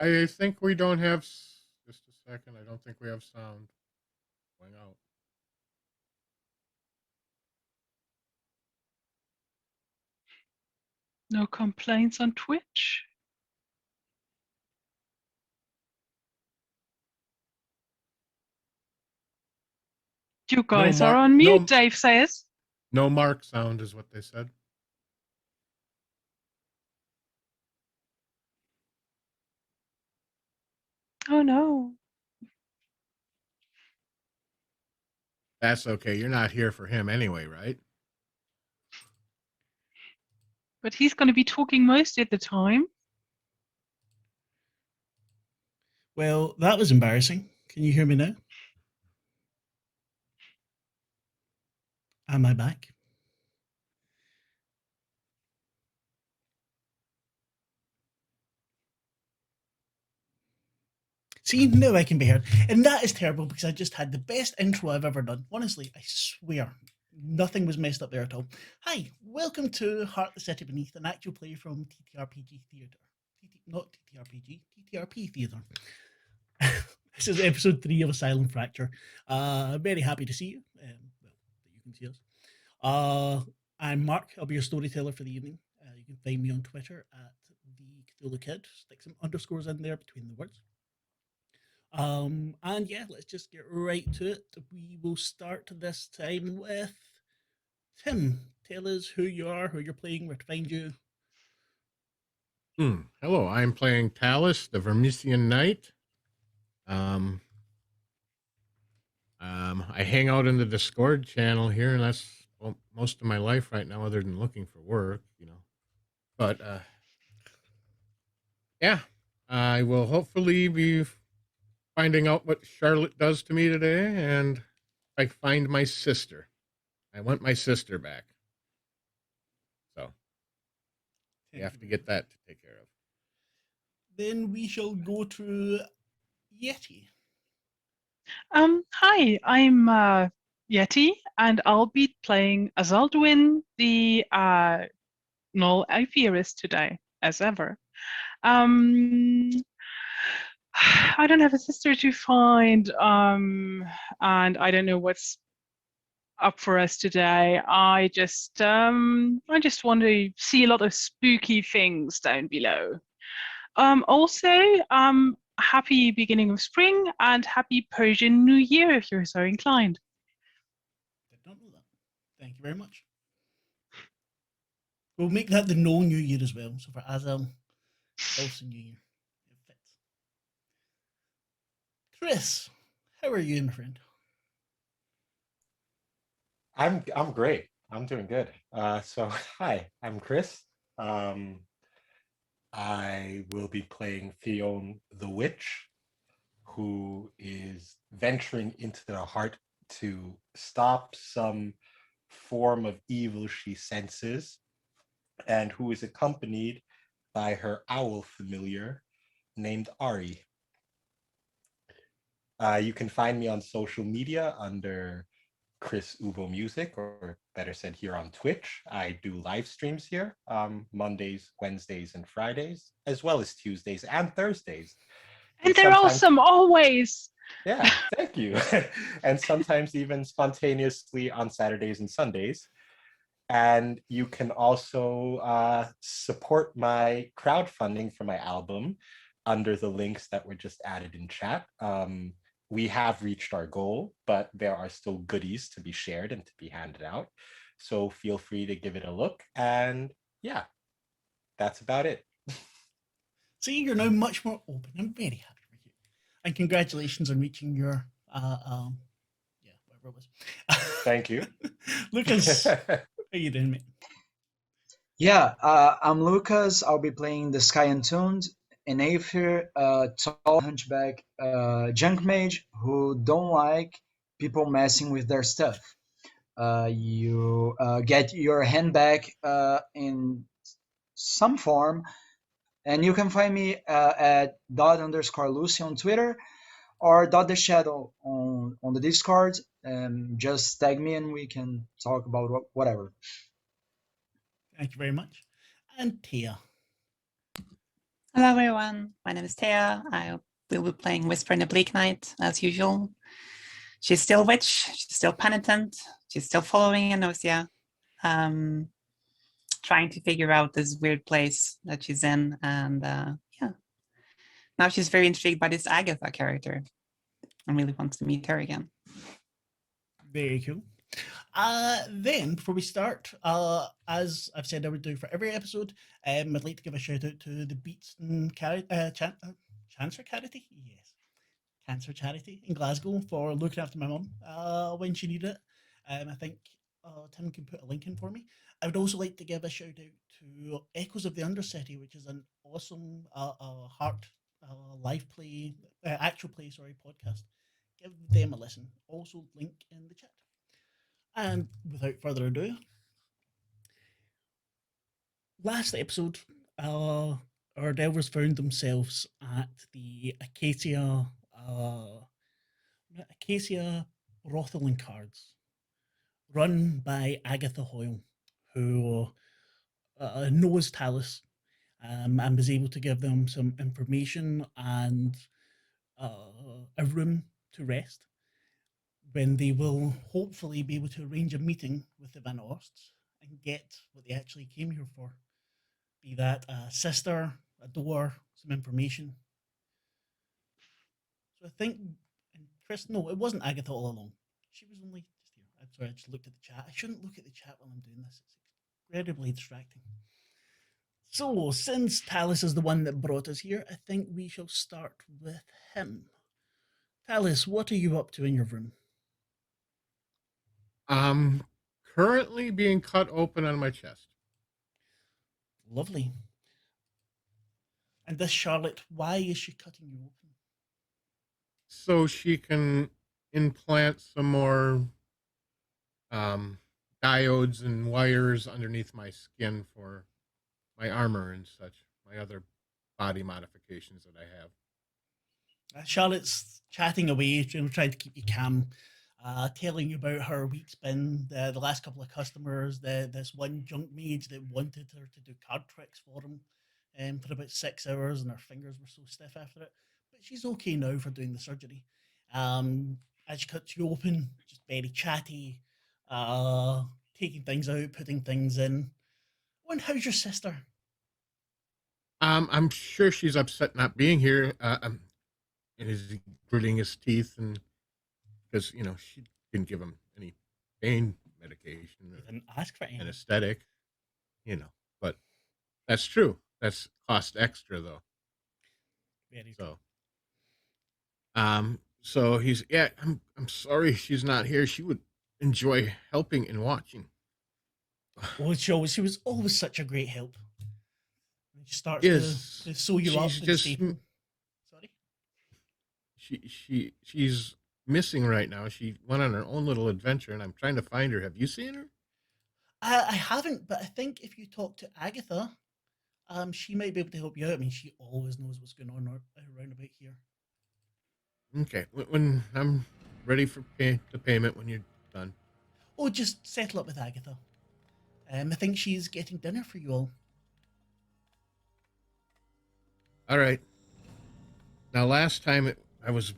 I think we don't have. Just a second. I don't think we have sound going out. No complaints on Twitch? You guys are on mute, Dave says. No mark sound is what they said. Oh no. That's okay. You're not here for him anyway, right? But he's going to be talking most of the time. Well, that was embarrassing. Can you hear me now? Am I back? See, now I can be heard. And that is terrible because I just had the best intro I've ever done. Honestly, I swear. Nothing was messed up there at all. Hi, welcome to Heart the City Beneath, an actual play from TTRPG Theatre. Not TTRPG, TTRP Theatre. This is episode 3 of Asylum Fracture. Very happy to see you. Well, that you can see us. I'm Mark. I'll be your storyteller for the evening. You can find me on Twitter at the Cthulhu Kid. Stick some underscores in there between the words. And yeah, let's just get right to it. We will start this time with Tim. Tell us who you are, who you're playing, where to find you. Hello, I'm playing Talus, the Vermisian Knight. I hang out in the Discord channel here, and that's most of my life right now, other than looking for work, you know. But yeah, I will hopefully be finding out what Charlotte does to me today, and I find my sister. I want my sister back. So you have to get that to take care of. Then we shall go to Yeti. Hi, I'm Yeti, and I'll be playing Azalduin, the Null Atheist today, as ever. I don't have a sister to find, and I don't know what's up for us today. I just want to see a lot of spooky things down below. Also, happy beginning of spring and happy Persian New Year if you're so inclined. Did not know that. Thank you very much. We'll make that the no New Year as well. So for Azal, also New Year. It fits. Chris, how are you, my friend? I'm great. I'm doing good. So hi, I'm Chris. I will be playing Theon the Witch, who is venturing into the heart to stop some form of evil she senses, and who is accompanied by her owl familiar named Ari. You can find me on social media under Chris Uboh Music, or better said, here on Twitch. I do live streams here Mondays, Wednesdays, and Fridays, as well as Tuesdays and Thursdays. And they're awesome, always. Yeah, thank you. And sometimes even spontaneously on Saturdays and Sundays. And you can also support my crowdfunding for my album under the links that were just added in chat. We have reached our goal, but there are still goodies to be shared and to be handed out. So feel free to give it a look. And yeah, that's about it. See, you're now much more open. I'm very happy for you. And congratulations on reaching your, whatever it was. Thank you. Lucas, how you doing, mate? Yeah, I'm Lucas. I'll be playing the Sky Entombed, an Aether, tall hunchback junk mage who don't like people messing with their stuff. You get your hand back in some form, and you can find me at @Lucy on Twitter or the Shadow on the Discord. Just tag me and we can talk about whatever. Thank you very much. And Tia. Hello, everyone. My name is Thea. I will be playing Whisper in the Bleak Night, as usual. She's still a witch. She's still penitent. She's still following Anosia, trying to figure out this weird place that she's in. And yeah, now she's very intrigued by this Agatha character and really wants to meet her again. Very cool. Then, before we start, as I've said I would do for every episode, I'd like to give a shout out to the Beatston Cancer Charity. Yes, Cancer Charity in Glasgow for looking after my mum when she needed it. I think Tim can put a link in for me. I would also like to give a shout out to Echoes of the Undercity, which is an awesome heart live play, actual play, sorry, podcast. Give them a listen. Also, link in the chat. And without further ado, last episode, our delvers found themselves at the Acacia brothel and cards, run by Agatha Hoyle, who knows Talus and was able to give them some information and a room to rest, when they will hopefully be able to arrange a meeting with the Van Orsts and get what they actually came here for. Be that a sister, a door, some information. So I think, and Chris, no, it wasn't Agatha all along. She was only just here. I'm sorry, I just looked at the chat. I shouldn't look at the chat while I'm doing this. It's incredibly distracting. So, since Talus is the one that brought us here, I think we shall start with him. Talus, what are you up to in your room? I'm currently being cut open on my chest. Lovely. And this Charlotte, why is she cutting you open? So she can implant some more diodes and wires underneath my skin for my armor and such, my other body modifications that I have. Charlotte's chatting away, trying to keep you calm, telling you about her week spin, the last couple of customers, this one junk mage that wanted her to do card tricks for him for about 6 hours, and her fingers were so stiff after it. But she's okay now for doing the surgery. As she cuts you open, just very chatty, taking things out, putting things in. Oh, and how's your sister? I'm sure she's upset not being here. And he's gritting his teeth, and because she didn't give him any pain medication You or didn't ask for any. anesthetic, but that's true. That's cost extra though. Very true. So he's I'm sorry she's not here. She would enjoy helping and watching. Oh, she was always such a great help. She starts Yes, to sew you up she's and just staple. Sorry? she's missing right now. She went on her own little adventure, and I'm trying to find her. Have you seen her? I haven't, but I think if you talk to Agatha, she might be able to help you out. I mean, she always knows what's going on around about here. Okay, when I'm ready for the payment, when you're done. Oh, just settle up with Agatha. I think she's getting dinner for you all. All right. Now, last time I was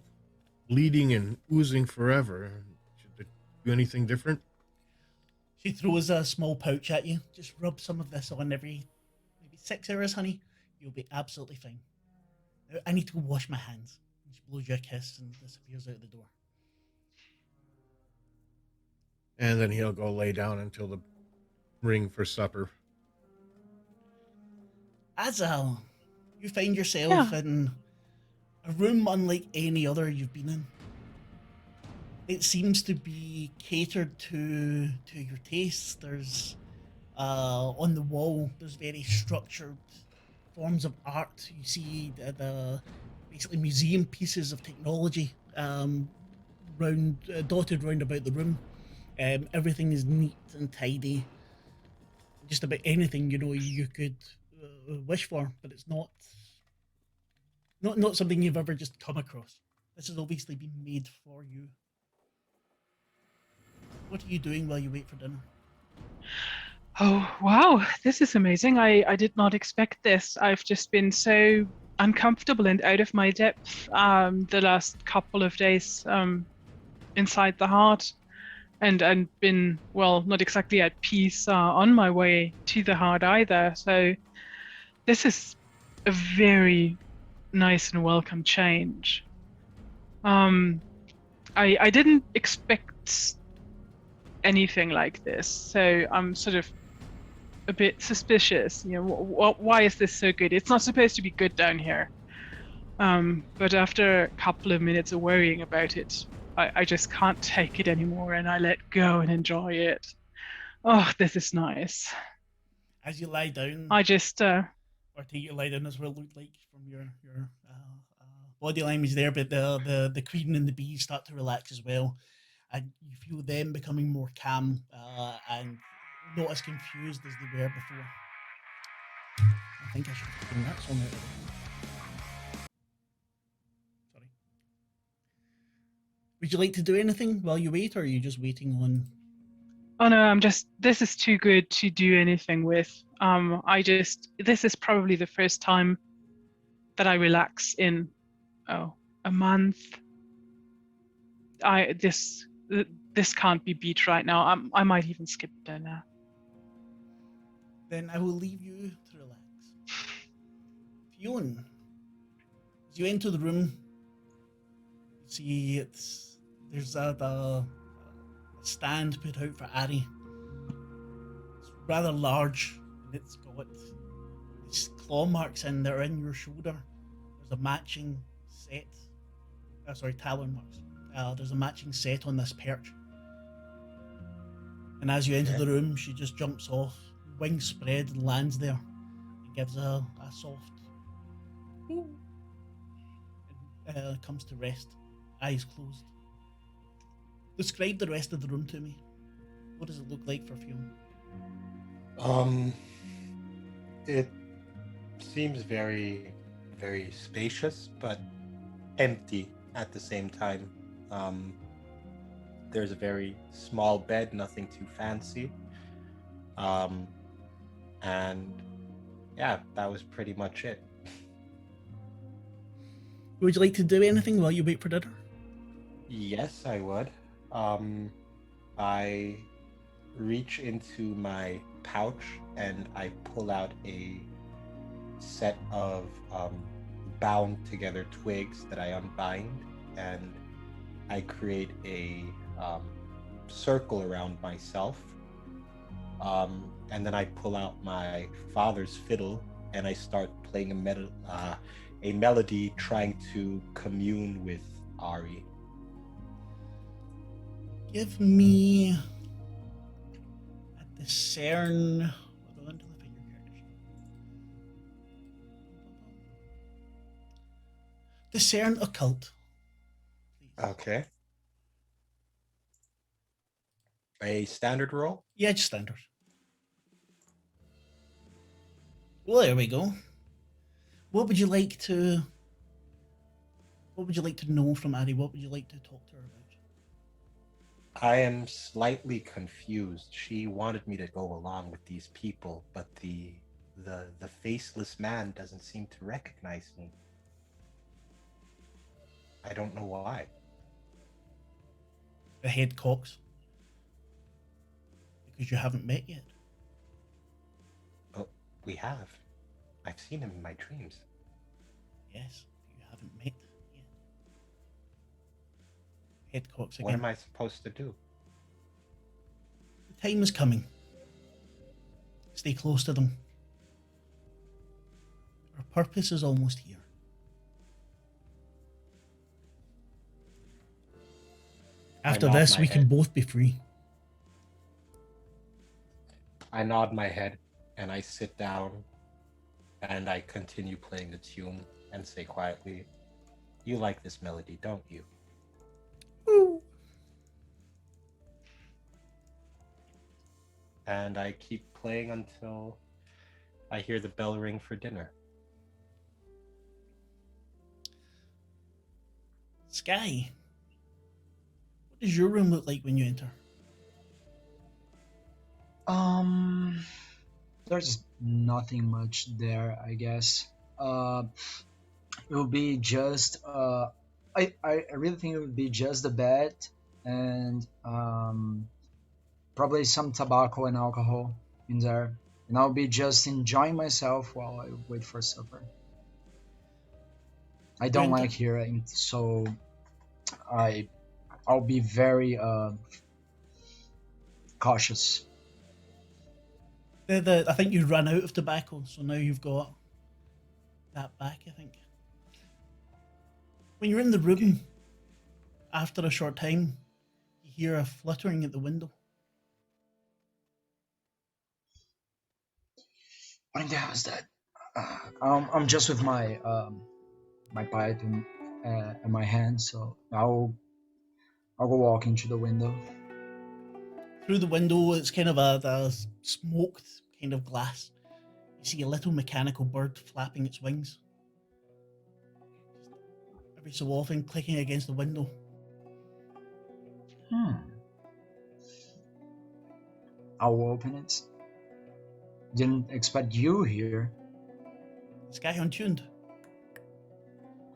bleeding and oozing forever. Should I do anything different? She throws a small pouch at you. Just rub some of this on every maybe 6 hours, honey. You'll be absolutely fine. Now, I need to go wash my hands. And she blows you a kiss and disappears out the door. And then he'll go lay down until the ring for supper. Azal, you find yourself in a room unlike any other you've been in. It seems to be catered to your tastes. There's on the wall, there's very structured forms of art. You see the basically museum pieces of technology dotted round about the room. Everything is neat and tidy. Just about anything you could wish for, but it's not something you've ever just come across. This has obviously been made for you. What are you doing while you wait for dinner? Oh, wow, this is amazing. I did not expect this. I've just been so uncomfortable and out of my depth the last couple of days inside the heart, and been, well, not exactly at peace on my way to the heart either. So this is a very nice and welcome change. I didn't expect anything like this, so I'm sort of a bit suspicious. You know, why is this so good? It's not supposed to be good down here. But after a couple of minutes of worrying about it, I just can't take it anymore, and I let go and enjoy it. Oh, this is nice. As you lie down, I just or take your lie down as well look like from your body language there, but the queen and the bees start to relax as well, and you feel them becoming more calm and not as confused as they were before. I think I should have taken that song out. Sorry. Would you like to do anything while you wait, or are you just waiting on? Oh no, this is too good to do anything with. This is probably the first time that I relax in, a month. This can't be beat right now. I might even skip dinner. Then I will leave you to relax. Fionn, as you enter the room, you see there's a stand put out for Ari. It's rather large, and it's got these claw marks in there in your shoulder. There's a matching set. Talon marks. There's a matching set on this perch. And as you enter the room, she just jumps off, wings spread, and lands there. And gives a soft and comes to rest, eyes closed. Describe the rest of the room to me. What does it look like for Fionn? It seems very, very spacious, but empty at the same time. There's a very small bed, nothing too fancy. And yeah, that was pretty much it. Would you like to do anything while you wait for dinner? Yes, I would. I reach into my pouch and I pull out a set of bound together twigs that I unbind, and I create a circle around myself. And then I pull out my father's fiddle and I start playing a melody trying to commune with Ari. Give me a discern. Hold on till I find your character sheet. Discern occult, please. Okay. A standard roll? Yeah, just standard. Well, there we go. What would you like to know from Ari? What would you like to talk to her about? I am slightly confused. She wanted me to go along with these people, but the faceless man doesn't seem to recognize me. I don't know why. The head cocks. Because you haven't met yet. Oh, we have. I've seen him in my dreams. Yes, you haven't met yet. Head cocks again. What am I supposed to do? The time is coming. Stay close to them. Our purpose is almost here. After nod this, my we can head. both be free. I nod my head and I sit down and I continue playing the tune and say quietly, "You like this melody, don't you?" Ooh. And I keep playing until I hear the bell ring for dinner. Sky, what does your room look like when you enter? There's nothing much there, I guess. It will be just I really think it would be just the bed and probably some tobacco and alcohol in there, and I'll be just enjoying myself while I wait for supper. I don't Enter. like hearing, so I'll be very cautious. I think you ran out of tobacco, so now you've got that back, I think. When you're in the room, after a short time, you hear a fluttering at the window. What in the hell is that? I'm just with my my pipe in my hand, so I'll go walk into the window. Through the window, it's kind of a smoked kind of glass. You see a little mechanical bird flapping its wings. Every so often, clicking against the window. I'll open it. Didn't expect you here. Sky untuned.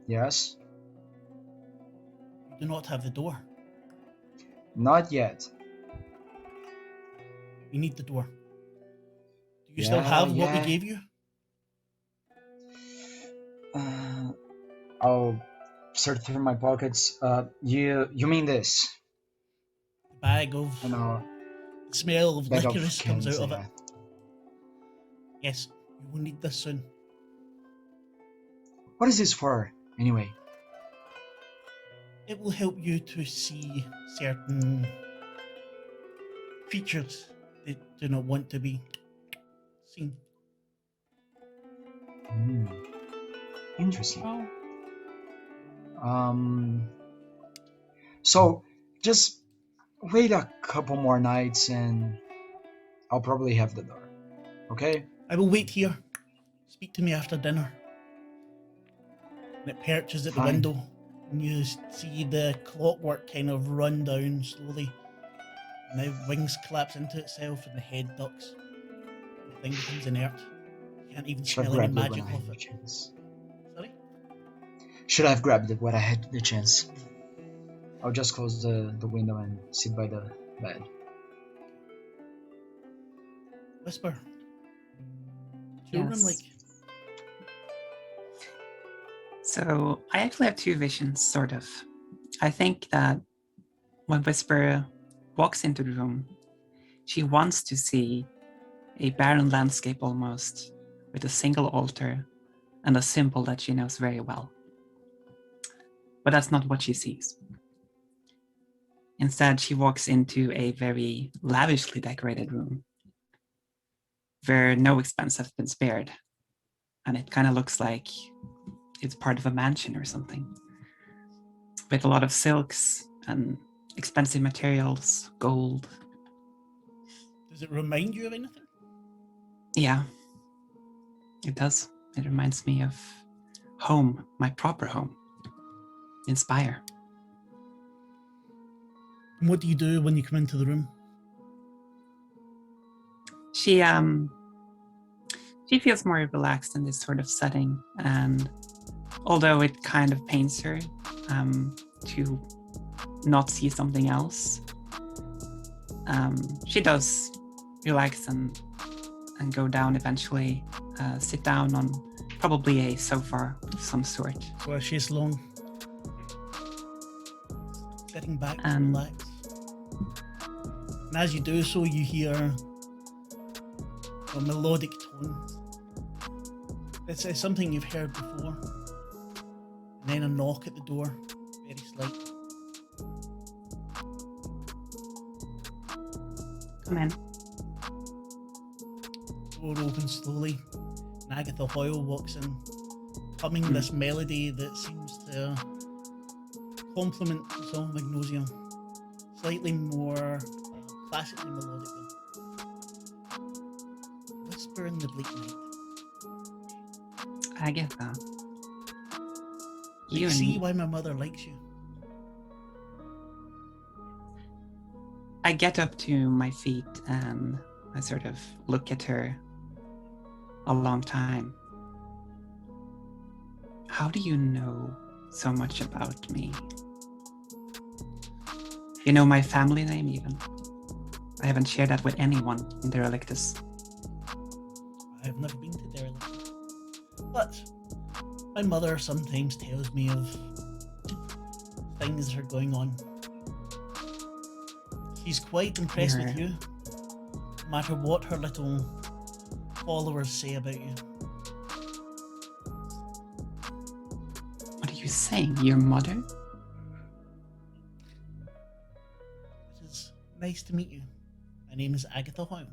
Yes? You do not have the door. Not yet. You need the door. Do you still have what we gave you? I'll search through my pockets. You mean this? The bag of... You know, the smell of bag of licorice comes cans, out of yeah. it. Yes, you will need this soon. What is this for, anyway? It will help you to see certain features that do not want to be seen. Interesting. Oh. So just wait a couple more nights and I'll probably have the door. Okay? I will wait here. Speak to me after dinner. And it perches at the Fine. window, and you see the clockwork kind of run down slowly. And the wings collapse into itself, and the head ducks. The thing becomes inert. You can't even Should have smell any grabbed it when magic I had off the it. chance. Sorry? Should have grabbed it when I had the chance. I'll just close the window and sit by the bed. Whisper. Children Yes. like. So I actually have two visions, sort of. I think that when Whisper walks into the room, she wants to see a barren landscape almost, with a single altar and a symbol that she knows very well. But that's not what she sees. Instead, she walks into a very lavishly decorated room where no expense has been spared. And it kind of looks like it's part of a mansion or something, with a lot of silks and expensive materials, gold. Does it remind you of anything? Yeah, it does. It reminds me of home, my proper home. Inspire. And what do you do when you come into the room? She feels more relaxed in this sort of setting, and although it kind of pains her to not see something else, she does relax and go down eventually, sit down on probably a sofa of some sort. So as she's long, sitting back to Um, relax. And as you do so, you hear a melodic tone. It's something you've heard before. And then a knock at the door, very slight. Come in. Door opens slowly, and Agatha Hoyle walks in, humming this melody that seems to complement the song Magnosia. Slightly more classically melodic though. Whisper in the bleak night. Agatha. You see why my mother likes you. I get up to my feet and I sort of look at her a long time. How do you know so much about me? You know my family name even. I haven't shared that with anyone in Derelictus. I have never been to Derelict, but my mother sometimes tells me of things that are going on. She's quite impressed with you, no matter what her little followers say about you. What are you saying? Your mother? It is nice to meet you. My name is Agatha Hoyle.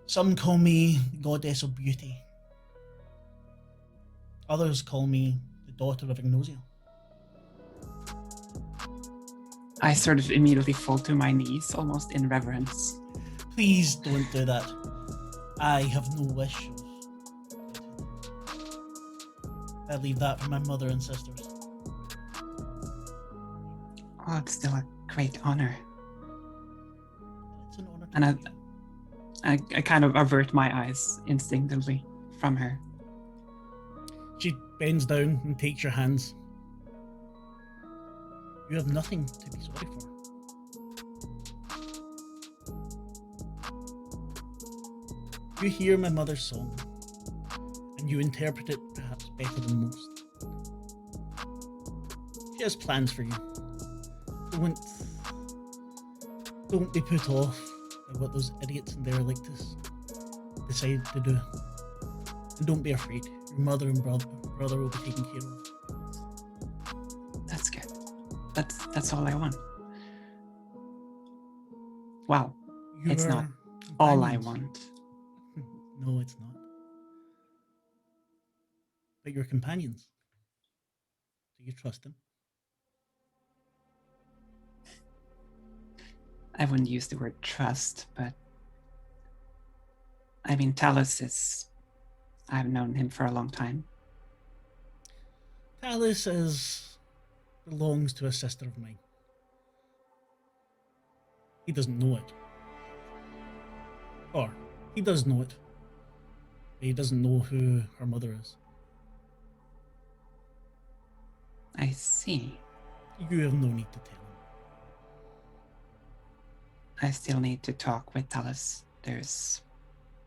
Some call me the Goddess of Beauty. Others call me the Daughter of Ignosia. I sort of immediately fall to my knees, almost in reverence. Please don't do that. I have no wish of... I leave that for my mother and sisters. Oh, it's still a great honor. It's an honor to And meet you. I kind of avert my eyes instinctively from her. She bends down and takes your hands. You have nothing to be sorry for. You hear my mother's song, and you interpret it perhaps better than most. She has plans for you. Don't be put off by what those idiots in Derelictus decide to do. And don't be afraid. Your mother and brother will be taken care of. That's good. That's all I want. Wow, it's not all I want. No, it's not. But your companions. Do you trust them? I wouldn't use the word trust, but I mean, Talus is... I've known him for a long time. Talus belongs to a sister of mine. He doesn't know it. Or, he does know it. But he doesn't know who her mother is. I see. You have no need to tell him. I still need to talk with Talus. There's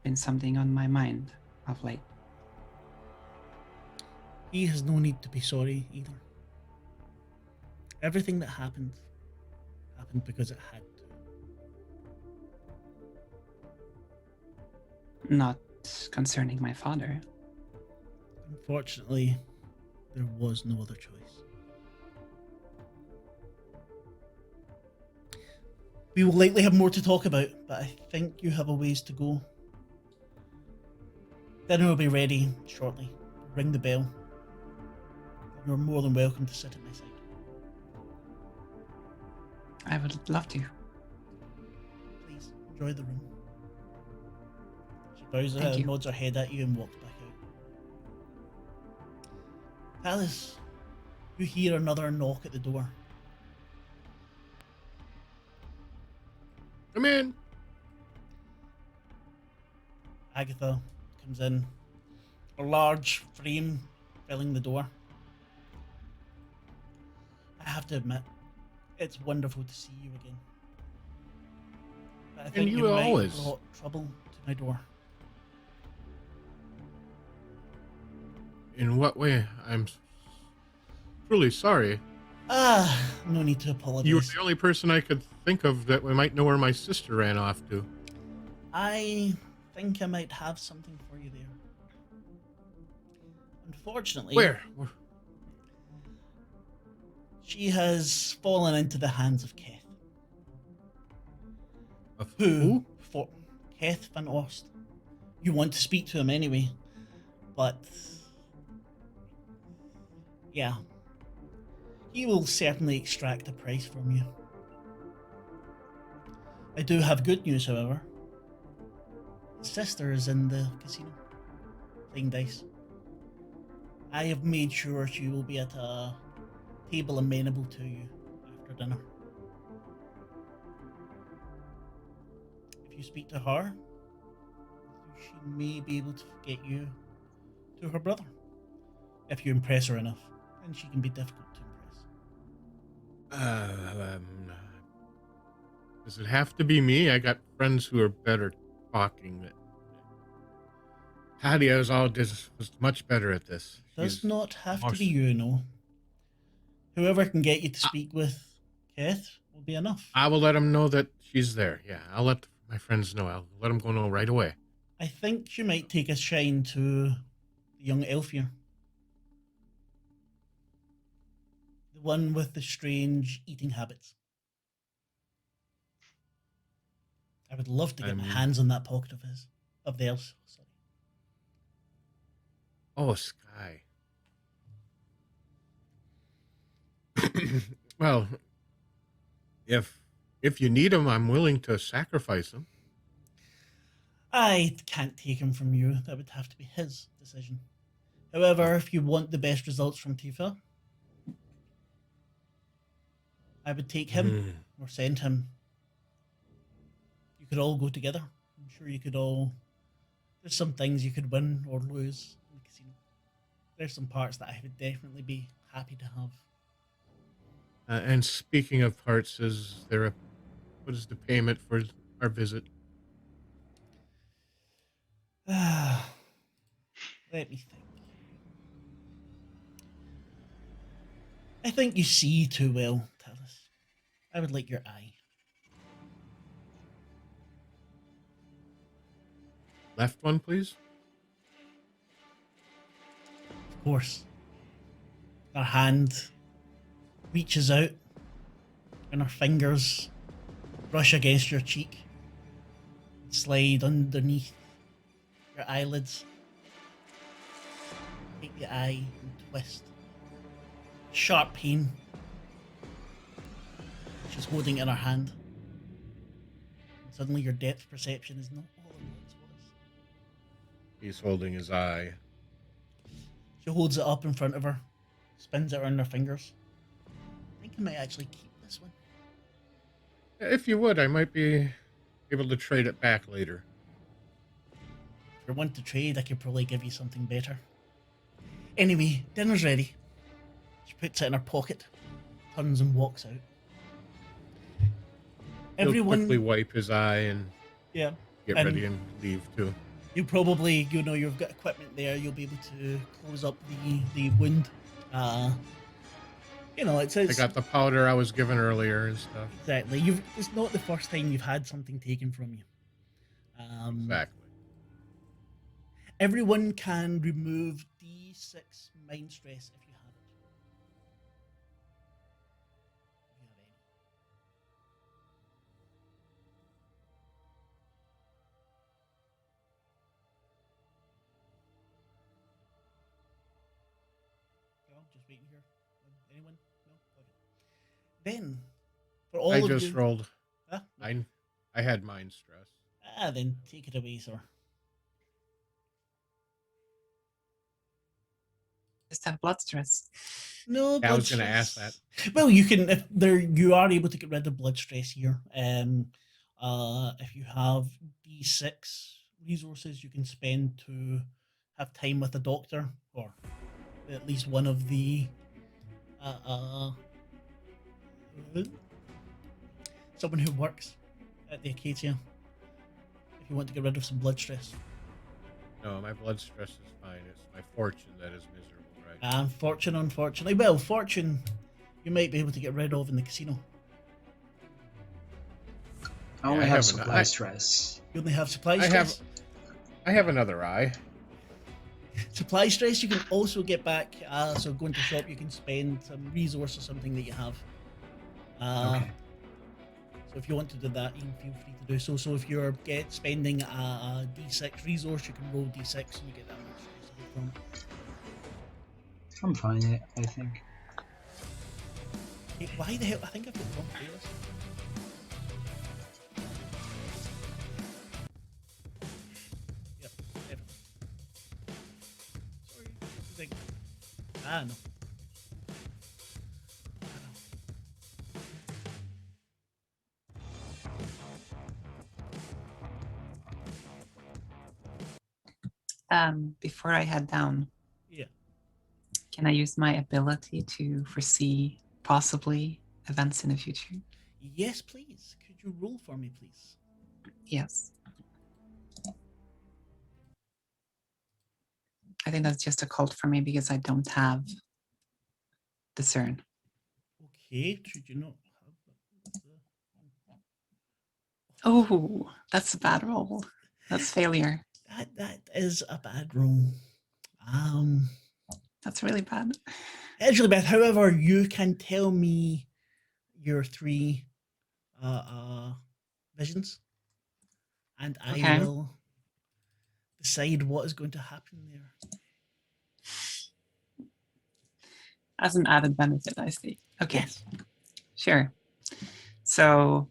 been something on my mind of late. He has no need to be sorry either. Everything that happened because it had to. Not concerning my father. Unfortunately, there was no other choice. We will likely have more to talk about, but I think you have a ways to go. Dinner will be ready shortly. Ring the bell. You're more than welcome to sit at my side. I would love to. Please, enjoy the room. She bows her Thank head, you. nods her head at you and walks back out. Alice, you hear another knock at the door. Come in. Agatha comes in, a large frame filling the door. I have to admit, it's wonderful to see you again. But I think you you might always. have brought trouble to my door. In what way? I'm truly sorry. No need to apologize. You were the only person I could think of that we might know where my sister ran off to. I think I might have something for you there. Unfortunately, Where? she has fallen into the hands of Keth. Of Who? For Keth Van Ost. You want to speak to him anyway, but yeah, he will certainly extract a price from you. I do have good news, however. His sister is in the casino, playing dice. I have made sure she will be at a table amenable to you after dinner. if you speak to her, she may be able to get you to her brother. If you impress her enough, then she can be difficult to impress. Does it have to be me? I got friends who are better talking. Tadia was much better at this. Does She's not have more to be you, no. Whoever can get you to speak with Keth will be enough. I will let them know that she's there. Yeah, I'll let my friends know. I'll let them go know right away. I think she might take a shine to the young elf here. The one with the strange eating habits. I would love to get my hands on that pocket of his. Of theirs. Sorry. Oh, Sky. Well, if you need him, I'm willing to sacrifice him. I can't take him from you. That would have to be his decision. However, if you want the best results from Tifa, I would take him or send him. You could all go together. I'm sure you could all... There's some things you could win or lose in the casino. There's some parts that I would definitely be happy to have. And speaking of parts, what is the payment for our visit? Let me think. I think you see too well, Talis. I would like your eye. Left one, please. Of course. Her hand reaches out and her fingers brush against your cheek, slide underneath your eyelids, take the eye and twist. Sharp pain. She's holding it in her hand. And suddenly your depth perception is not all it once was. He's holding his eye. She holds it up in front of her, spins it around her fingers. I think I might actually keep this one. If you would, I might be able to trade it back later. If you want to trade, I could probably give you something better. Anyway, dinner's ready. She puts it in her pocket, turns and walks out. He'll quickly wipe his eye and get ready and leave too. You probably, you've got equipment there. You'll be able to close up the wound. It's I got the powder I was given earlier and stuff. Exactly. It's not the first time you've had something taken from you. Exactly. Everyone can remove D6 mind stress if you have it. If you have any. No, just waiting here. Anyone? No? Okay. Then, for all I of just you... rolled. Huh? I had mind stress. Then take it away, sir. Just have blood stress. No, I blood was going to ask stress. that. Well, you can you are able to get rid of blood stress here. If you have D6 resources, you can spend to have time with a doctor or at least one of the someone who works at the Acacia. If you want to get rid of some blood stress. No, my blood stress is fine. It's my fortune that is miserable, right? Fortune, unfortunately. Well, fortune you might be able to get rid of in the casino. I only have supply stress. You only have supply stress? I have another eye. Supply stress you can also get back. So going to shop, you can spend some resource or something that you have. Okay. So if you want to do that, you can feel free to do so. So if you're spending a D6 resource, you can roll D6 and you get that much stress from it. I'm fine, I think. Hey, why the hell? I think I've got the wrong playlist. Yep, definitely. Sorry. No. Before I head down, Yeah. can I use my ability to foresee possibly events in the future? Yes, please. Could you roll for me, please? Yes. I think that's just a cult for me because I don't have discern. Okay, should you not have Oh, that's a bad roll. That's failure. that is a bad roll. Um, That's really bad. it's really bad. However, you can tell me your 3 visions, and I Okay. will decide what is going to happen there. As an added benefit, I see. Okay. Yes. Sure. So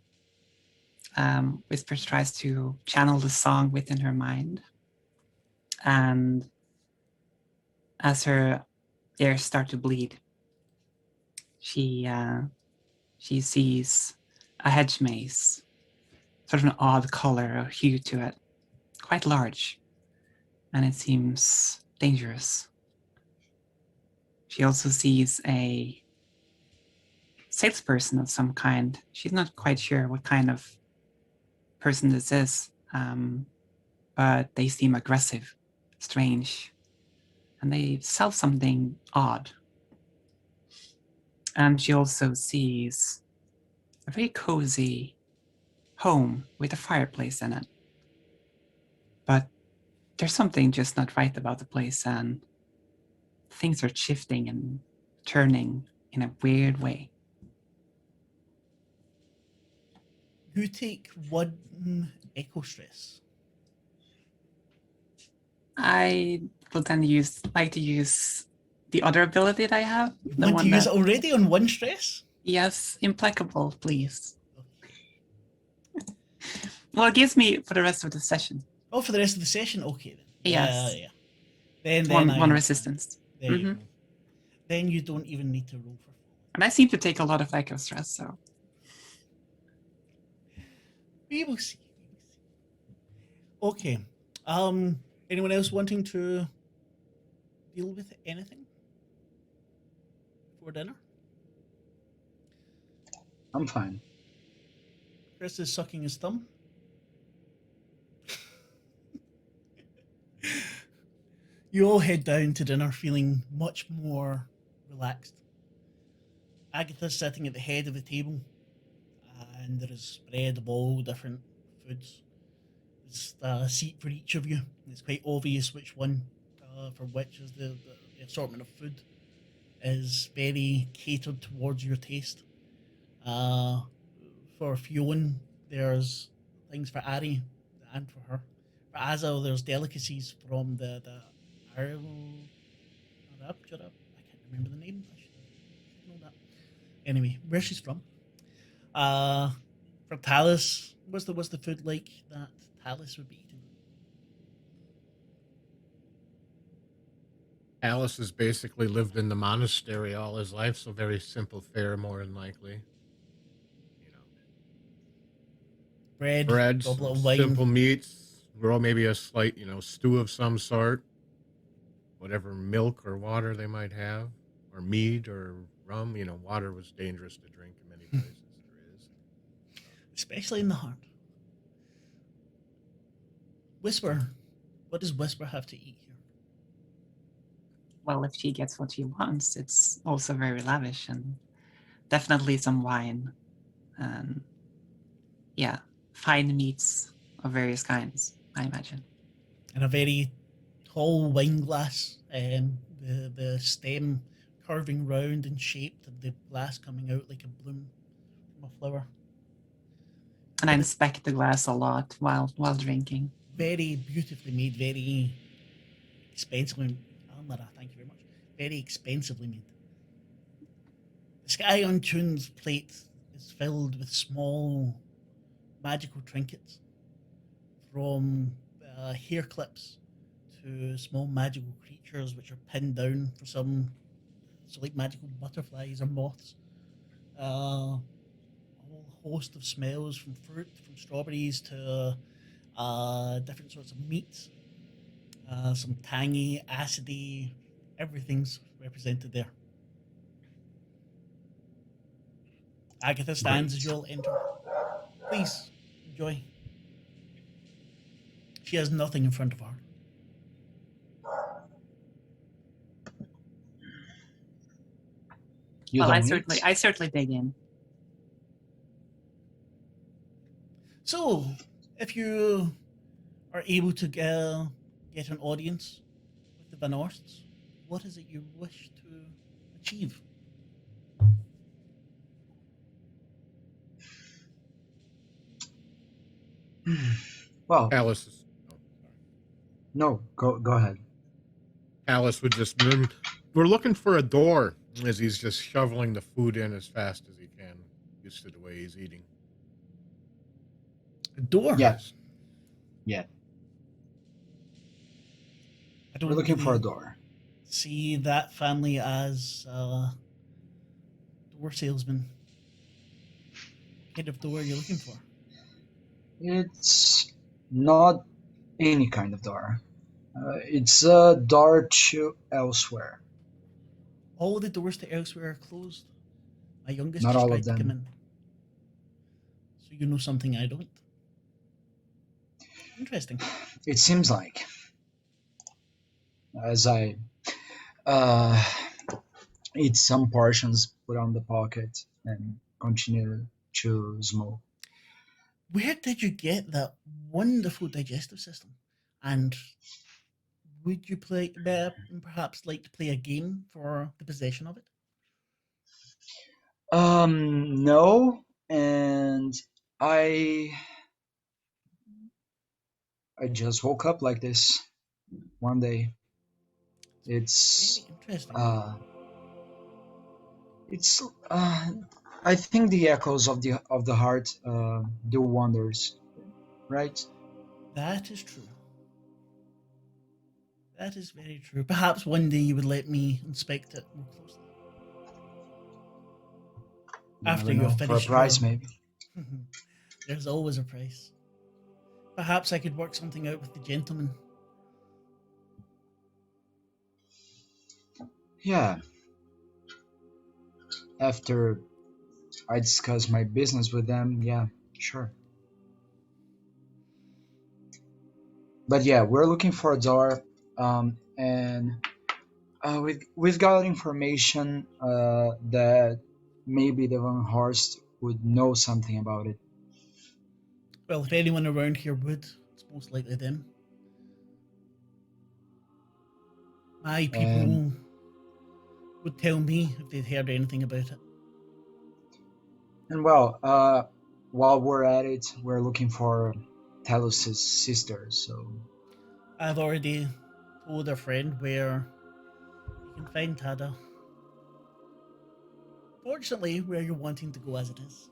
Whisper tries to channel the song within her mind. And as her ears start to bleed, she sees a hedge maze, sort of an odd color or hue to it, quite large, and it seems dangerous. She also sees a salesperson of some kind. She's not quite sure what kind of person this is, but they seem aggressive, strange, and they sell something odd. And she also sees a very cozy home with a fireplace in it. But there's something just not right about the place, and things are shifting and turning in a weird way. You take 1 echo stress. I will then like to use the other ability that I have. You The want to one use that, it already on 1 stress? yes, implacable, please. Well, it gives me for the rest of the session. Oh, for the rest of the session? Okay then. Yes. Yeah. Then One I understand. resistance. There you Mhm. go. Then you don't even need to roll for falling. And I seem to take a lot of echo stress, so We will see. Okay. Anyone else wanting to deal with anything for dinner? I'm fine. Chris is sucking his thumb. You all head down to dinner feeling much more relaxed. Agatha's sitting at the head of the table, and there is spread of all different foods. There's a seat for each of you. It's quite obvious which one for which is the assortment of food is very catered towards your taste. Uh, for Fionn, there's things for Ari and for her. For Azel, there's delicacies from the shut up. I can't remember the name. I should know that. Anyway, where she's from. For Talus, what's the food like that Talus would be eating? Alice has basically lived in the monastery all his life, so very simple fare, more than likely. You know, Bread, some goblet of wine. simple meats, grow maybe a slight, stew of some sort. Whatever milk or water they might have, or mead or rum. Water was dangerous to drink in many places. There is. Especially in the heart. Whisper, what does Whisper have to eat here? well, if she gets what she wants, it's also very lavish and definitely some wine and yeah, fine meats of various kinds, I imagine. In a very tall wine glass, the stem curving round and shaped, and the glass coming out like a bloom from a flower. And I inspect the glass a lot while drinking. Very beautifully made, very expensively. Almara, thank you very much. Very expensively made. The sky on Tune's plate is filled with small magical trinkets, from hair clips to small magical creatures which are pinned down for some, so like magical butterflies or moths. A whole host of smells, from fruit, from strawberries to different sorts of meats. Some tangy, acidy, everything's represented there. Agatha stands as you all enter. Please, enjoy. She has nothing in front of her. You Well, don't eat? I certainly dig in. So, if you are able to get an audience with the Van Orsts, what is it you wish to achieve? Well, Alice is. Oh, sorry. no, go ahead. Alice would just. We're looking for a door as he's just shoveling the food in as fast as he can, used to the way he's eating. A door? Yeah. Yeah, I don't we're looking for a really door. see that family as door salesman. What kind of door are you looking for? It's not any kind of door. It's a door to elsewhere. All the doors to elsewhere are closed. My youngest Not just all tried of to come them. in. So you know something I don't. Interesting. It seems like, as I eat some portions, put on the pocket, and continue to smoke. Where did you get that wonderful digestive system? And would you perhaps like to play a game for the possession of it? No, and I just woke up like this one day. It's Very interesting. it's I think the echoes of the heart do wonders, right? That is true. That is very true. Perhaps one day you would let me inspect it more closely. You After never you've know. For a finished price, your- maybe. There's always a price. Perhaps I could work something out with the gentleman. Yeah. After I discuss my business with them, yeah, sure. But yeah, we're looking for a door, and we've got information that maybe the Van Horst would know something about it. Well, if anyone around here would, it's most likely them. My people And would tell me if they'd heard anything about it. and well, while we're at it, we're looking for Talos' sister. So I've already told a friend where you can find Tada. Fortunately, where you're wanting to go as it is.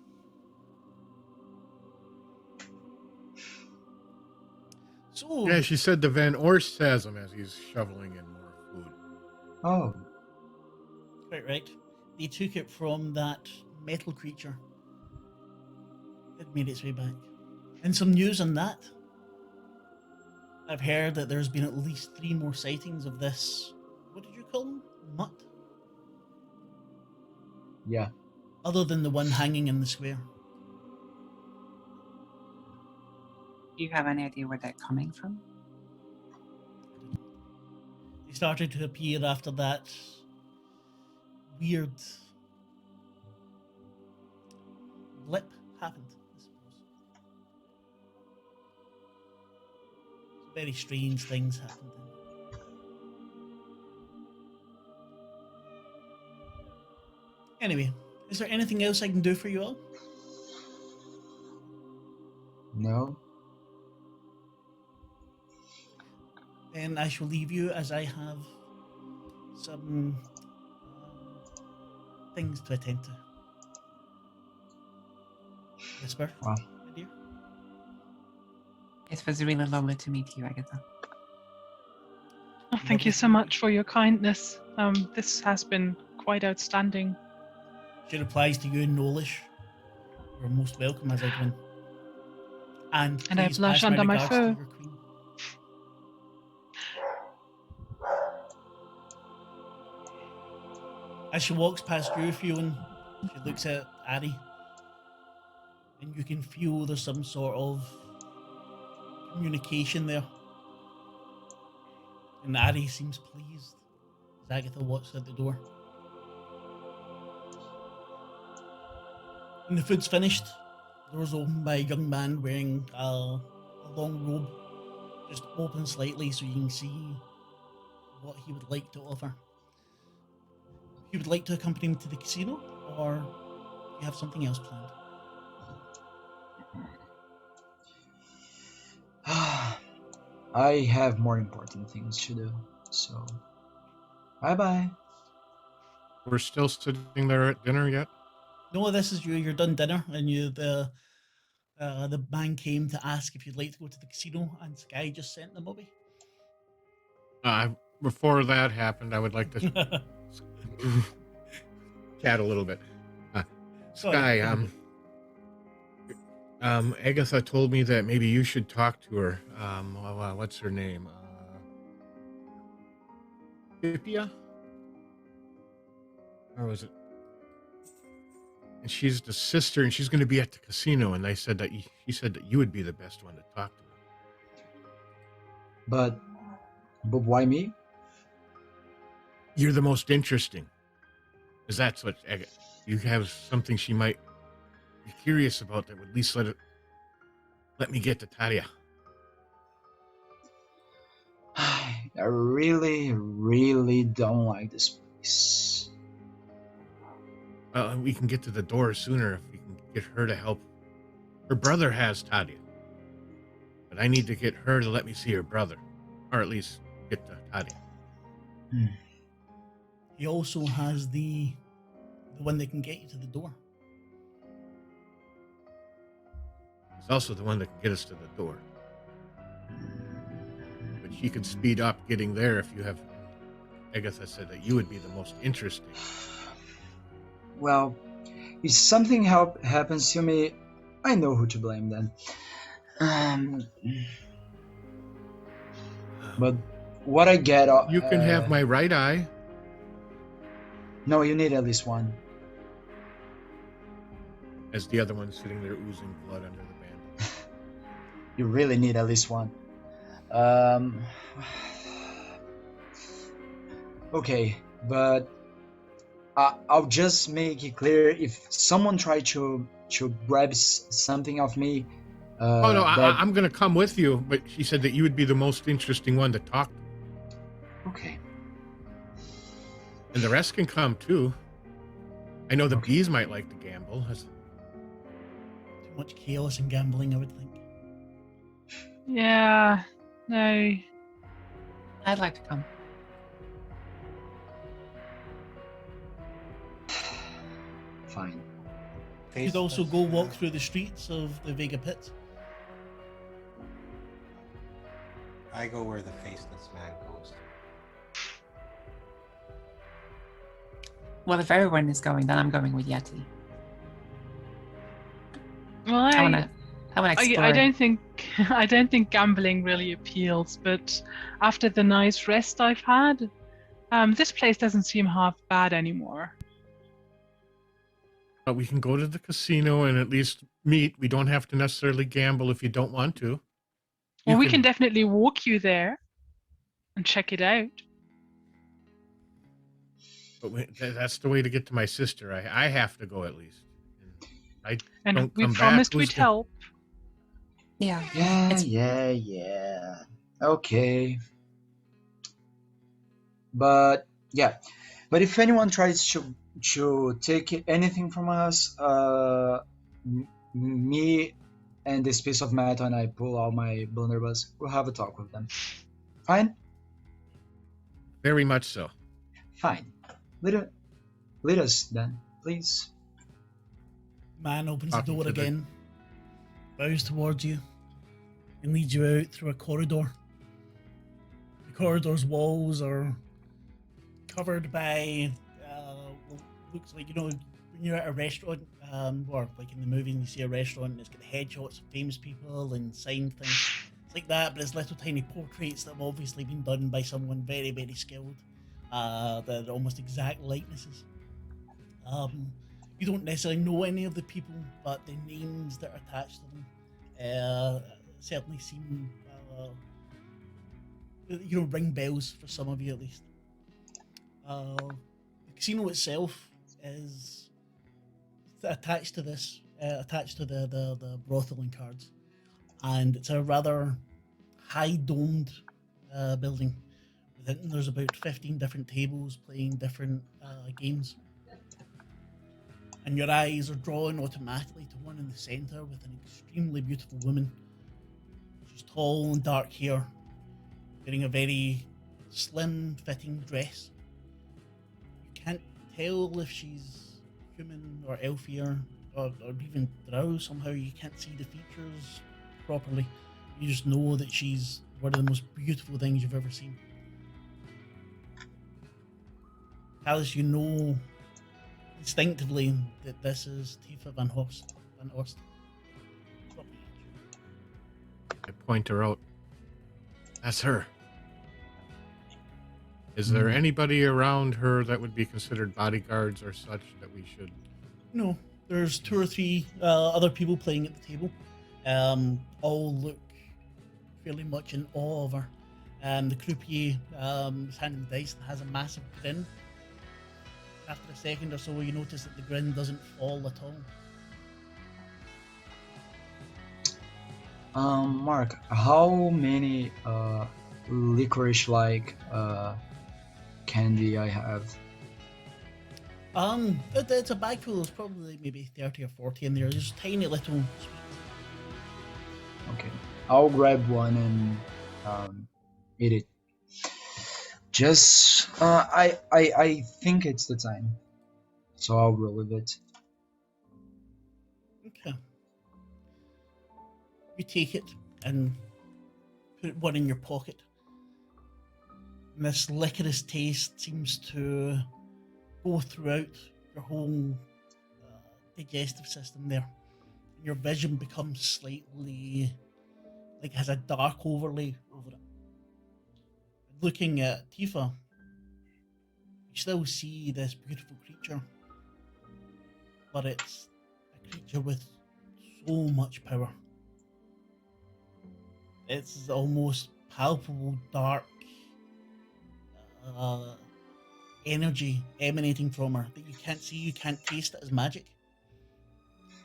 So, Yeah, she said the Van Orst has him as he's shoveling in more food. oh, quite right. They took it from that metal creature. It made its way back. And some news on that. I've heard that there's been at least 3 more sightings of this. What did you call them? Mutt? yeah. Other than the one hanging in the square. Do you have any idea where they're coming from? They started to appear after that weird blip happened, I suppose. Some very strange things happened. Anyway, is there anything else I can do for you all? No. Then I shall leave you as I have some things to attend to. Whisper, Wow. my dear. It was really lovely to meet you, Agatha. Oh, thank you so much for your kindness. This has been quite outstanding. She replies to you in Nolish. You're most welcome as I come in. And And I please blush pass under my regards to fur. your queen. As she walks past you, Fionn, she looks at Ari, and you can feel there's some sort of communication there. And Ari seems pleased as Agatha walks out the door. When the food's finished, the door's opened by a young man wearing a long robe, just open slightly so you can see what he would like to offer. If you would like to accompany him to the casino, or you have something else planned? I have more important things to do, so bye-bye. We're still sitting there at dinner yet? No, this is you. You're done dinner, and the man came to ask if you'd like to go to the casino, and Sky just sent them away. Before that happened, I would like to chat a little bit. Sky, Agatha told me that maybe you should talk to her. What's her name? Pipia? Or was it? And she's the sister, and she's going to be at the casino. And they said that she said that you would be the best one to talk to. But why me? You're the most interesting. Because that's what you have something she might be curious about that would at least let me get to Talia. I really, really don't like this place. We can get to the door sooner if we can get her to help. Her brother has Talia. But I need to get her to let me see her brother. Or at least get to Talia. He also has the one that can get you to the door. He's also the one that can get us to the door. But she can speed up getting there if you have... Agatha said that you would be the most interesting. Well, if something happens to me, I know who to blame then. But what I get... You can have my right eye. No, you need at least one. As the other one's sitting there oozing blood under the band. You really need at least one. Okay, but I'll just make it clear, if someone tried to grab something off me... oh no, I'm going to come with you, but she said that you would be the most interesting one to talk to. Okay. And the rest can come too. I know the bees might like to gamble. Too much chaos and gambling, I would think. Yeah, no. I'd like to come. Fine. You could also go walk through the streets of the Vega Pit. I go where the faceless man goes. Well, if everyone is going, then I'm going with Yeti. Well, I wanna explore. I don't think gambling really appeals, but after the nice rest I've had, this place doesn't seem half bad anymore. But we can go to the casino and at least meet. We don't have to necessarily gamble if you don't want to. Well, we can definitely walk you there and check it out. But that's the way to get to my sister. I have to go at least. And we promised we'd help. Yeah. Yeah. Okay. But yeah. But if anyone tries to take anything from us, me and this piece of metal, and I pull out my blunderbuss, we'll have a talk with them. Fine? Very much so. Fine. Lead us then, please. Man opens the Talking door to the- again, bows towards you, and leads you out through a corridor. The corridor's walls are covered by, looks like, when you're at a restaurant, or like in the movie, and you see a restaurant, and it's got headshots of famous people and signed things. It's like that, but it's little tiny portraits that have obviously been done by someone very, very skilled. They're almost exact likenesses. You don't necessarily know any of the people, but the names that are attached to them certainly seem, ring bells for some of you at least. The casino itself is attached to this, attached to the brothel and cards, and it's a rather high domed building. Within there's about 15 different tables playing different games, and your eyes are drawn automatically to one in the center with an extremely beautiful woman. She's tall and dark hair, wearing a very slim fitting dress. You can't tell if she's human or elfier or even drow. Somehow you can't see the features properly. You just know that she's one of the most beautiful things you've ever seen. Alice, you know instinctively that this is Tifa Van Horst. I point her out. That's her. Is there anybody around her that would be considered bodyguards or such that we should? No, there's 2 or 3 other people playing at the table. All look fairly much in awe of her. The croupier is handing the dice and has a massive grin. After a second or so, you notice that the grin doesn't fall at all. Mark, how many licorice-like candy I have? It's a bag full. There's probably maybe 30 or 40 in there. Just tiny little sweets. Okay, I'll grab one and eat it. Just, I think it's the time, so I'll roll with it. Okay. You take it and put one in your pocket. And this licorice taste seems to go throughout your whole digestive system there. Your vision becomes slightly, like has a dark overlay over it. Looking at Tifa, you still see this beautiful creature, but it's a creature with so much power. It's almost palpable, dark energy emanating from her that you can't see, you can't taste it as magic.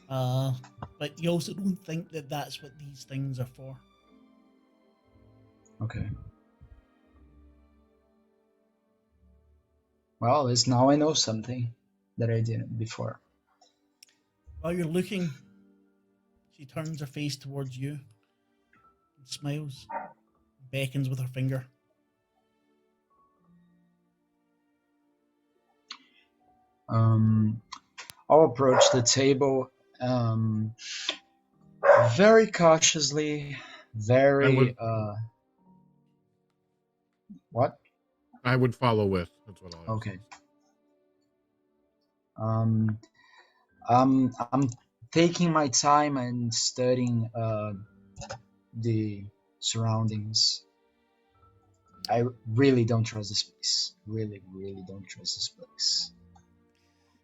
But you also don't think that that's what these things are for. Okay. Well, at least now I know something that I didn't before. While you're looking, she turns her face towards you and smiles, beckons with her finger. I'll approach the table very cautiously, What? I would follow with. That's what I'll. Okay. I'm taking my time and studying the surroundings. I really don't trust this place. Really, really don't trust this place.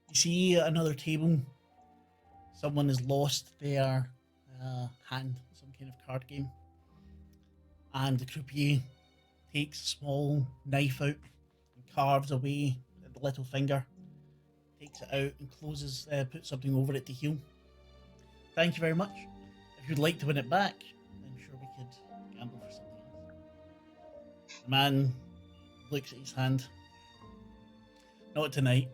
You see another table. Someone has lost their hand, some kind of card game. And the croupier takes a small knife out and carves away the little finger, takes it out and closes, puts something over it to heal. Thank you very much. If you'd like to win it back, I'm sure we could gamble for something else. The man looks at his hand. Not tonight.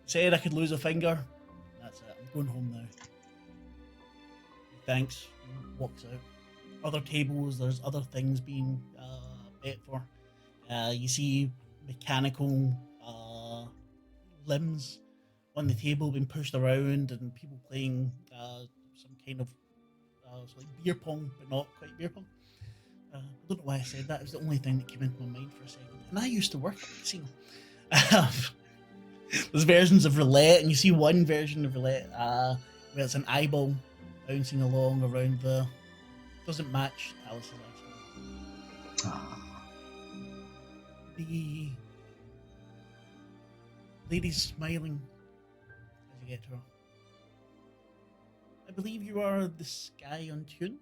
Said I could lose a finger. That's it. I'm going home now. Thanks. And walks out. Other tables, there's other things being bet for. You see mechanical limbs on the table being pushed around and people playing some kind of like beer pong, but not quite beer pong. I don't know why I said that. It was the only thing that came into my mind for a second. And I used to work at a casino. There's versions of roulette, and you see one version of roulette where it's an eyeball bouncing along around the... Doesn't match Alice's actually. The lady's smiling get her. I believe you are the Sky Untuned.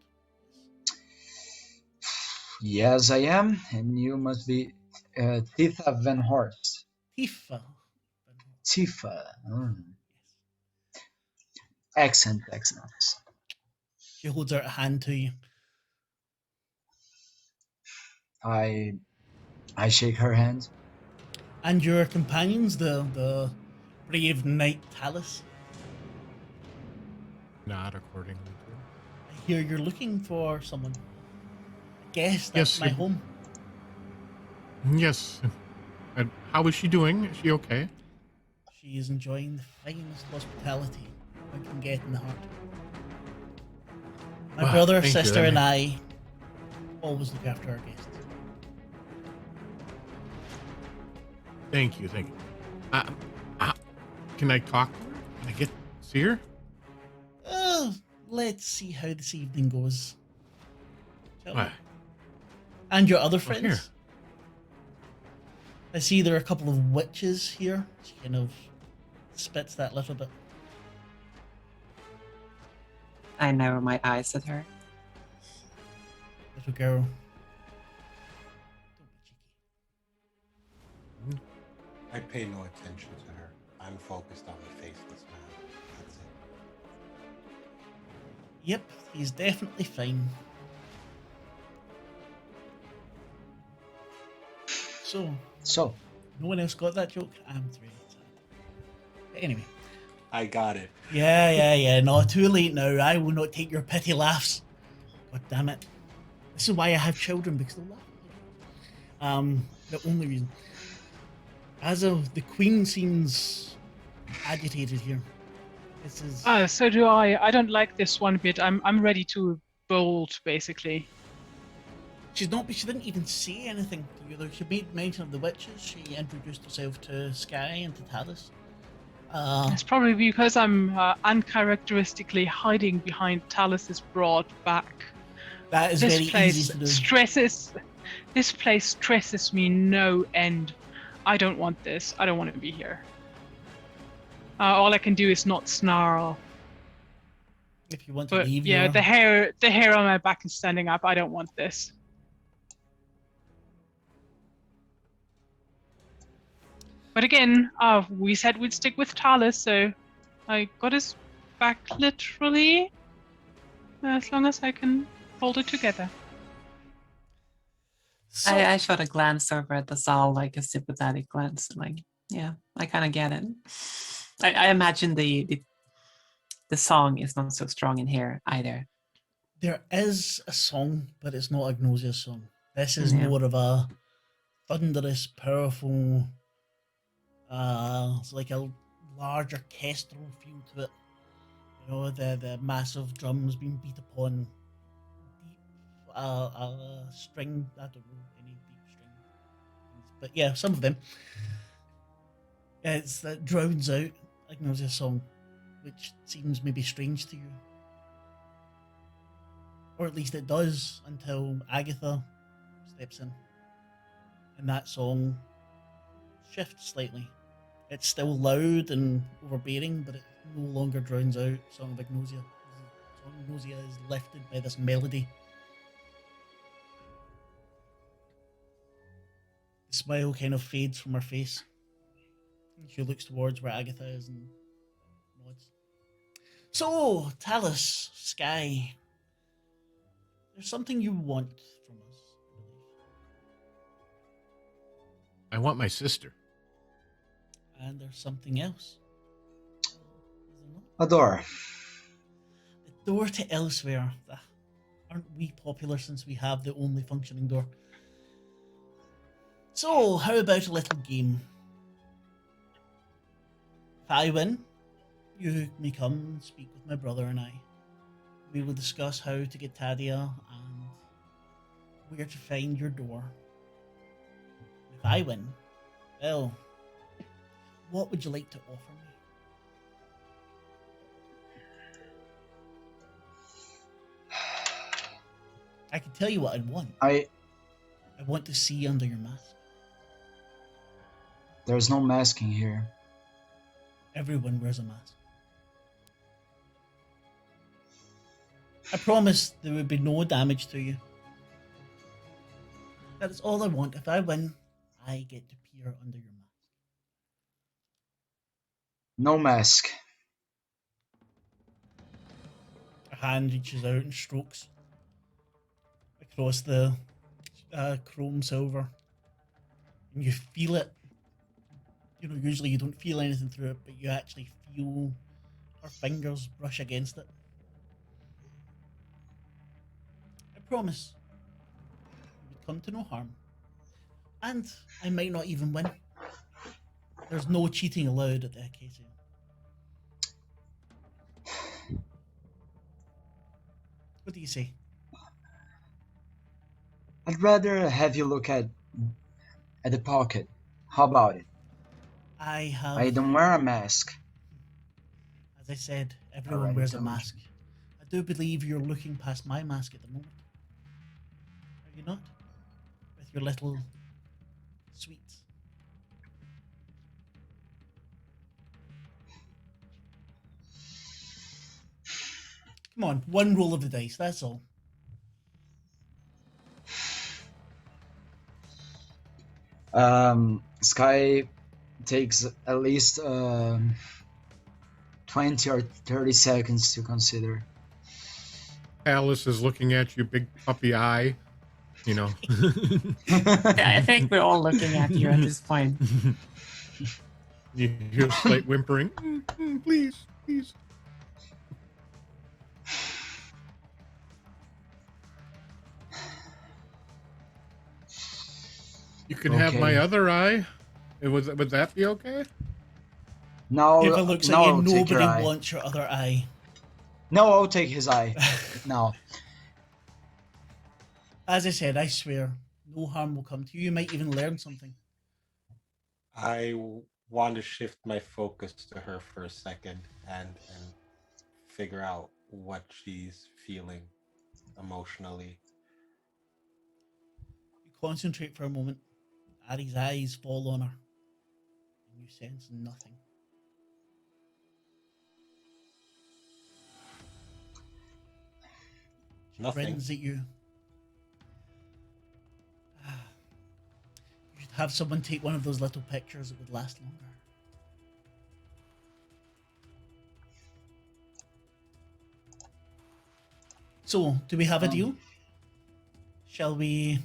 Yes, I am, and you must be Tifa Van Horst. Tifa. Tifa. Yes. Excellent. She holds out a hand to you. I shake her hand. And your companions, the brave knight Talus. Not accordingly to. I hear you're looking for someone. A guest at Yes, my you- home. Yes. And how is she doing? Is she okay? She is enjoying the finest hospitality one can get in the heart. My Wow, brother, thank you, sister, that and I always look after our guests. Thank you. Can I talk to her? Can I get see her? Let's see how this evening goes. Shall we? Why? And your other Well, friends? here. I see there are a couple of witches here. She kind of spits that little bit. I narrow my eyes at her. Little girl. Don't be cheeky. I pay no attention to her. I'm focused on the faceless man. That's it. Yep, he's definitely fine. So, no one else got that joke? I'm really sad. But anyway. I got it. Yeah. No, too late now. I will not take your petty laughs. God damn it. This is why I have children, because they'll laugh. The only reason. As of the Queen seems agitated here. This is So do I. I don't like this one bit. I'm ready to bolt, basically. she didn't even say anything to you though. She made mention of the witches. She introduced herself to Sky and to Talus. It's probably because I'm uncharacteristically hiding behind Talus's broad back. That is This very place easy to do. This place stresses me no end. I don't want this. I don't want to be here. All I can do is not snarl. If you want to But leave, yeah, your- the hair on my back is standing up. I don't want this. But again, we said we'd stick with Talus, so I got his back literally, as long as I can hold it together. So, I shot a glance over at the Zal, like a sympathetic glance. Like, yeah, I kind of get it. I imagine the song is not so strong in here either. there is a song, but it's not Agnosia's song. This is Yeah. more of a thunderous, powerful, it's like a large orchestral feel to it. You know, the massive drums being beat upon deep string. I don't know any deep string, but yeah, some of them. It's that drowns out Agnosia's song, which seems maybe strange to you. Or at least it does until Agatha steps in. And that song shifts slightly. It's still loud and overbearing, but it no longer drowns out Song of Agnosia. Song of Agnosia is lifted by this melody. The smile kind of fades from her face. And she looks towards where Agatha is and nods. So, Talus, Sky, there's something you want from us, I believe. I want my sister. And there's something else. Is there not? A door. The door to elsewhere. Aren't we popular since we have the only functioning door? So, how about a little game? If I win, you may come and speak with my brother and I. We will discuss how to get Tadia and where to find your door. If I win, well, what would you like to offer me? I can tell you what I'd want. I want to see under your mask. There's no masking here. Everyone wears a mask. I promise there would be no damage to you. That's all I want. If I win, I get to peer under your mask. No mask. A hand reaches out and strokes across the chrome silver. And you feel it. You know, usually you don't feel anything through it, but you actually feel her fingers brush against it. I promise you would come to no harm. And I might not even win. There's no cheating allowed at the occasion. What do you say? I'd rather have you look at the pocket. How about it? I have, I don't wear a mask. as I said, everyone Alright, wears a don't. mask. I do believe you're looking past my mask at the moment. Are you not? With your little sweets. Come on, one roll of the dice, that's all. Sky takes at least 20 or 30 seconds to consider. Alice is looking at you, big puppy eye. You know. Yeah, I think we're all looking at you at this point. You hear slight whimpering. Please, please. You can have my Okay. other eye. Would that be okay? Now, If it looks now like I'll take nobody your eye. wants your other eye. No, I'll take his eye. Now. As I said, I swear, no harm will come to you. You might even learn something. I want to shift my focus to her for a second and figure out what she's feeling emotionally. You concentrate for a moment. Ari's eyes fall on her. And you sense nothing. She Nothing. grins at you. You should have someone take one of those little pictures. It would last longer. So, do we have a deal? Shall we?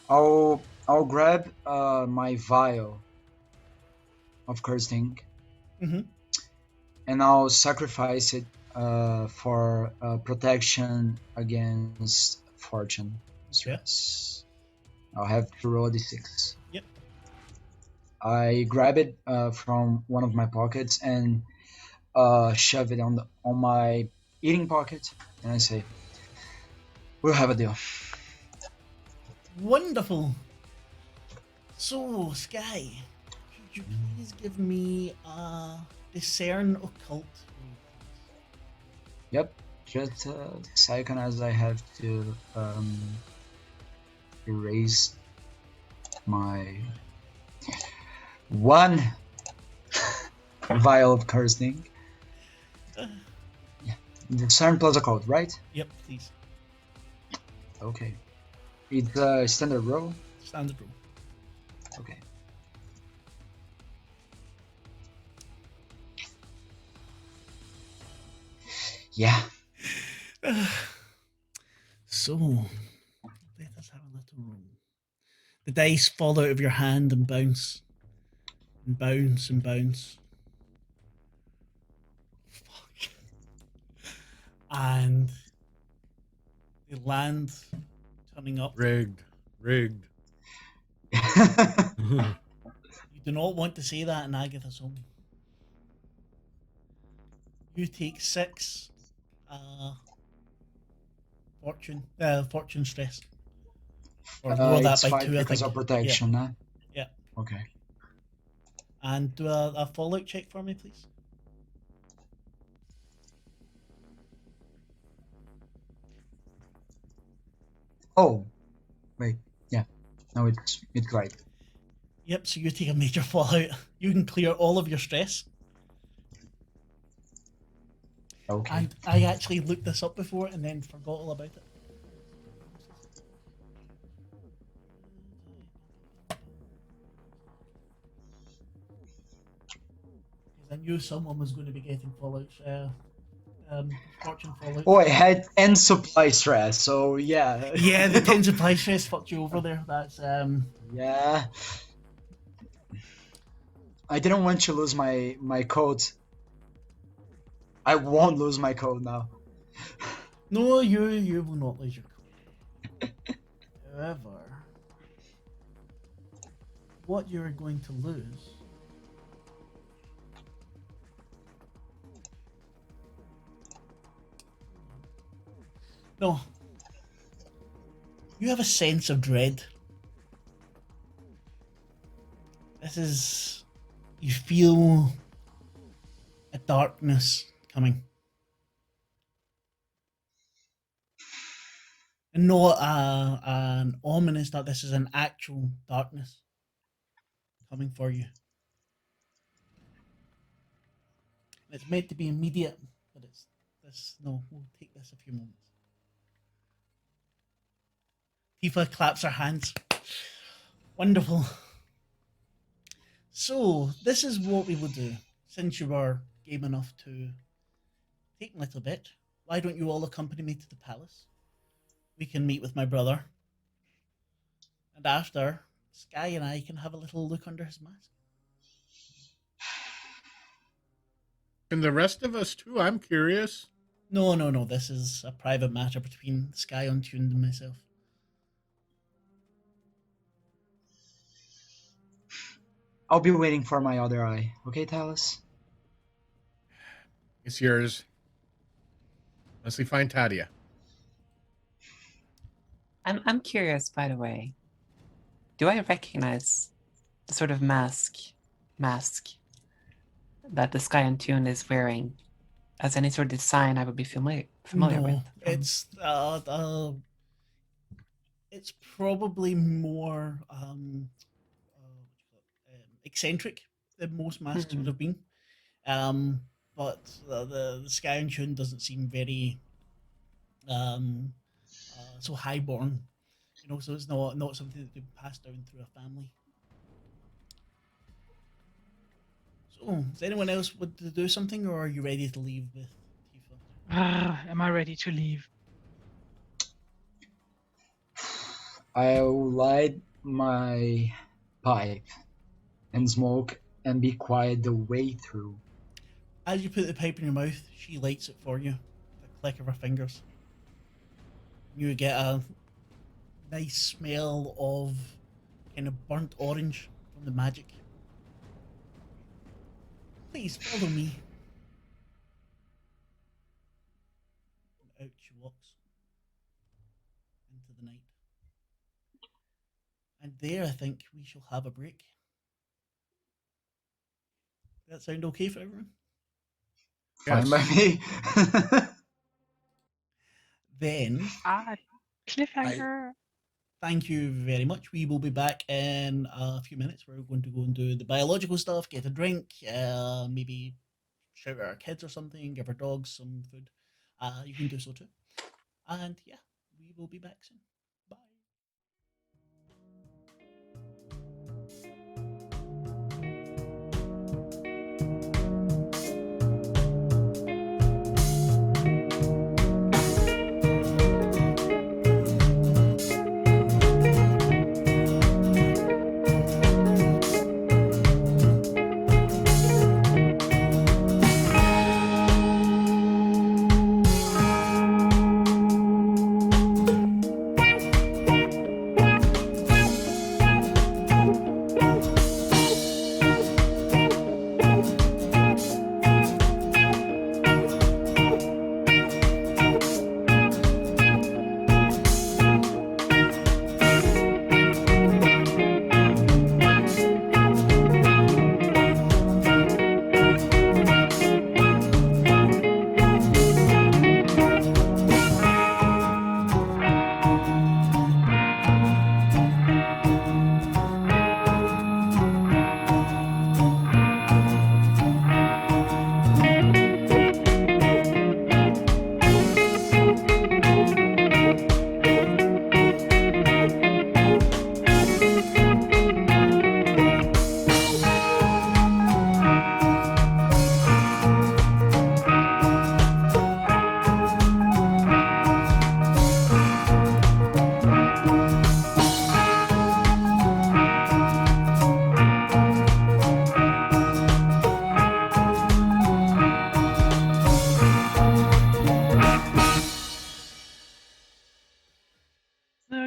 I'll grab my vial of cursed ink, Mm-hmm. and I'll sacrifice it for protection against fortune stress. I'll have to roll a d6. Yep. I grab it from one of my pockets and shove it on my eating pocket, and I say, "We'll have a deal." Wonderful. So, Sky, could you please give me a discern occult roll, please? Yep. Just a second, as I have to erase my one vial of cursed ink. Yeah. Discern plus occult, right? Yep, please. Okay. It's a standard roll. Standard roll. Okay. Yeah. So, let us have a little roll. The dice fall out of your hand and bounce. And bounce and bounce. Fuck. And they land, turning up. Rigged. You do not want to say that in Agatha's home. You take 6 fortune stress. Or lower that It's by 5 2, I because think. of protection, huh? Yeah. Okay. And do a fallout check for me, please. Oh, wait. Yeah. No, it's right. Yep, so you take a major fallout. You can clear all of your stress. Okay. And I actually looked this up before and then forgot all about it. Because I knew someone was going to be getting Fallout, Fortune Fallout. Oh, I had end supply stress, so yeah. Yeah, the 10 supply stress fucked you over there. That's Yeah. I didn't want to lose my code. I won't lose my code now. no, you will not lose your code. However, what you're going to lose no, you have a sense of dread. This is, you feel a darkness coming. And not an ominous dark, this is an actual darkness coming for you. It's meant to be immediate, but no, we'll take this a few moments. Tifa claps her hands. Wonderful. So, this is what we will do. Since you are game enough to take a little bit, why don't you all accompany me to the palace? We can meet with my brother. And after, Sky and I can have a little look under his mask. And the rest of us too, I'm curious. No. This is a private matter between Sky Untuned and myself. I'll be waiting for my other eye. Okay, Talus? It's yours. Unless we find Tadia. I'm curious, by the way. Do I recognize the sort of mask that the Sky Untuned is wearing as any sort of design I would be familiar with? It's probably more eccentric than most masks would have been. But the Sky Untuned doesn't seem very so highborn, so it's not something that could pass down through a family. So, does anyone else want to do something, or are you ready to leave with Tifa? Am I ready to leave? I'll light my pipe and smoke and be quiet the way through. As you put the pipe in your mouth, she lights it for you with a click of her fingers. You get a nice smell of kind of burnt orange from the magic. Please follow me. And out she walks into the night. And there I think we shall have a break. Does that sound okay for everyone? Fine by me. Then, Cliffhanger. thank you very much. We will be back in a few minutes. We're going to go and do the biological stuff, get a drink, maybe shout at our kids or something, give our dogs some food. You can do so too. And yeah, we will be back soon. Bye.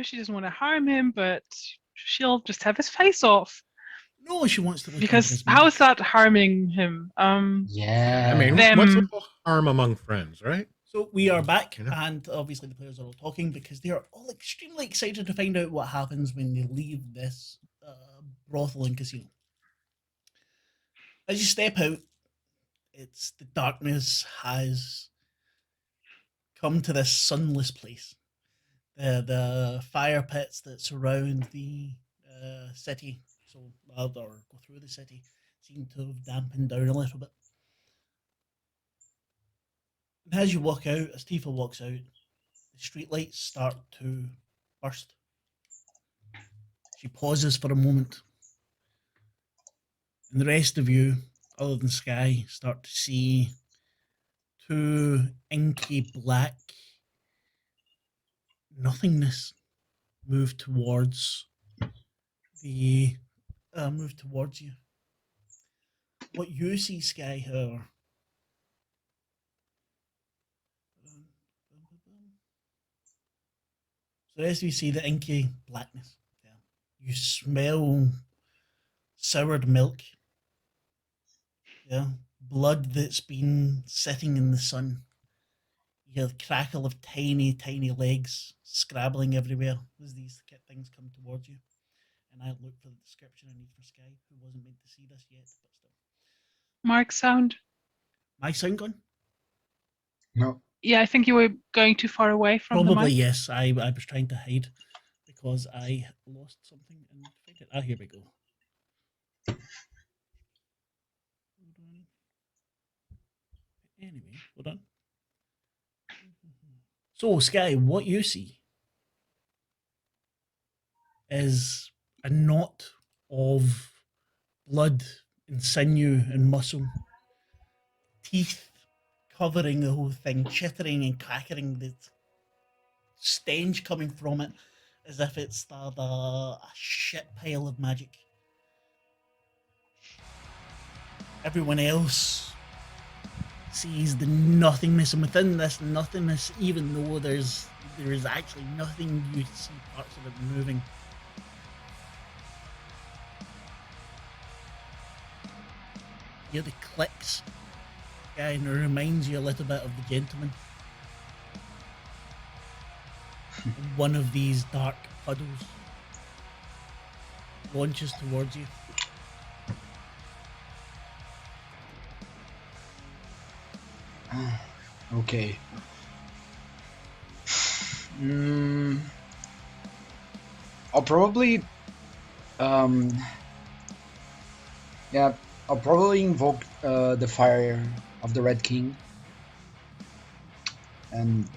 she doesn't want to harm him, but she'll just have his face off. No, she wants to look into Because his how is magic. that harming him? Yeah. I mean, Them- what's a little harm among friends, right? So we are back, You know? and obviously the players are all talking because they are all extremely excited to find out what happens when they leave this brothel and casino. As you step out, it's the darkness has come to this sunless place. The fire pits that surround the city, or go through the city, seem to have dampened down a little bit. And as you walk out, as Tifa walks out, the streetlights start to burst. She pauses for a moment. And the rest of you, other than Sky, start to see two inky black nothingness move towards you. What you see, Sky, however, so as we see the inky blackness, you smell soured milk, blood that's been sitting in the sun. You hear the crackle of tiny, tiny legs scrabbling everywhere as these things come towards you. And I look for the description I need for Sky, who wasn't meant to see this yet, but still. Mark sound. My sound gone? No. Yeah, I think you were going too far away from the Probably, mic. yes. I was trying to hide because I lost something and found it. Ah, here we go. Anyway, hold on. So, Sky, what you see is a knot of blood and sinew and muscle, teeth covering the whole thing, chittering and crackling, the stench coming from it as if it's a shit pile of magic. Everyone else sees the nothingness, and within this nothingness, even though there is actually nothing, you see parts of it moving. You hear the clicks, and it reminds you a little bit of the gentleman. One of these dark puddles launches towards you. Okay. I'll probably, I'll probably invoke the fire of the Red King and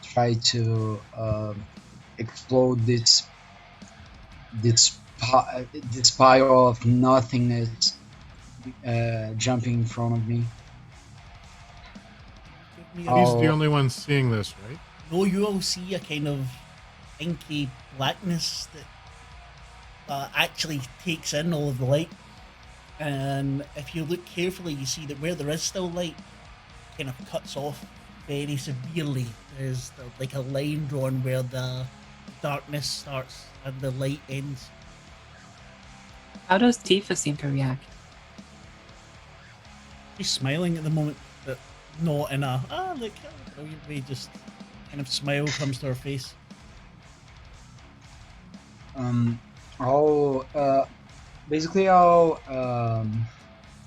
try to explode this pile of nothingness jumping in front of me. He's Oh. the only one seeing this, right? No, you all see a kind of inky blackness that actually takes in all of the light. And if you look carefully, you see that where there is still light, kind of cuts off very severely. There's like a line drawn where the darkness starts and the light ends. How does Tifa seem to react? She's smiling at the moment, but not in a look how brilliant way. Just kind of smile comes to her face.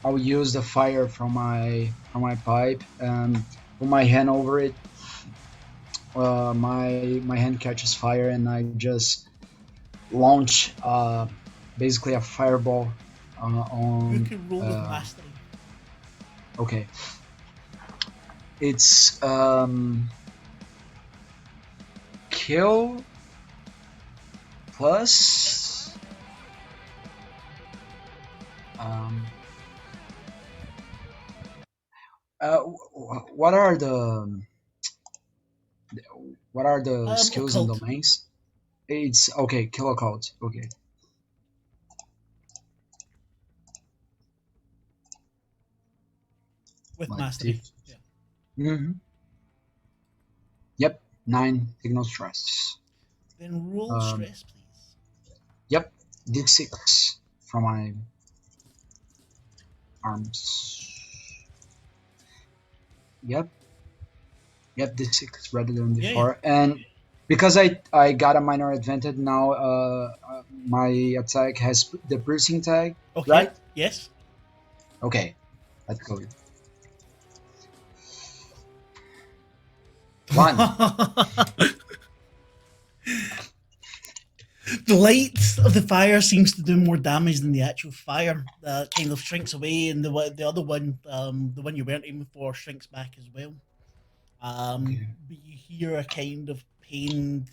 I'll use the fire from my pipe and put my hand over it. My hand catches fire and I just launch basically a fireball on. You can roll with mastery. Okay. It's kill plus what are the skills and occult. domains? It's okay, kill occult. Okay. With Like mastery. this. Yeah. Mm-hmm. Yep, 9 signal stress. Then roll stress, please. Yep, D6 from my arms. Yep, D6 rather than D4. And because I got a minor advantage now, my attack has the piercing tag, Okay. right? Yes. Okay, let's go. 1. The light of the fire seems to do more damage than the actual fire. Kind of shrinks away, and the other one, the one you weren't aiming for, shrinks back as well. Okay. But you hear a kind of pained,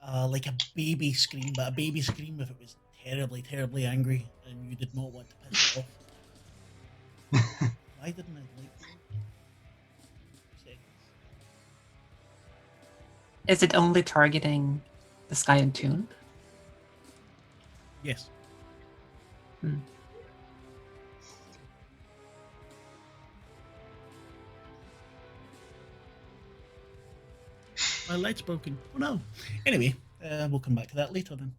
like a baby scream, but a baby scream if it was terribly, terribly angry, and you did not want to piss it off. Why didn't I like that? Is it only targeting the Sky and Tune? Yes. Hmm. My light's broken. Oh no. Anyway, we'll come back to that later then.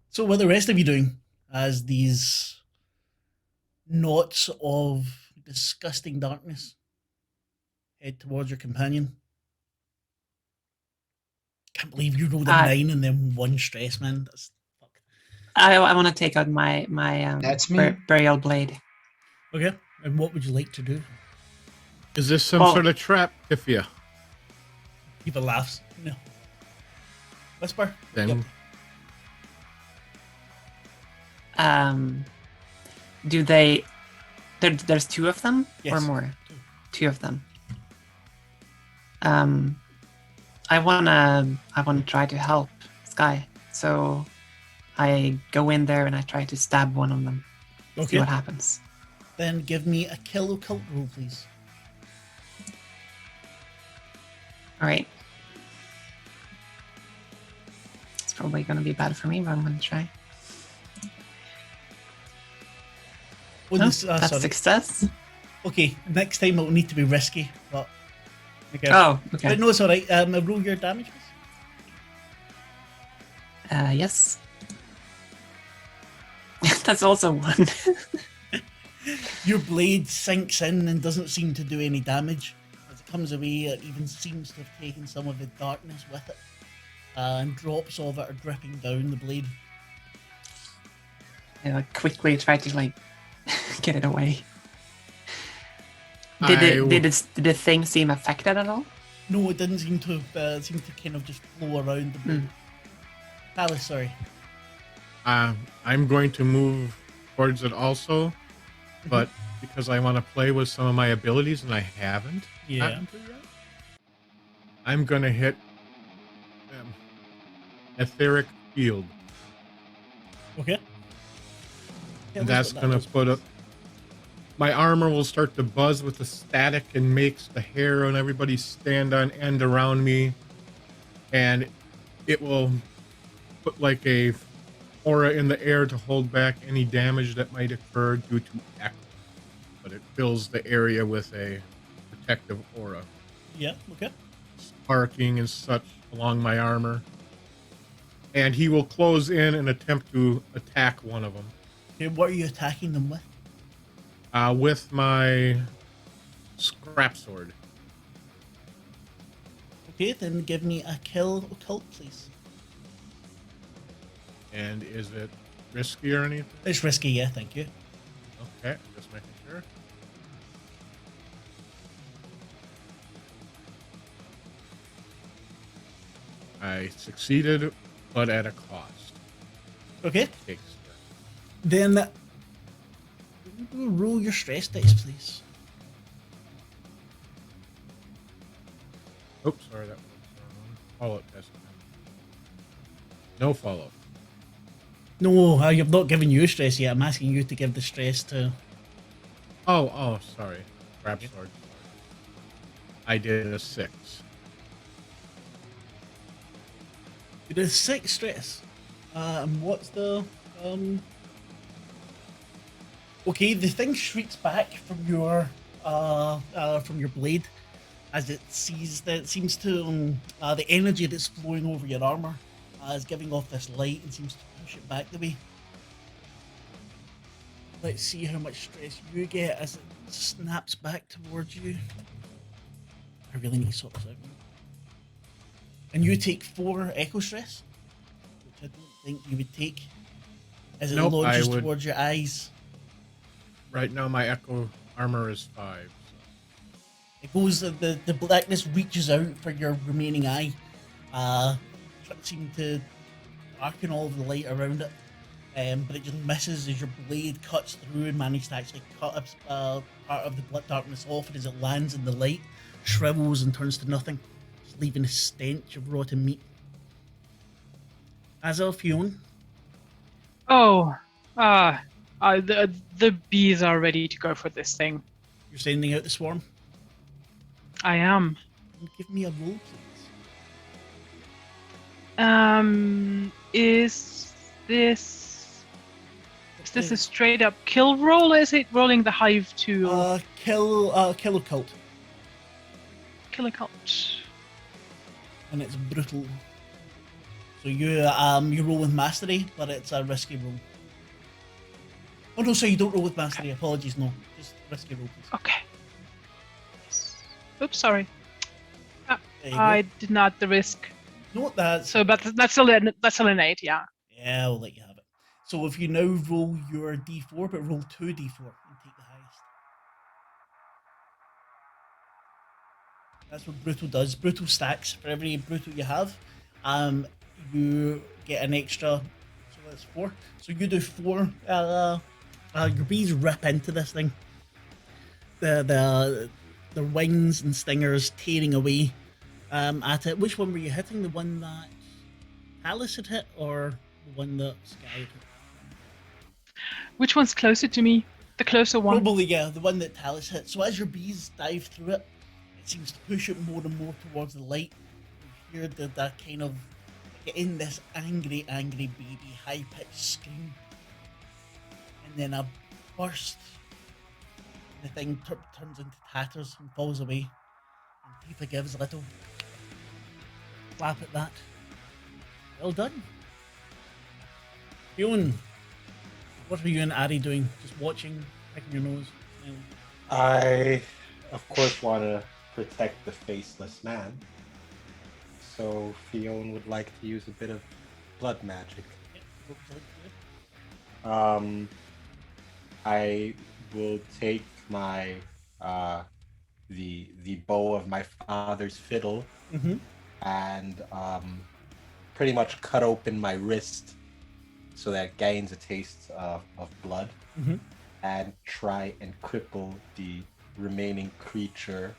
So what are the rest of you doing as these knots of disgusting darkness head towards your companion? Can't believe you rolled a 9 and then 1 stress, man. That's fuck. I want to take out my That's me. burial blade. Okay. And what would you like to do? Is this some sort of trap, Tifia? People laughs. No. Whisper. Then Do they? There's 2 of them or Yes. more. 2 of them. I wanna try to help Sky, so I go in there and I try to stab one of them. See Okay. what happens. Then give me a kill occult roll, please. All right. It's probably gonna be bad for me, but I'm gonna try. Oh, No, this, that's sorry. success. Okay, next time it'll need to be risky, but okay. Oh, okay. But no, it's alright. Roll your damage, please. Yes. That's also 1. Your blade sinks in and doesn't seem to do any damage. As it comes away, it even seems to have taken some of the darkness with it. And drops of it are dripping down the blade. I quickly try to get it away. Did the thing seem affected at all? No, it didn't seem to. It seemed to kind of just flow around the blade. Alice, sorry. I'm going to move towards it also, but because I want to play with some of my abilities and I haven't gotten to yet, I'm going to hit Etheric Field. Okay. And that's going to put up... My armor will start to buzz with the static and makes the hair on everybody stand on end around me. And it will put like a aura in the air to hold back any damage that might occur due to echo. But it fills the area with a protective aura. Yeah, okay. Sparking and such along my armor. And he will close in and attempt to attack one of them. Okay, what are you attacking them with? With my scrap sword. Okay, then give me a kill occult, please. And is it risky or anything? It's risky, yeah, thank you. Okay, just making sure. I succeeded, but at a cost. Okay, Takes then roll your stress dice, please. Oops, sorry, that was the wrong one. Follow-up test. No follow-up. No, I've not given you stress yet. I'm asking you to give the stress to... Oh, sorry. Scrap sword. I did a 6. You did 6 stress. And what's the... Okay, the thing shrieks back from your blade, as it sees that it seems to the energy that's flowing over your armor is giving off this light and seems to push it back the way. Let's see how much stress you get as it snaps back towards you. I really need to sort this out. And you take 4 echo stress, which I don't think you would take, as it Nope, launches I would. towards your eyes. Right now, my echo armor is 5. It goes, the blackness reaches out for your remaining eye, seeming to darken all of the light around it, but it just misses as your blade cuts through and manages to actually cut part of the blood darkness off, and as it lands in the light, shrivels and turns to nothing, just leaving a stench of rotten meat. As of Fionn, Oh, the bees are ready to go for this thing. you're sending out the swarm. I am. Give me a roll, please. Is this a straight up kill roll, or is it rolling the hive to Kill a cult, kill a cult? and it's brutal. So you roll with mastery, but it's a risky roll. Oh no, so you don't roll with mastery. Apologies, no, just risky roll, please. Okay. Oops, sorry. There you I go. did not the risk. No, that's So, but that's still an 8, yeah. yeah. I'll let you have it. So if you now roll your d4, but roll 2d4 and take the highest. That's what brutal does. Brutal stacks for every brutal you have. You get an extra. So that's 4. So you do 4. Your bees rip into this thing. The wings and stingers tearing away at it. Which one were you hitting? The one that Alice had hit, or the one that Sky had hit? Which one's closer to me? The closer one. Probably, yeah, the one that Talus hit. So as your bees dive through it, it seems to push it more and more towards the light. You hear that kind of getting this angry baby high-pitched scream. And then a burst. The thing turns into tatters and falls away. And Tifa gives a little clap at that. Well done. Fionn, what are you and Ari doing? Just watching, picking your nose? smiling? I, of course, want to protect the faceless man. So Fionn would like to use a bit of blood magic. Yep, what would you like to do? I will take my the bow of my father's fiddle Mm-hmm. and pretty much cut open my wrist so that it gains a taste of blood, Mm-hmm. and try and cripple the remaining creature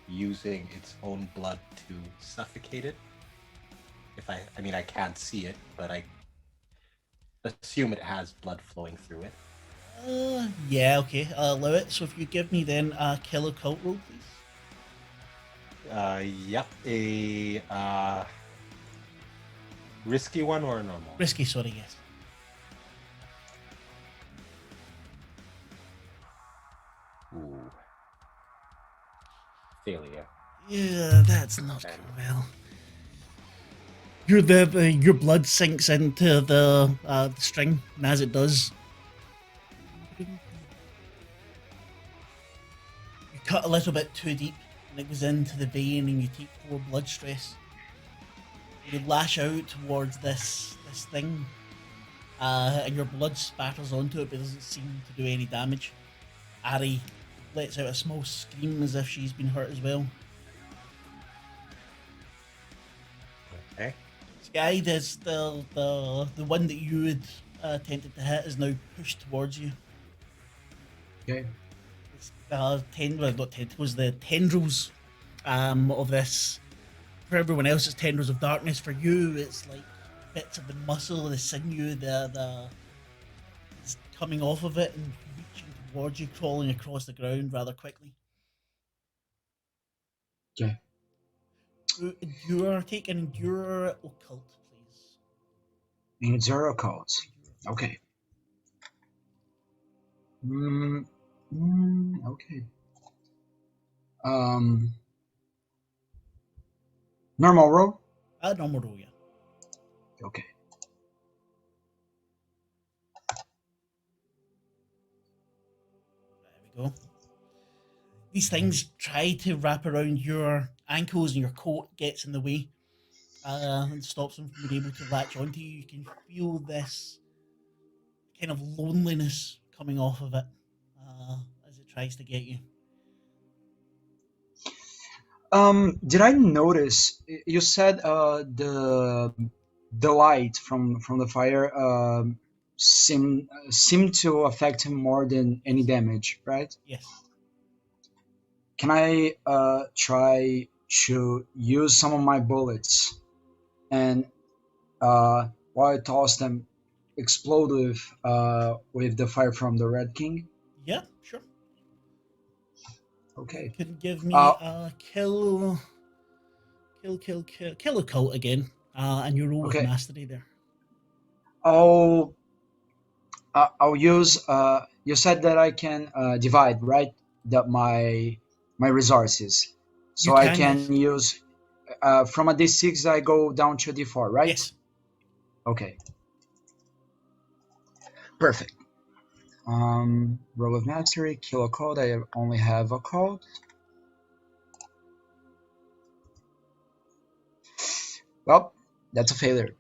using its own blood to suffocate it. I mean, I can't see it, but I assume it has blood flowing through it. Yeah, okay, I'll allow it. So if you give me then a kill occult roll, please. Yep, a risky one or a normal? Risky, sorry, yes. Ooh. Failure. Yeah, that's not going well. Your blood sinks into the string, and as it does, you cut a little bit too deep, and it goes into the vein, and you take 4 blood stress. You lash out towards this thing, and your blood spatters onto it, but doesn't seem to do any damage. Ari lets out a small scream as if she's been hurt as well. Okay. Sky, does the one that you had attempted to hit is now pushed towards you. Okay. It's not tentacles, the tendrils of this. For everyone else, it's tendrils of darkness. For you, it's like bits of the muscle, the sinew, it's coming off of it and reaching towards you, crawling across the ground rather quickly. Okay. You are taking your occult, please. In zero codes. Okay. Okay. Normal roll? Normal roll, yeah. Okay. There we go. These things try to wrap around your ankles and your coat gets in the way and stops them from being able to latch onto you. You can feel this kind of loneliness coming off of it as it tries to get you. Did I notice you said the light from the fire seemed to affect him more than any damage, right? Yes. Can I try to use some of my bullets and while I toss them, explode with the fire from the Red King? Yeah, sure. Okay. You can give me Uh, a kill a cult again, and you roll with Okay. mastery there. I'll use. You said that I can divide, right? My resources, so You I can, can yes. use from a D6. I go down to a D4, right? Yes. Okay. Perfect. Roll of mastery, kill a code. I only have a code. Well, that's a failure.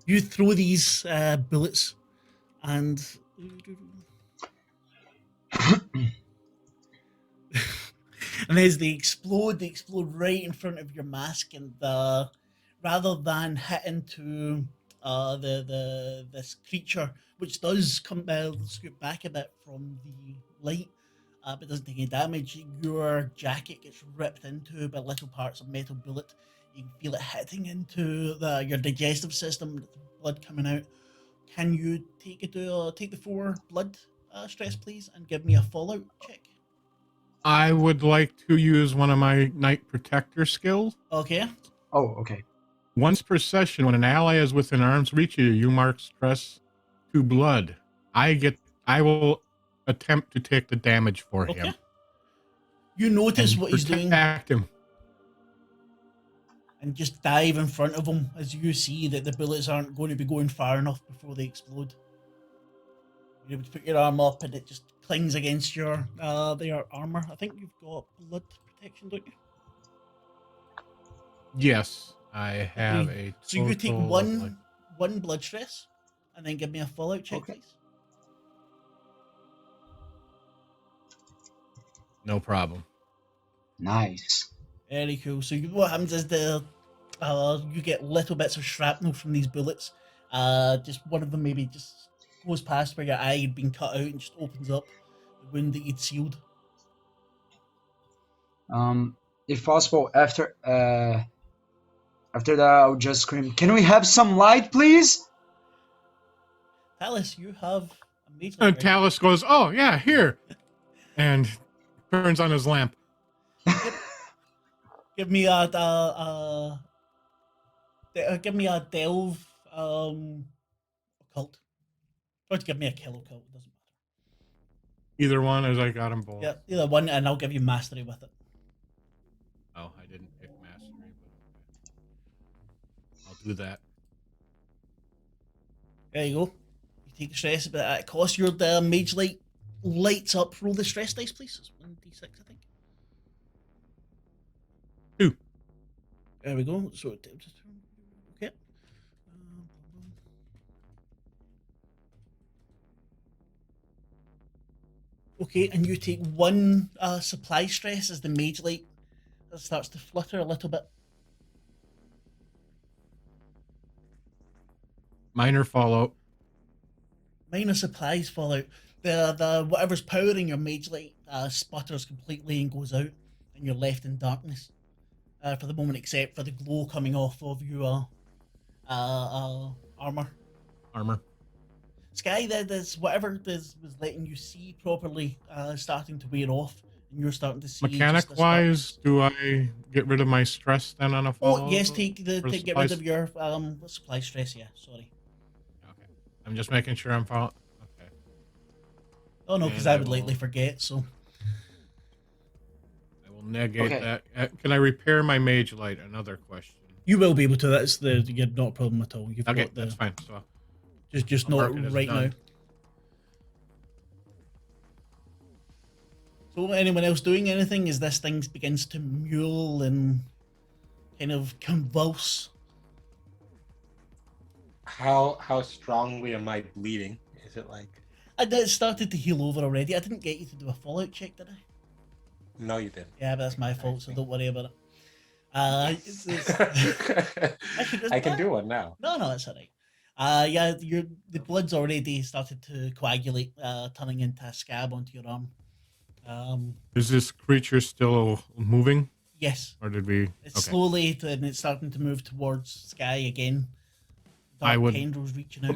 You throw these bullets, and and as they explode right in front of your mask, and rather than hitting to the this creature, which does come scoot back a bit from the light, but doesn't take any damage, your jacket gets ripped into by little parts of metal bullet. You can feel it hitting into your digestive system, blood coming out. Can you take the 4 blood stress, please, and give me a fallout check? I would like to use one of my Knight Protector skills. Okay. Oh, okay. Once per session, when an ally is within arm's reach of you, you mark stress to blood. I will attempt to take the damage for Okay. him. You notice And what he's doing protect him. and just dive in front of him as you see that the bullets aren't going to be going far enough before they explode. You're able to put your arm up and it just clings against your armor. I think you've got blood protection, don't you? Yes, I have a So you take total of, like, one blood stress and then give me a fallout check, Okay. please. no problem. Nice. Very cool. So what happens is you get little bits of shrapnel from these bullets. Just one of them maybe just goes past where your eye had been cut out and just opens up the wound that you'd sealed. If possible, after that, I'll just scream, "Can we have some light, please?" Alice, you have a mage And light, right? Talus goes, "Oh yeah, here," and turns on his lamp. Give me a delve occult. Or to give me a kill occult, doesn't matter. Either one, as I got them both. Yeah, either one, and I'll give you mastery with it. Oh, I didn't pick mastery, but okay. I'll do that. There you go. You take the stress, but it costs your mage light lights up. Roll the stress dice, please. It's 1d6, I think. 2. There we go. So okay. Okay, and you take 1 supply stress as the mage light starts to flutter a little bit. Minor fallout. Minor supplies fall out. The whatever's powering your mage light sputters completely and goes out, and you're left in darkness for the moment, except for the glow coming off of your armor. Sky, there's whatever was letting you see properly starting to wear off, and you're starting to see. Mechanic wise, do I get rid of my stress then on a fallout? Oh yes, take get rid of your supply stress. Yeah, sorry. Okay, I'm just making sure I'm following. Okay. Oh no, because And I would likely forget. So I will negate Okay. that. Can I repair my mage light? Another question. You will be able to. That's you're not a problem at all. You've Okay, got the that's fine. So just I'll not mark it as right now. done. So anyone else doing anything as this thing begins to mule and kind of convulse? How strongly am I bleeding? Is it like? It started to heal over already. I didn't get you to do a fallout check, did I? No, you didn't. Yeah, but that's my fault, so see. don't worry about it. Yes. Actually, I can do one now. No, it's alright. Yeah, the blood's already started to coagulate, turning into a scab onto your arm. Is this creature still moving, Yes, or did we? it's Okay. slowly and it's starting to move towards Sky again. I Dark would- tendrils reaching out.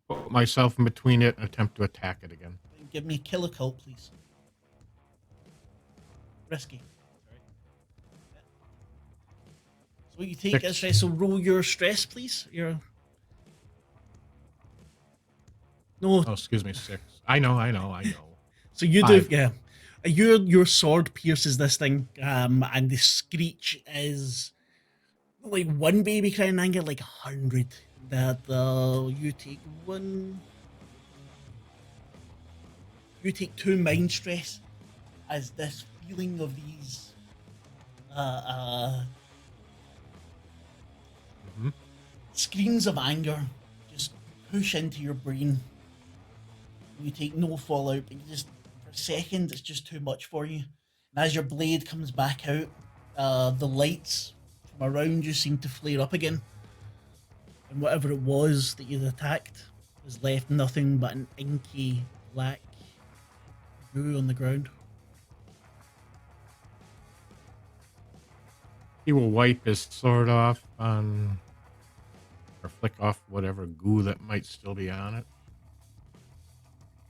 Put myself in between it and attempt to attack it again. Give me kill occult, please. Risky. Sorry. So what you take 6. is stress. So roll your stress, please. Your no. Oh, excuse me, 6. I know. So you 5. do, yeah. Your sword pierces this thing, and the screech is like one baby crying anger, like 100. That you take one. You take 2 mind stress as this feeling of these Mhm. screams of anger just push into your brain. You take no fallout, but you just for a second it's just too much for you. And as your blade comes back out, the lights from around you seem to flare up again. And whatever it was that you'd attacked has left nothing but an inky black goo on the ground. He will wipe his sword off on, or flick off whatever goo that might still be on it.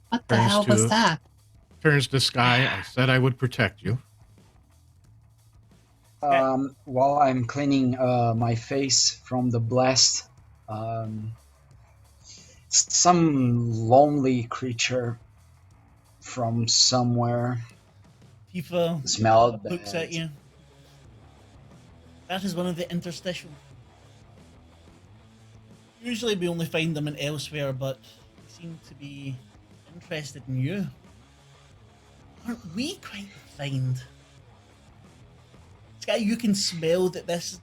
What the Turns hell was to- that? Turns to Sky. I said I would protect you. While I'm cleaning my face from the blast, some lonely creature from somewhere Tifa smelled looks bad. at you. That is one of the interstitial. Usually we only find them in elsewhere, but they seem to be interested in you. Aren't we quite refined? Sky, you can smell that the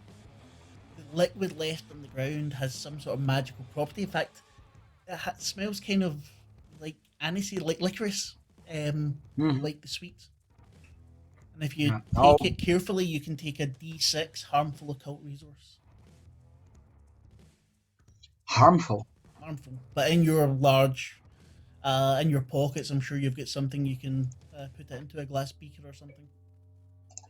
liquid left on the ground has some sort of magical property. In fact, it smells kind of like anisey, like licorice, like the sweets. And if you Yeah. take it carefully, you can take a D6 harmful occult resource. Harmful. Harmful, but in your large, in your pockets, I'm sure you've got something you can put it into a glass beaker or something.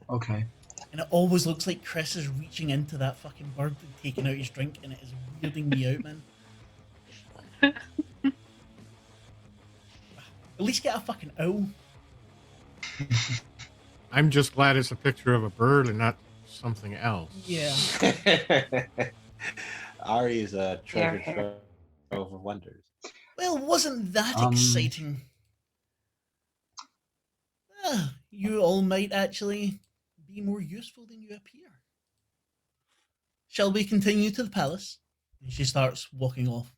Okay. And it always looks like Chris is reaching into that fucking bird and taking out his drink, and it is weirding me out, man. At least get a fucking owl. I'm just glad it's a picture of a bird and not something else. Yeah. Ari is a treasure Here. trove of wonders. Well, wasn't that Um, exciting? You all might actually be more useful than you appear. Shall we continue to the palace? And she starts walking off.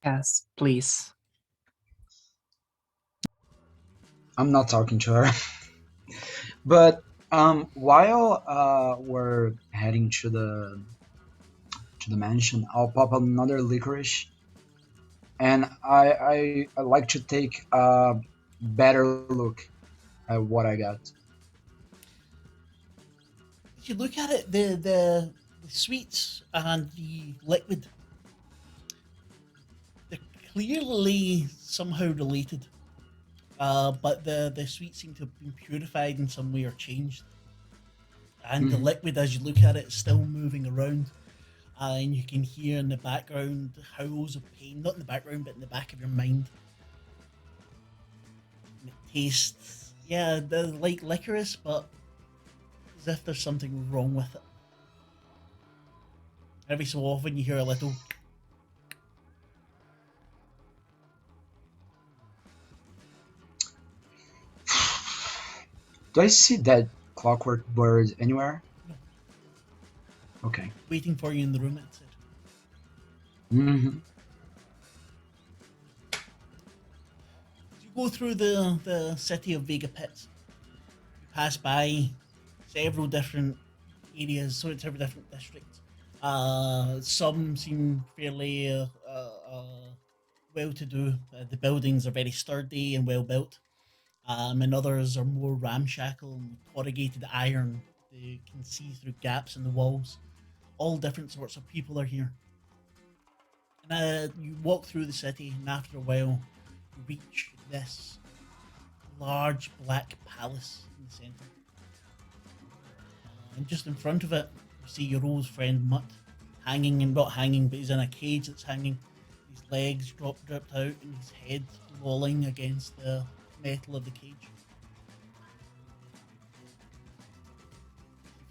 Yes, please. I'm not talking to her. But while we're heading to the mansion, I'll pop another licorice, and I like to take a better look at what I got. If you look at it, the sweets and the liquid, they're clearly somehow related. But the sweets seem to have been purified in some way or changed. And the liquid, as you look at it, is still moving around. And you can hear in the background howls of pain, not in the background, but in the back of your mind. And it tastes, yeah, like licorice, but as if there's something wrong with it. Every so often you hear a little. Do I see that clockwork bird anywhere? No. Okay. Waiting for you in the room, it said. Mm-hmm. You go through the city of Vega Pits. You pass by several different areas, so it's several different districts. Some seem fairly well-to-do. The buildings are very sturdy and well-built. And others are more ramshackle and corrugated iron. They can see through gaps in the walls. All different sorts of people are here. And you walk through the city, and after a while, you reach this large black palace in the centre. And just in front of it, you see your old friend Mutt hanging, and not hanging, but he's in a cage that's hanging. His legs dripped out, and his head lolling against the metal of the cage.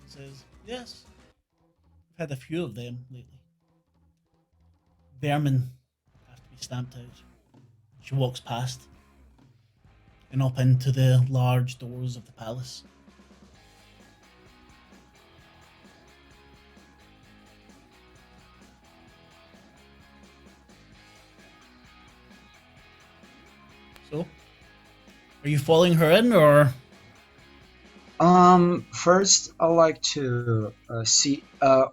He says, "Yes, we've had a few of them lately. Vermin have to be stamped out." She walks past and up into the large doors of the palace. So, are you following her in, or? First, I'd like to see.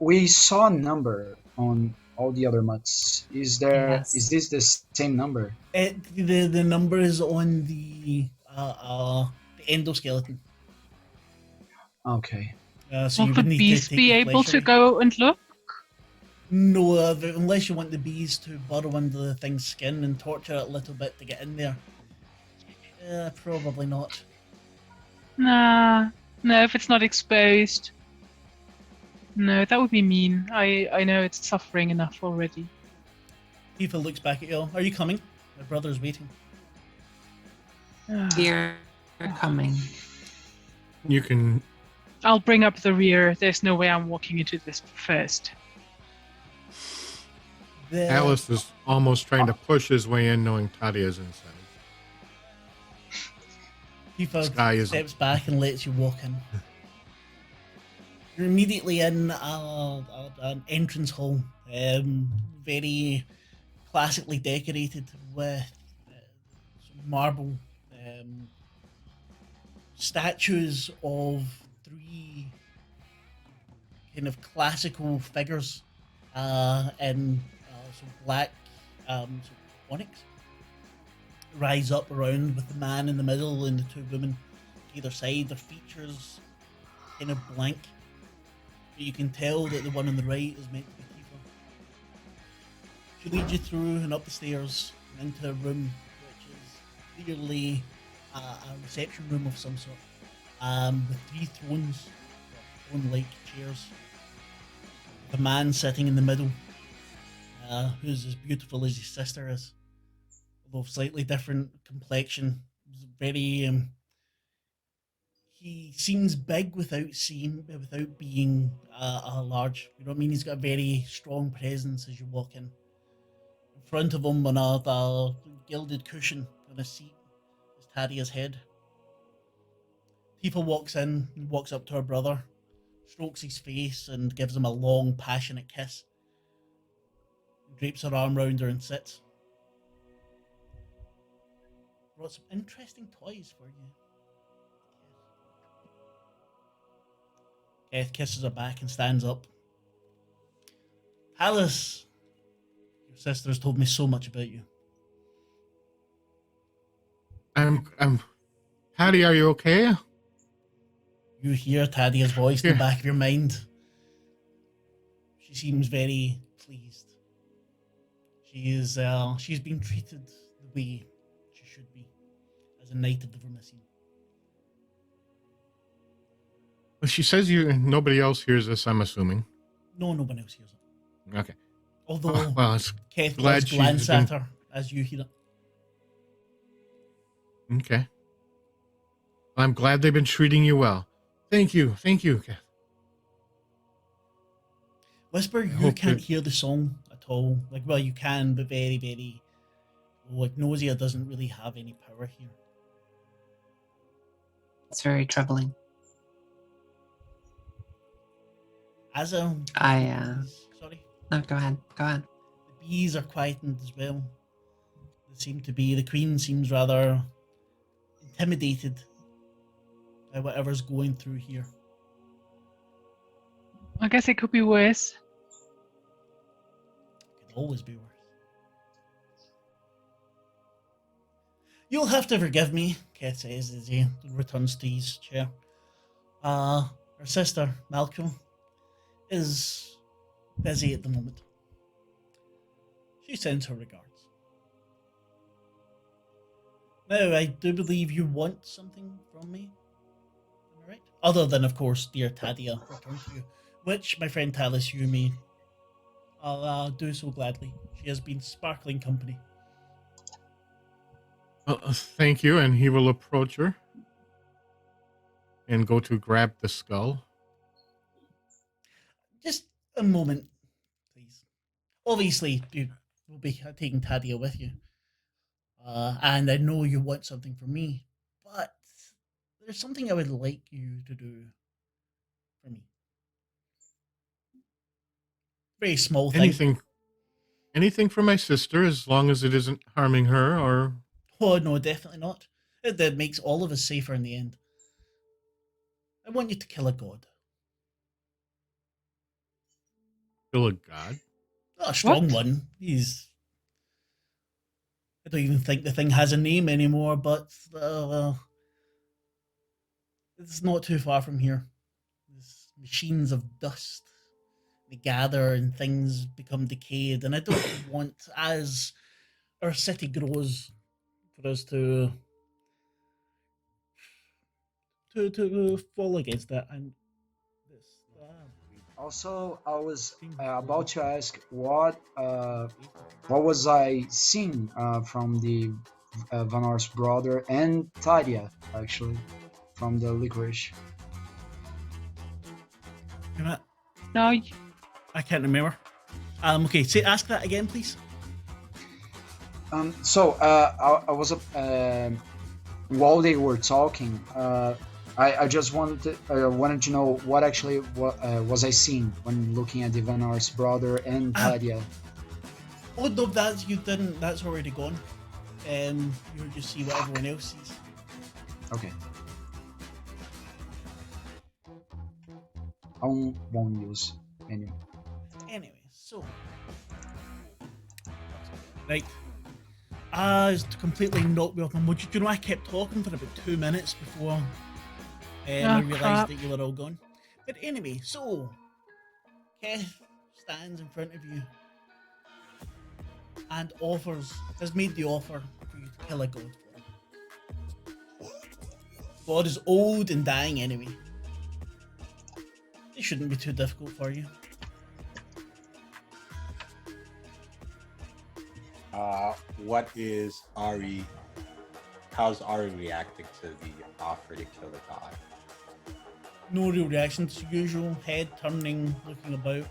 We saw a number on all the other mutts. Is Yes. this the same number? The number is on the endoskeleton. Okay. So Will you the would need bees to take be the able flesh to away. go and look? No, unless you want the bees to burrow under the thing's skin and torture it a little bit to get in there. Probably not. Nah, no, if it's not exposed. No, that would be mean. I know it's suffering enough already. Tifa looks back at you. Are you coming? My brother's waiting. We're coming. You can. I'll bring up the rear. There's no way I'm walking into this first. Alice is almost trying to push his way in, knowing Tadia's inside. Tifa steps back and lets you walk in. You're immediately in an entrance hall, very classically decorated with some marble statues of three kind of classical figures in some black onyx. Rise up around with the man in the middle and the two women either side. Their features kind of blank, but you can tell that the one on the right is meant to be Tifa. She leads you through and up the stairs and into a room which is clearly a reception room of some sort, with three thrones, throne-like chairs. The man sitting in the middle, who's as beautiful as his sister is, although slightly different complexion. Very, he seems big without being large. You know what I mean? He's got a very strong presence as you walk in. In front of him, on a gilded cushion on a seat, is Tadia's head. Tifa walks in, walks up to her brother, strokes his face, and gives him a long, passionate kiss. Drapes her arm round her and sits. Brought some interesting toys for you. Keth kisses her back and stands up. Alice, your sister has told me so much about you. Tadia, are you okay? You hear Tadia's voice in the back of your mind. She seems very pleased. She's been treated the way she should be as a knight of the Vermisian. Well, she says nobody else hears this, I'm assuming. No one else hears it. Okay. Although Keth glad does she's glance been- at her as you hear it. Okay. I'm glad they've been treating you well. Thank you, Kath. Whisper, you hope can't that- hear the song at all. Like, well, you can, but very, very. Like, nausea doesn't really have any power here. It's very troubling. As a sorry, No, go ahead. Go ahead. the bees are quietened as well. The queen seems rather intimidated by whatever's going through here. I guess it could be worse. It could always be worse. You'll have to forgive me, Keth says as he returns to his chair. Her sister, Malcolm, is busy at the moment. She sends her regards. Now, I do believe you want something from me. Am I right? Other than, of course, dear Tadia return to you, which, my friend Talis, you may. I'll do so gladly. She has been sparkling company. Thank you, and he will approach her and go to grab the skull. Just a moment, please. Obviously, you will be taking Tadia with you. And I know you want something from me, but there's something I would like you to do for me. Very small thing. Anything for my sister, as long as it isn't harming her or... Oh, no, definitely not. That makes all of us safer in the end. I want you to kill a god. Kill a god? Not a strong What? one. I don't even think the thing has a name anymore, but it's not too far from here. There's machines of dust. They gather and things become decayed, and I don't want, as our city grows, for us to fall against that. And this. Also, I was about to ask what was I seeing from the Vanor's brother and Tadia, actually, from the licorice. No, I can't remember. Okay, ask that again, please. I was while they were talking, I just wanted to know what actually was I seeing when looking at the Vanor's brother and Tadia. Oh no, you didn't. That's already gone. You just see what everyone else sees. Okay. I won't use anyway. Anyway, so right. It's completely not welcome. Would you know I kept talking for about 2 minutes before I realised crap. that you were all gone. But anyway, so Keth stands in front of you and has made the offer for you to kill a god for him. God is old and dying anyway. It shouldn't be too difficult for you. What is Ari? How's Ari reacting to the offer to kill the god? No real reaction to usual. Head turning, looking about,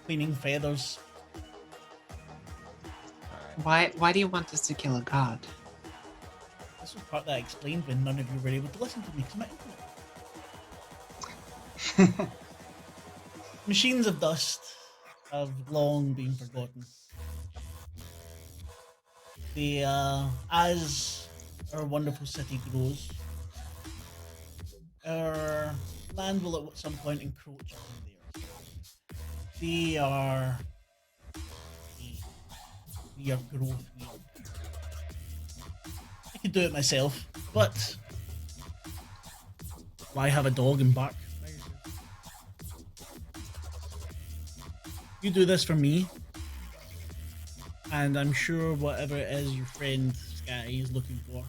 cleaning feathers. Why do you want us to kill a god? This was part that I explained when none of you were able to listen to me because my internet. Machines of dust have long been forgotten. They, as our wonderful city grows, our land will at some point encroach on theirs. They are growth weird. I could do it myself, but why have a dog and bark? You do this for me, and I'm sure whatever it is your friend Sky is looking for,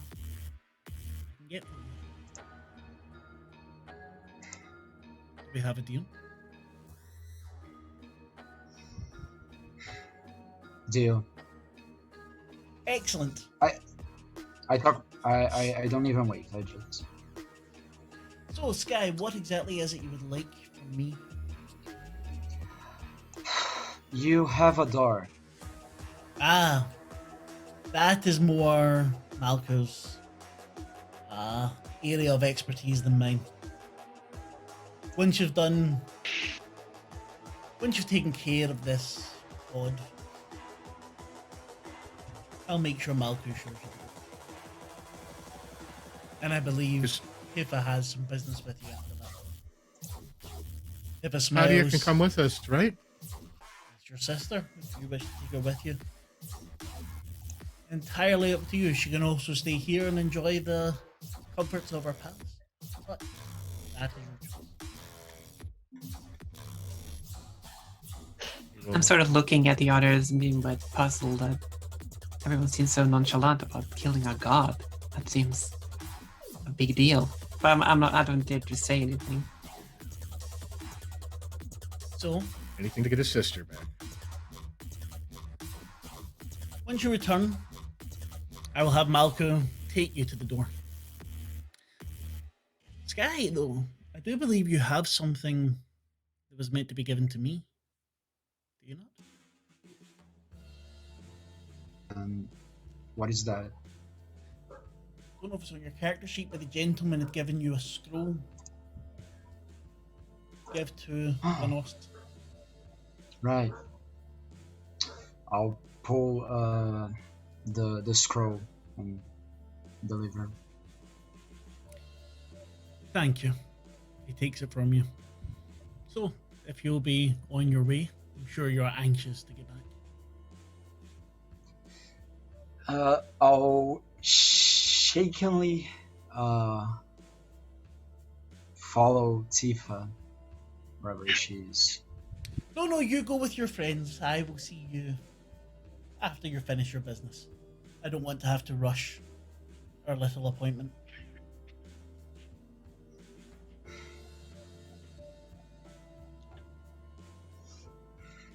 you can get from you. Do we have a deal? Deal. Excellent. I don't even wait. I just. So, Sky, what exactly is it you would like from me? You have a door. That is more Malco's area of expertise than mine. Once you've taken care of this pod, I'll make sure Malku shows you. And I believe Tifa has some business with you after that. Tifa smiles. Nadia can come with us, right? It's your sister, if you wish to take her with you. Entirely up to you. She can also stay here and enjoy the comforts of our palace. But that is your choice. I'm sort of looking at the others and being like puzzled that everyone seems so nonchalant about killing a god. That seems a big deal. But I don't dare to say anything. So, Anything to get his sister back. once you return, I will have Malco take you to the door. Sky, though, I do believe you have something that was meant to be given to me. Do you not? What is that? I don't know if it's on your character sheet, but the gentleman had given you a scroll. Give to Vanost. Right. I'll pull the scroll and deliver. Thank you. He takes it from you. So, if you'll be on your way, I'm sure you're anxious to get back. I'll shakily follow Tifa wherever she is. No, you go with your friends. I will see you after you finish your business. I don't want to have to rush our little appointment.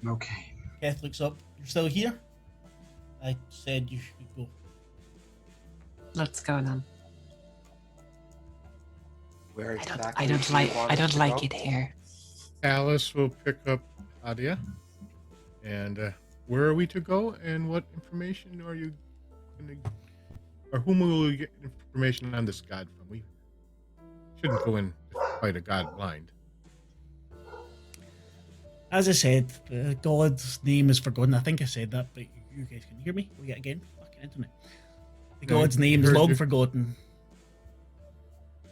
Okay. Keth looks up. You're still here? I said you should go. Let's go then. Where I exactly don't do you like want I us don't to like go? it here. Alice will pick up Nadia. And where are we to go? And what information are you going to... Or whom will we get information on this god from? We shouldn't go in to fight a god blind. As I said, the god's name is forgotten. I think I said that, but you guys can hear me. We get again. Fucking internet. The No, god's I name is heard long you. forgotten.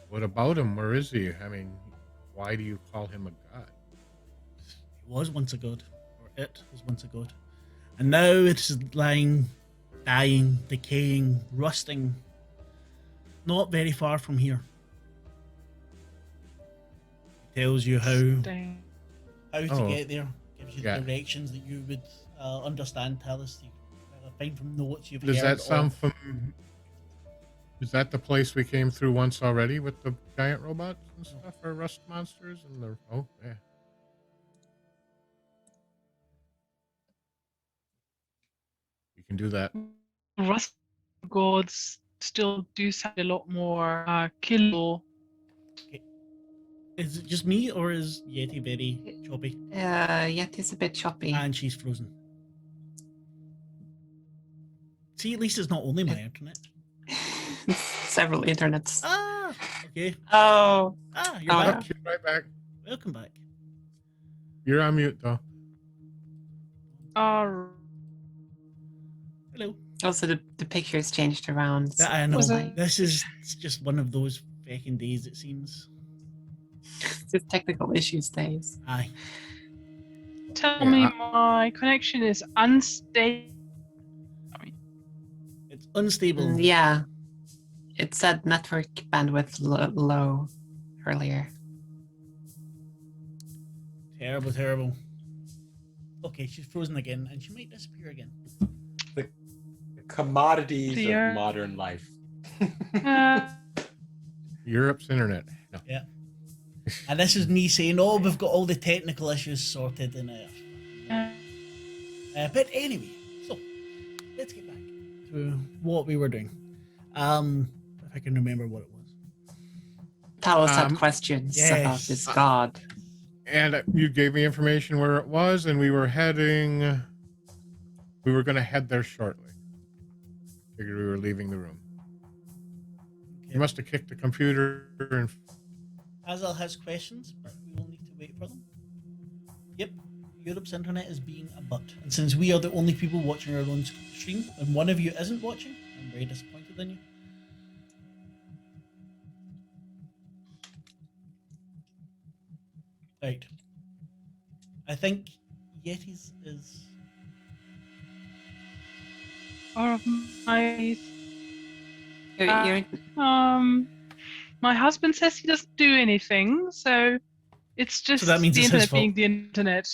What about him? Where is he? I mean, why do you call him a god? He was once a god, or it was once a god, and now it's lying, dying, decaying, rusting, not very far from here. It tells you how Dang. to Oh. get there, gives you Yeah. the directions that you would understand. Tell us, you find from notes you've Does heard. that sound of. Is that the place we came through once already with the giant robots and stuff, or rust monsters and the... Oh, yeah. We can do that. Rust gods still do sound a lot more killable. Is it just me, or is Yeti very choppy? Yeti's a bit choppy. And she's frozen. See, at least it's not only my internet. Several internets. Ah, okay. Oh, You're Oh, back. no. She's right back. Welcome back. You're on mute, though. Are Hello. also the pictures changed around. Yeah, I know. Was it- This is it's just one of those fucking days, it seems. Just technical issues days. Aye. tell Yeah, me I- my connection is unstable. It's unstable. Yeah, it said network bandwidth low earlier. Terrible, terrible. Okay, she's frozen again, and she might disappear again. The commodities Dear. of modern life. Uh, Europe's internet. No. Yeah. And this is me saying, "Oh, we've got all the technical issues sorted in it." But anyway, so let's get back to what we were doing. If I can remember what it was. Talos had Um, questions yes. about this god. And you gave me information where it was, and we were heading... We were going to head there shortly. Figured we were leaving the room. You must have kicked the computer and Azal has questions, but we will need to wait for them. Yep, Europe's internet is being a butt. And since we are the only people watching our own stream, and one of you isn't watching, I'm very disappointed in you. Right. I think Yeti's is... Or my You're, my husband says he doesn't do anything, so it's just that means the it's his internet being fault. the internet.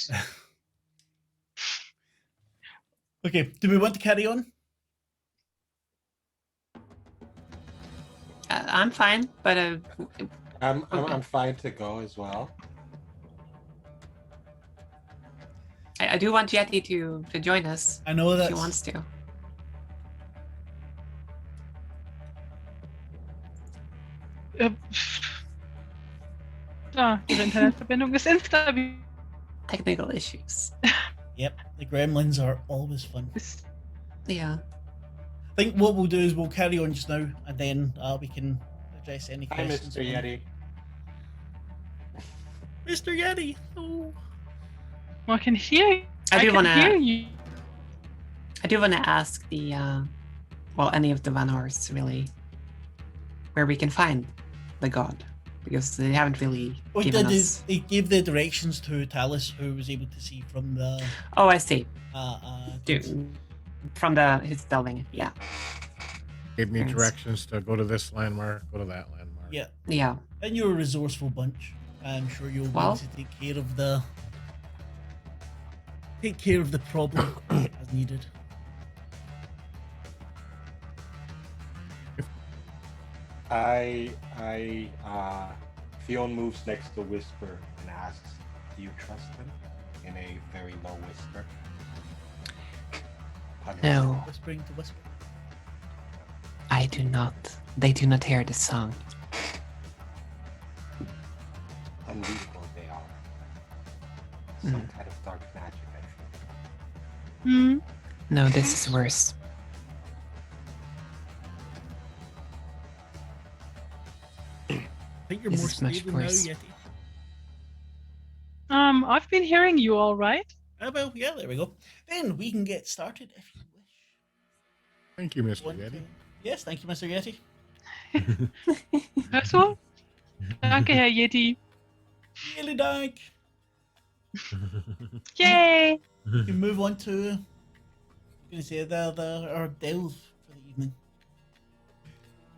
Okay, do we want to carry on? I'm fine, but I'm fine to go as well. I do want Yeti to join us I know if that he wants to. Ihre Internetverbindung ist instabil. Technical issues. Yep, the gremlins are always fun. Yeah. I think what we'll do is we'll carry on just now, and then we can address any Hi, questions. Mr. Yeti. Mr. Yeti! Oh. I can hear. I do can wanna- hear you. I do want to ask any of the Vanors really, where we can find the god, because they haven't really What given they did us. is they gave the directions to Talus, who was able to see from the Oh, I see. things. From his delving. Yeah. gave me Thanks. directions to go to this landmark, go to that landmark. Yeah, Yeah. and you're a resourceful bunch. I'm sure you'll be Well- able to take care of the problem as needed. Fionn moves next to Whisper and asks, "Do you trust him?" In a very low whisper. No, Whispering to whisper. I do not. They do not hear the song. Unreadable they are. Some kind of dark magic, I think. Hmm. No, this is worse. I think you're This more is much stable now, worse. Yeti. I've been hearing you all right. Ah, well, yeah, there we go. Then we can get started if you wish. Thank you, Mr. Want Yeti. to- Yes, thank you, Mr. Yeti. Hörst du? Danke, Herr Yeti. Really dank. Yay! We can move on to our delve for the evening.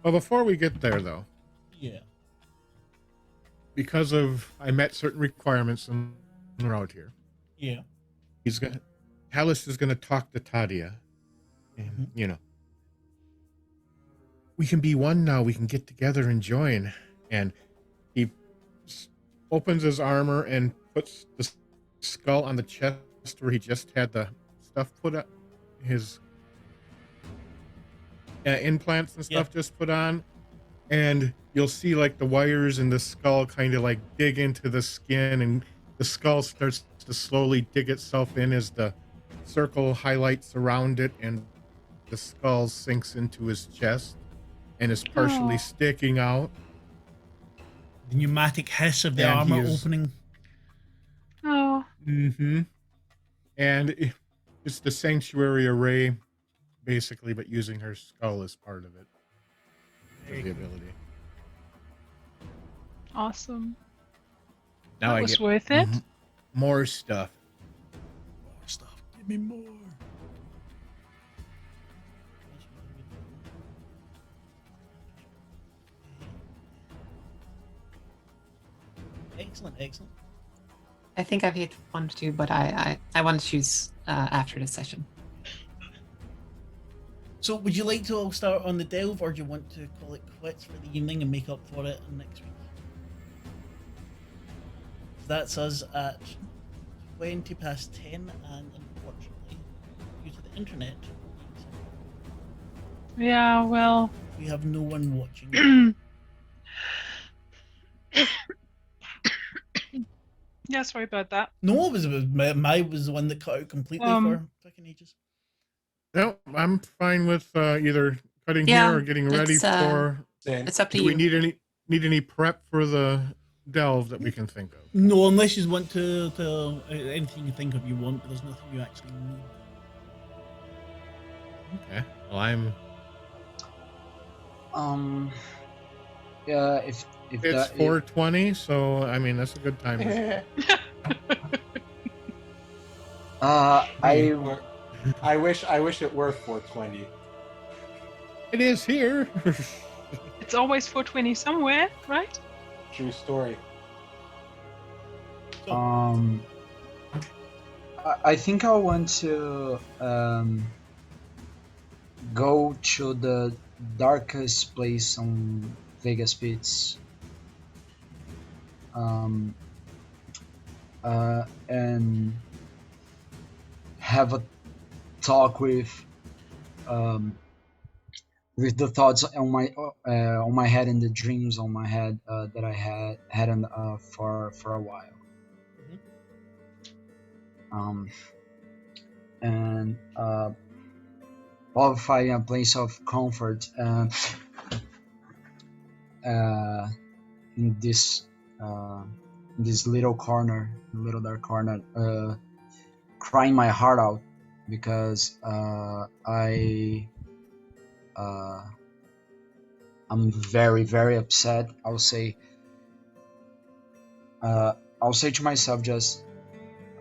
Well, before we get there, though, Yeah. because I met certain requirements and we're out here. Yeah. Talus is gonna talk to Tadia, and we can be one now. We can get together and join. And he opens his armor and puts the skull on the chest where he just had the stuff put up, his implants and stuff just put on, and you'll see like the wires in the skull kind of like dig into the skin, and the skull starts to slowly dig itself in as the circle highlights around it, and the skull sinks into his chest and is partially Aw. sticking out. The pneumatic hiss of the And armor he is- opening. Oh, Mm-hmm. And it's the sanctuary array, basically, but using her skull as part of it. For the ability. awesome. Now That I was get worth it. more stuff. More stuff. Give me more. Excellent, excellent. I think I've hit 1 2, but I want to choose after the session. So, would you like to all start on the delve, or do you want to call it quits for the evening and make up for it next week? That's us at 20 past 10, and unfortunately, due to the internet, Yeah, well. we have no one watching. Yeah, sorry about that. No, it was my was the one that cut out completely for fucking ages. No, I'm fine with either cutting Yeah, here or getting ready it's, for Then It's up to Do you. we need any prep for the delve that we can think of? No, unless you want to anything you think of you want, but there's nothing you actually need. Okay. Well, I'm. Yeah, if It's that 4:20, so I mean that's a good time. I I wish it were 4:20. It is here. It's always 420 somewhere, right? True story. I think I want to go to the darkest place on Vegas Beats. And have a talk with the thoughts on my head and the dreams on my head that I had for a while. And find a place of comfort in this little dark corner, crying my heart out because I'm very, very upset. I'll say to myself, just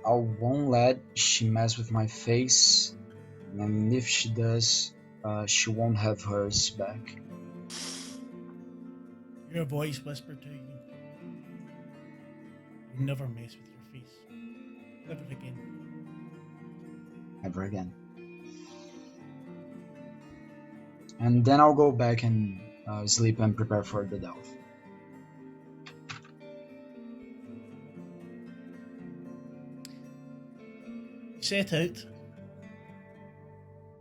I won't let she mess with my face, and if she does, she won't have hers back. Your voice whispered to you, "You'll never mess with your face. Never again." Ever again. And then I'll go back and sleep and prepare for the delve. Set out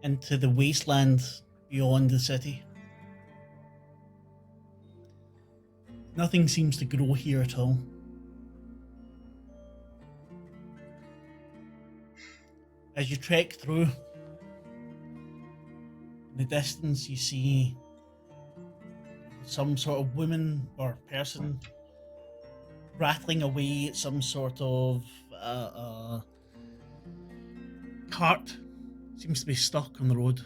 into the wasteland beyond the city. Nothing seems to grow here at all. As you trek through, in the distance you see some sort of woman or person rattling away at some sort of cart. Seems to be stuck on the road.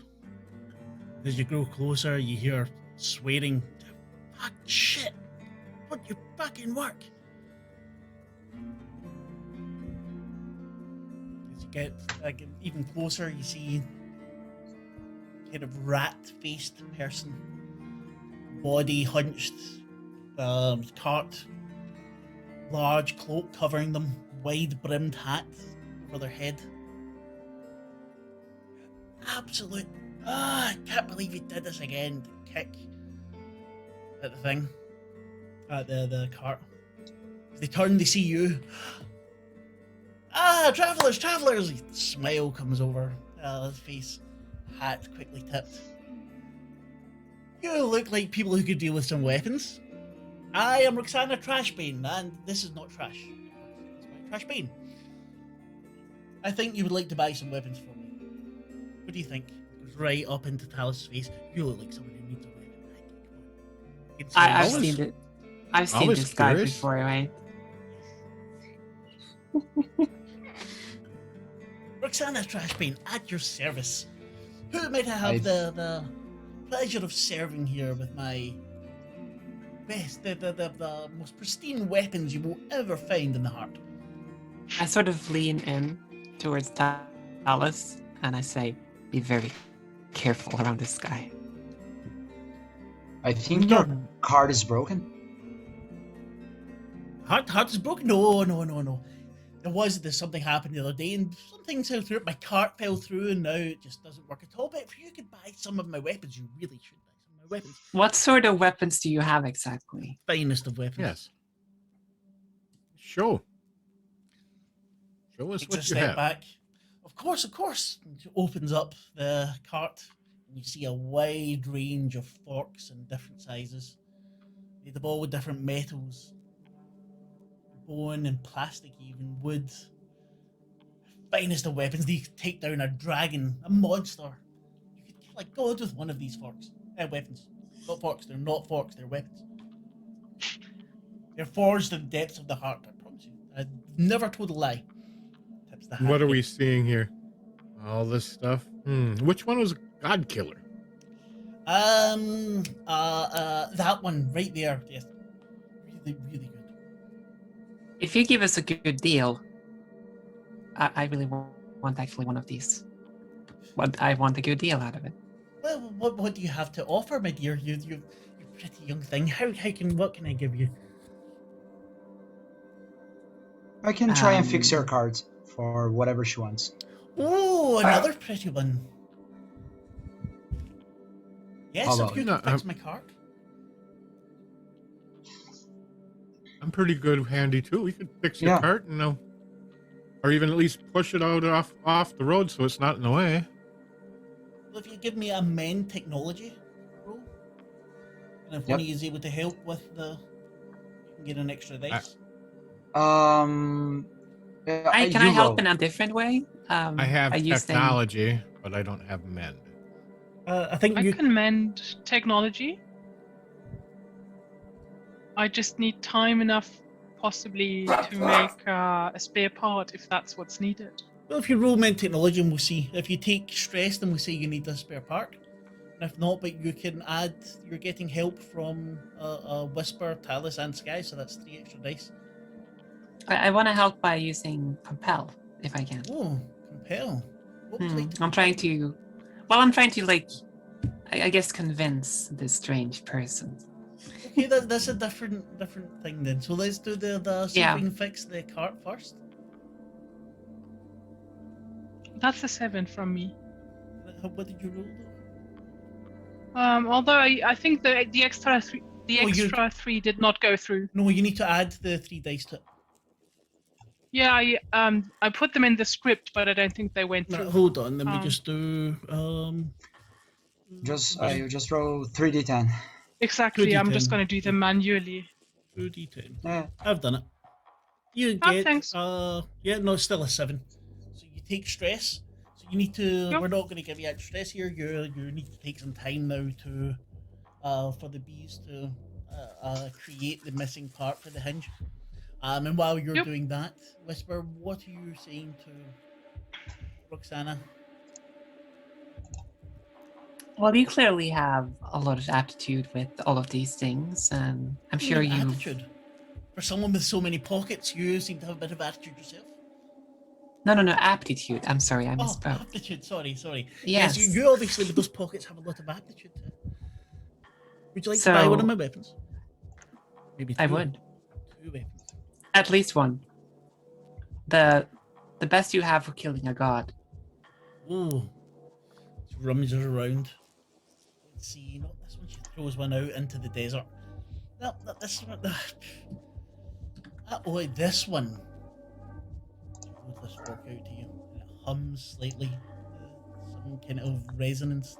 As you grow closer, you hear swearing. "Fuck shit! What you fucking work?" As you get even closer, you see kind of rat-faced person, body hunched, cart, large cloak covering them, wide-brimmed hat over their head. Absolute. I can't believe you did this again. Kick at the thing, at the cart. As they turn, they see you. Travelers! A smile comes over his face. Hat quickly tipped. You look like people who could deal with some weapons. I am Roxana Trashbane, and this is not trash. It's my Trashbane. I think you would like to buy some weapons for me. What do you think? Goes right up into Talis' face. You look like someone who needs a weapon. I've seen it. I've seen was this guy curious. before, right? Roxana Trashbane, at your service. Who might I have the pleasure of serving here with my best, the most pristine weapons you will ever find in the heart? I sort of lean in towards Talis and I say, "Be very careful around this guy." I think your card is broken. Heart is broken? No. There's something happened the other day and something fell through it. My cart fell through and now it just doesn't work at all. But if you could buy some of my weapons, you really should buy some of my weapons. What sort of weapons do you have exactly? Finest of weapons. Yes. Show us Takes a what you step have. back. Of course. And she opens up the cart and you see a wide range of forks in different sizes. Made of all with different metals. Bone and plastic, even wood. Finest of weapons. They take down a dragon, a monster. You could kill a god with one of these weapons. Not forks. They're not forks. They're weapons. They're forged in the depths of the heart. I promise you. I've never told a lie. Tips the hat. What are we seeing here? All this stuff. Which one was God Killer? That one right there. Yes. Really, really good. If you give us a good deal, I really want actually one of these. But I want a good deal out of it. Well, what do you have to offer, my dear? You're a pretty young thing. What can I give you? I can try and fix your cards for whatever she wants. Oh, another pretty one. Yes, How if about you it? can fix my card. I'm pretty good handy too. We could fix your Yeah. cart and or even at least push it out off the road so it's not in the way. Well, if you give me a mend technology roll, and if Yep. one of you is able to help with you can get an extra dice. Can I help in a different way? I have use them- technology, but I don't have mend. I think I you can mend technology. I just need time enough, possibly, to make a spare part if that's what's needed. Well, if you roll mend technology, and we'll see. If you take stress, then we'll say you need a spare part. And if not, but you can add. You're getting help from Whisper, Talus, and Sky, so that's 3 extra dice. I want to help by using Compel, if I can. Oh, compel. What would you like to I'm trying to... Well, I'm trying to, like, I guess convince this strange person. Okay, that's a different thing then. So let's do the see if we can fix the cart first. That's a 7 from me. What did you roll though? Although I think the extra three, Oh, you- extra 3 did not go through. No, you need to add the 3 dice to it. Yeah, I put them in the script, but I don't think they went No, through. hold on, let me Um, just do you just roll 3d10. Exactly, I'm just 2d10. going to do them manually. 2d10. Yeah. I've done it. You Oh, get thanks. yeah, no, it's still a 7. So you take stress. So you need to Yep. we're not gonna give you extra stress here. You need to take some time now to for the bees to create the missing part for the hinge. And while you're Yep. doing that, Whisper, what are you saying to Roxana? Well, you clearly have a lot of aptitude with all of these things, and I'm sure you... Attitude. For someone with so many pockets, you seem to have a bit of attitude yourself. No, aptitude. I'm sorry, I Oh, misspoke. aptitude. Sorry. Yes. You obviously with those pockets have a lot of aptitude to it. Would you like to buy one of my weapons? Maybe two. I would. 2 weapons. At least one. The best you have for killing a god. Ooh. Let's rummage it around. Let's see. Not this one. She throws one out into the desert. No, not this one. Oh, this one. Hold this fork out to you. And it hums slightly. Some kind of resonance,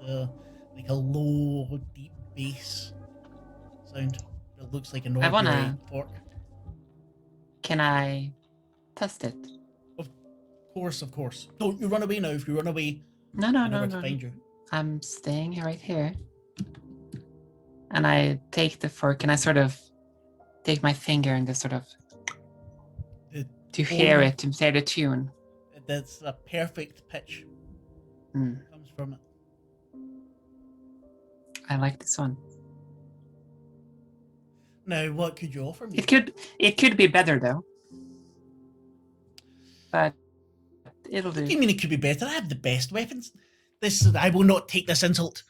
like a low, deep bass sound. It looks like an I wanna- ordinary fork. Can I test it? Of course. Don't you run away now. If you run away, No, I know where to no. find you. I'm staying right here. And I take the fork and I sort of take my finger and just sort of to hear it, to say the tune. That's a perfect pitch. Mm, Comes from it. I like this one. Now, what could you offer me? It could be better though. But it'll do. What do you mean it could be better? I have the best weapons. I will not take this insult.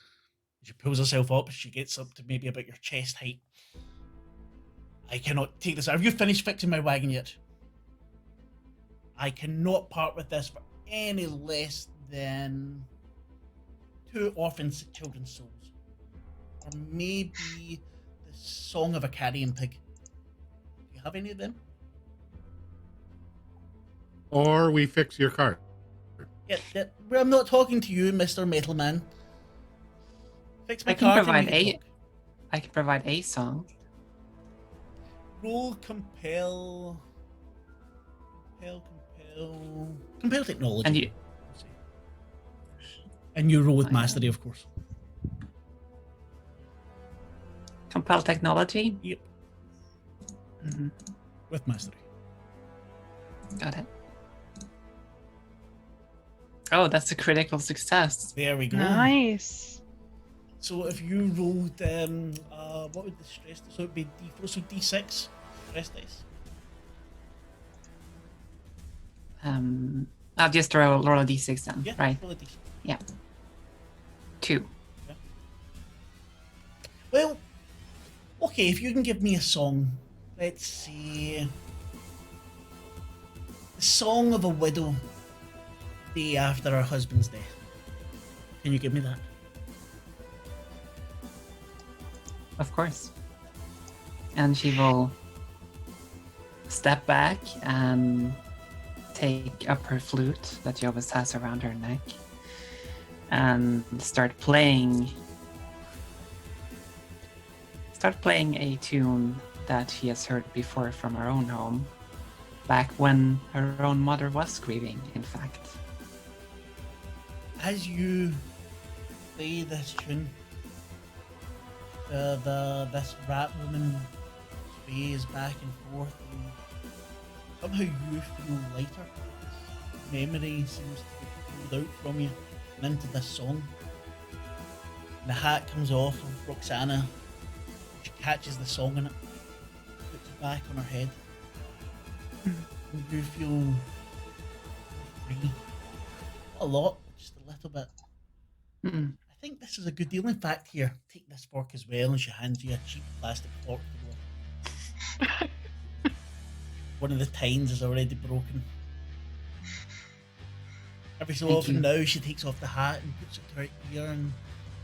She pulls herself up. She gets up to maybe about your chest height. I cannot take this. Have you finished fixing my wagon yet? I cannot part with this for any less than 2 orphan children's souls. Or maybe the Song of a Carrion Pig. Do you have any of them? Or we fix your cart. Yeah, I'm not talking to you, Mr. Metalman. Fix my I can cart and provide we can a- talk. I can provide a song. Roll compel technology. And you And you roll with I am. mastery, of course. Compel technology. Yep, Mhm. with mastery. Got it. Oh, that's a critical success. There we go. Nice. So if you rolled, what would the stress? So it'd be D4, so D6 stress dice. I'll just roll a d6 then, Yeah, right? roll a D6. Yeah. 2. Well, okay, if you can give me a song, let's see. The Song of a Widow, day after her husband's death. Can you give me that? Of course. And she will step back and take up her flute that she always has around her neck and start playing a tune that she has heard before from her own home, back when her own mother was grieving, in fact. As you play this tune, this rat woman sways back and forth, and somehow you feel lighter. Memory seems to be pulled out from you and into this song. And the hat comes off of Roxana. She catches the song in it, puts it back on her head. And you feel free. Not a lot, just a little bit. Mm. I think this is a good deal. In fact, here, take this fork as well, and she hands you a cheap plastic fork. One of the tines is already broken. Every so Thank often you. now, she takes off the hat and puts it to her ear, and you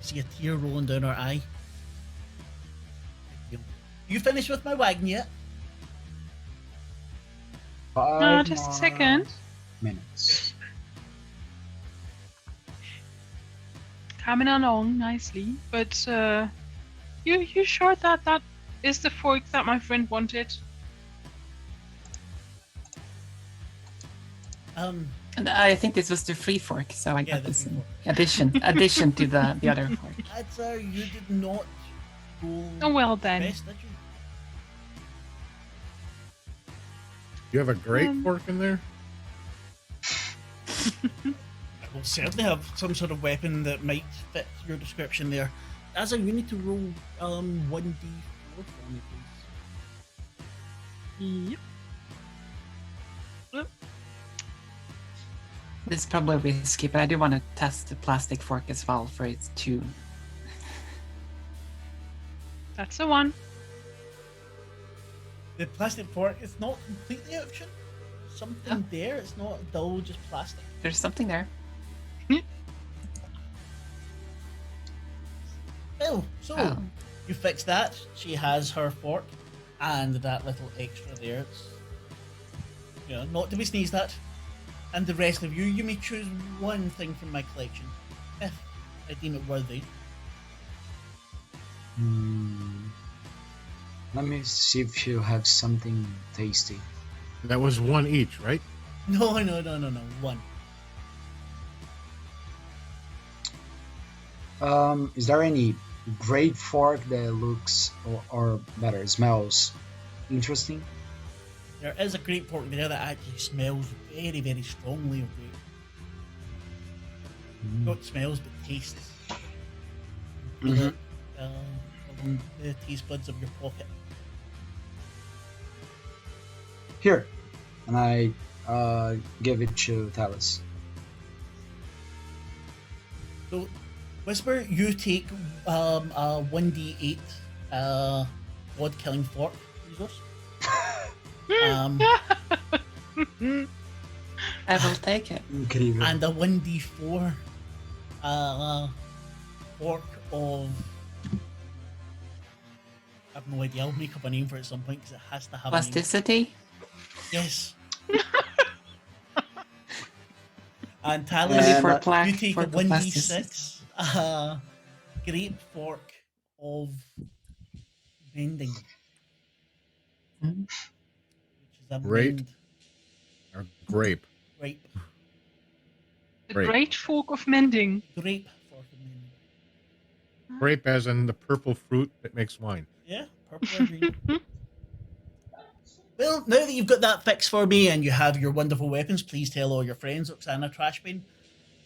see a tear rolling down her eye. You finished with my wagon yet? 5 Just a more second. minutes. Coming along nicely, but you sure that is the fork that my friend wanted? And I think this was the free fork, so I Yeah, got the this free in fork. addition to the other fork. Adza, you did not roll Oh well then. best, did you? You have a great Um, fork in there? I will certainly have some sort of weapon that might fit your description there. Adza, you need to roll 1d4 for me, please. Yep. This is probably risky, but I do want to test the plastic fork as well for its tune. That's the one. The plastic fork is not completely out of tune. Something there, it's not dull, just plastic. There's something there. Well, so Oh. you fix that. She has her fork and that little extra there. It's, not to be sneezed at. And the rest of you, you may choose one thing from my collection, if I deem it worthy. Let me see if you have something tasty. That was one each, right? No, one. Is there any great fork that looks or better smells interesting? There is a great fork there that actually smells very, very strongly of grape. Not smells, but tastes. Feel it, along the taste buds of your pocket. Here, and I give it to Talus. So, Whisper, you take a 1d8 odd killing fork resource. I will take it. Incrível. And a 1d4 fork of. I have no idea. I'll make up a name for it at some point because it has to have a name. Plasticity? Yes. And Talus, Maybe for a plaque, you take for a the 1d6 grape fork of mending. Mhm. Which is a Great. mend Or grape? grape. The Great. great fork of mending. Grape fork of mending. Grape as in the purple fruit that makes wine. Yeah, purple or green. Well, now that you've got that fixed for me and you have your wonderful weapons, please tell all your friends, Oksana Trashbane,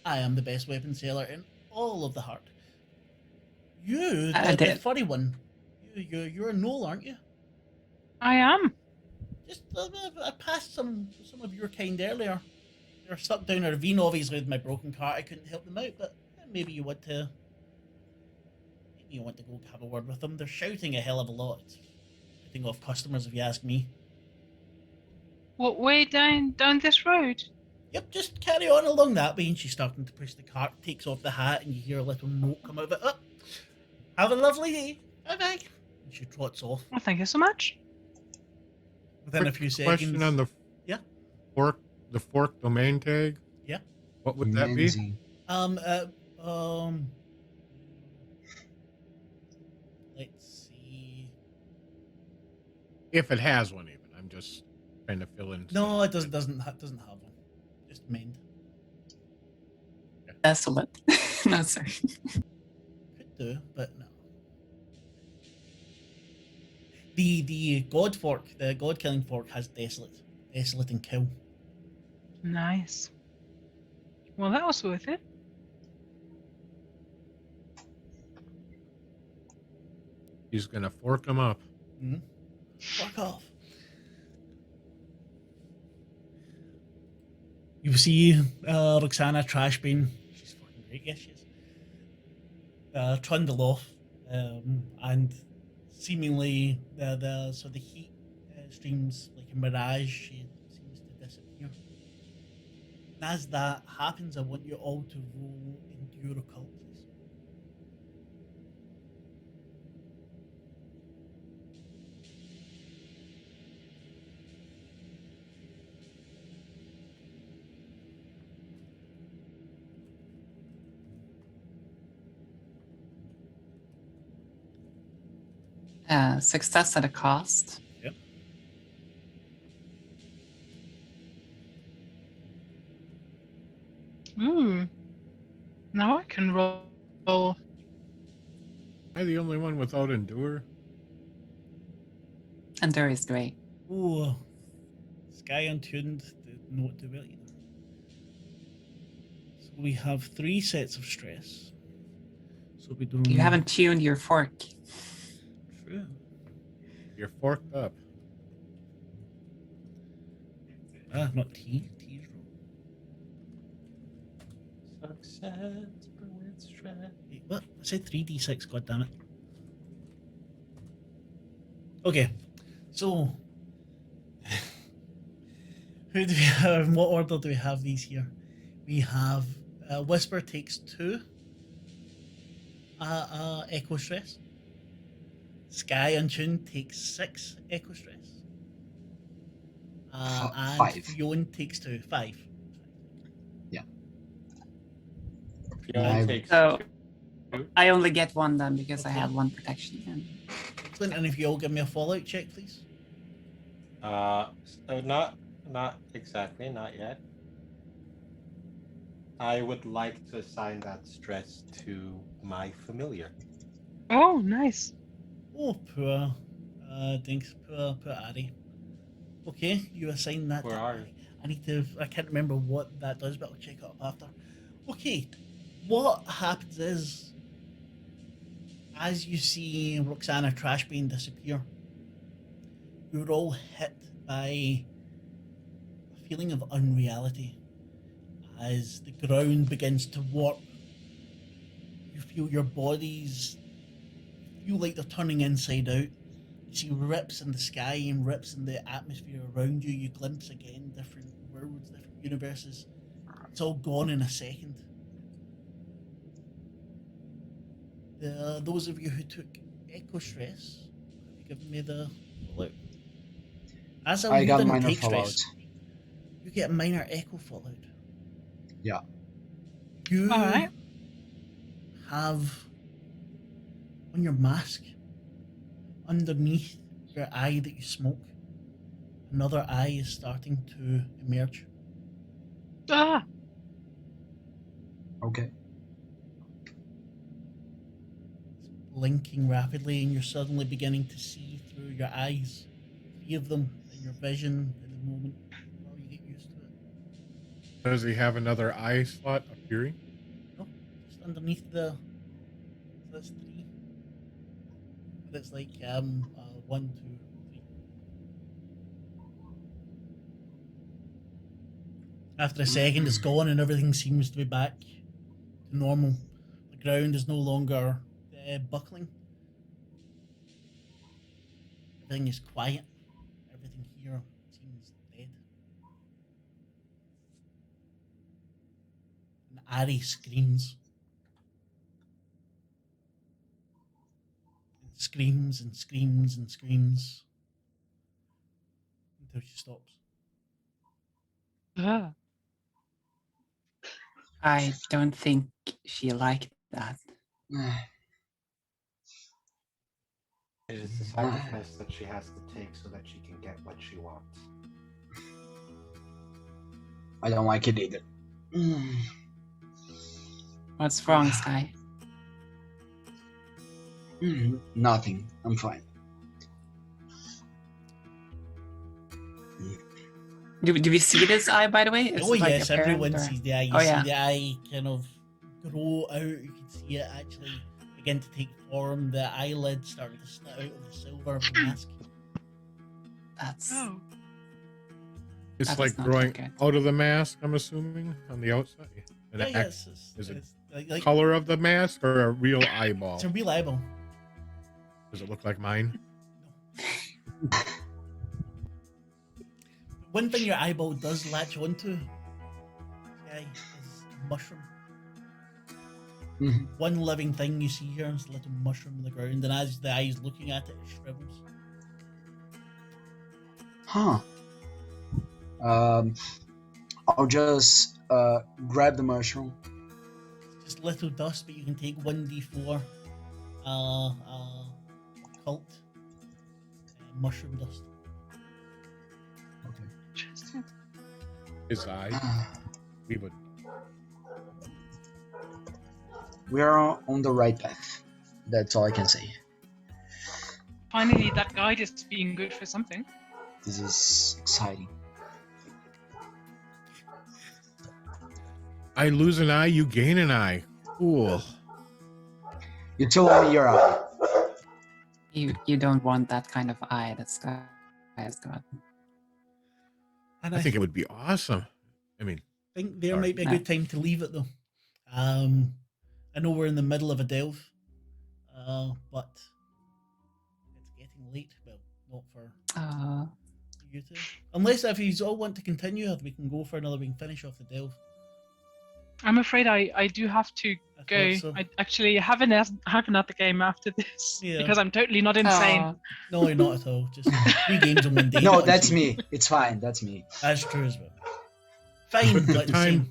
I am the best weapon seller in all of the heart. You, I the did. furry one, you're a knoll, aren't you? I am. Just I passed some of your kind earlier. They're stuck down a ravine, obviously with my broken cart. I couldn't help them out, but maybe you want to go have a word with them. They're shouting a hell of a lot. It's putting off customers, if you ask me. What way down this road? Yep, just carry on along that way. And she's starting to push the cart, takes off the hat, and you hear a little note come out of it. Oh, have a lovely day. Bye bye. And she trots off. Well, thank you so much. Within a Quick few seconds. question on the Yeah. fork domain tag. Yeah. What would that be? Amazing. Let's see. If it has one, even. I'm just trying to fill in. No, it doesn't have one. Just mend. Desolate. No, sorry. Could do, but no. The god fork, the god killing fork, has desolate and kill. Nice. Well, that was worth it. He's gonna fork them up. Fuck off. You see Roxana Trashbane. She's fucking great, yes she is. Trundle off, and seemingly the heat streams like a mirage. She seems to disappear. And as that happens, I want you all to roll Endure Occult, please. Success at a cost. Yep. Now I can roll. Am I the only one without endure? Endure is great. Oh, Sky Untuned did not do well either. So we have 3 sets of stress. So we do. You haven't tuned your fork. True. You're forked up. Not T. T's wrong. Success with stress. Wait, what? I said 3d6, goddammit. Okay, so who do we have? In what order do we have these here? We have Whisper takes 2 Echo Stress. Sky Untuned takes 6 Echo Stress. And 5. Fiona takes 2. 5. Fiona takes So 2. I only get 1 then because I Okay. have 1 protection. And Excellent. And if you all give me a Fallout check, please. So not exactly, not yet. I would like to assign that stress to my familiar. Oh, nice. Oh, poor Dinks, poor Ari. Okay, you assign that. Poor to Ari. I can't remember what that does, but I'll check it up after. Okay, what happens is, as you see Roxana Trashbane disappear, you're all hit by a feeling of unreality as the ground begins to warp. You feel your bodies feel like they're turning inside out. You see rips in the sky and rips in the atmosphere around you. You glimpse again different worlds, different universes. It's all gone in a second. Those of you who took Echo Stress, have you given me the fallout? As I you got didn't minor take fallout. stress, you get a minor Echo Fallout. Yeah. You All right. have on your mask, underneath your eye that you smoke, another eye is starting to emerge. Ah, Okay. It's blinking rapidly, and you're suddenly beginning to see through your eyes. 3 of them in your vision at the moment while you get used to it. Does he have another eye slot appearing? No, just underneath the. So that's 3. But it's like 1, 2, 3. After a second, it's gone, and everything seems to be back to normal. The ground is no longer buckling. Everything is quiet. Everything here seems dead. And Ari screams. And screams and screams and screams. Until she stops. Ah. I don't think she liked that. It is the sacrifice that she has to take so that she can get what she wants. I don't like it either. What's wrong, Sky? Nothing. I'm fine. Do we see this eye, by the way? Is Oh it like yes, apparent, everyone or- sees the eye. You Oh, see yeah. the eye kind of grow out. You can see it actually begin to take form. The eyelid starting to slit out of the silver of the mask. That's Oh. It's That like does not growing look good. out of the mask, I'm assuming, on the outside. And Yeah, the yes. is it Like, color of the mask or a real eyeball? it's a real eyeball. Does it look like mine? One thing your eyeball does latch onto, okay, is a mushroom. Mhm. One living thing you see here is a little mushroom on the ground, and as the eye's looking at it, it shrivels. Huh. I'll just grab the mushroom. It's just little dust, but you can take 1d4 cult mushroom dust. Okay. Interesting. His eye? We would. We are on the right path. That's all I can say. Finally, that guide is being good for something. This is exciting. I lose an eye, you gain an eye. Cool. You told me your eye. you don't want that kind of eye that Sky has got. And I think it would be awesome. I mean, think there Sorry. might be a good time to leave it though. I know we're in the middle of a delve, but it's getting late. Well, not for you two. Unless if you all want to continue, we can go for another. We can finish off the delve. I'm afraid I do have to I go. thought so. I actually have another game after this Yeah. because I'm totally not insane. Aw. No, you're not at all. Just 3 games in one day. No, that's me. It's fine. That's me. That's true as well. Fine, With the but time-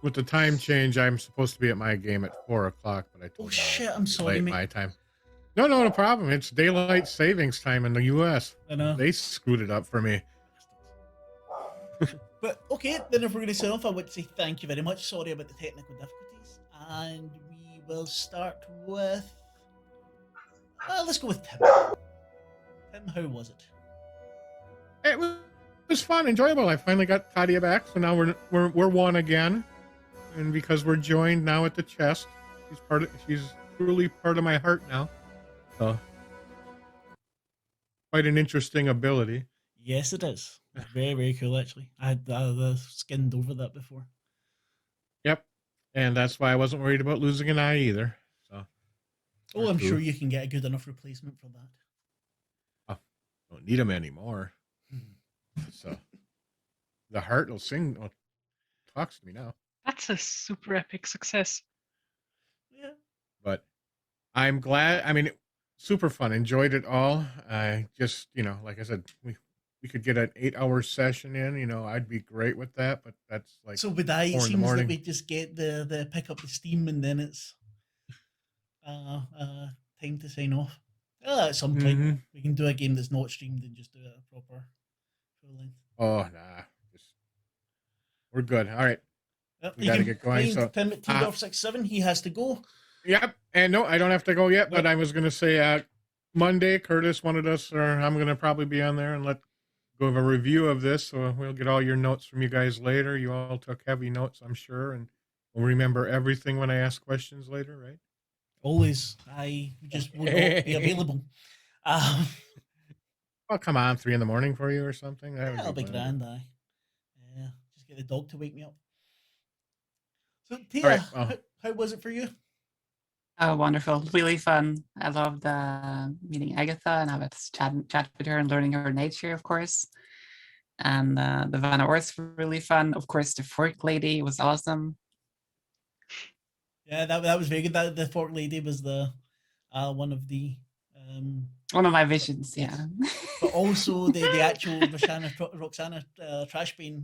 with the time change, I'm supposed to be at my game at 4 o'clock, but I told Oh you shit! it's I'm sorry, late mate. my time. No problem. It's daylight savings time in the U.S. I know. They screwed it up for me. But okay, then if we're going to sign off, I would say thank you very much. Sorry about the technical difficulties, and we will start with. Let's go with Tim. Tim, how was it? It was fun, enjoyable. I finally got Kadia back, so now we're one again, and because we're joined now at the chest, she's truly part of my heart now. So quite an interesting ability. Yes, it is. It's very, very cool, actually. I had skinned over that before. Yep, and that's why I wasn't worried about losing an eye either. So Oh, I'm Cool. sure you can get a good enough replacement for that. don't need them anymore. So the heart will sing. Well, talks to me now. That's a super epic success. Yeah. But I'm glad. I mean, super fun. Enjoyed it all. I just, like I said, we could get an 8-hour session in. I'd be great with that. But that's like So with that, it 4 in the seems that morning. we just get the pick up the steam and then it's time to sign off. At some point, Mhm. we can do a game that's not streamed and just do it a proper full length. Oh nah, we're good. All right. Yep, We you gotta can get going, find so, Tim at T-Dorf67. He has to go. Yep. And no, I don't have to go yet, but Nope. I was going to say Monday, Curtis wanted us, or I'm going to probably be on there and go have a review of this. So we'll get all your notes from you guys later. You all took heavy notes, I'm sure, and we'll remember everything when I ask questions later, right? Always. I just will not be available. Um, I'll come on 3 a.m. for you or something. That would That'll be wonderful. grand, aye. Yeah, just get the dog to wake me up. So, All Tia, right. Well, how was it for you? Oh, wonderful. Really fun. I loved meeting Agatha and have a chat with her and learning her nature, of course. And the Van Orth were really fun. Of course, the Fork Lady was awesome. Yeah, that was very good. That the fork lady was the one of the One of my visions, yes. yeah. But also the actual Roxana Trashbane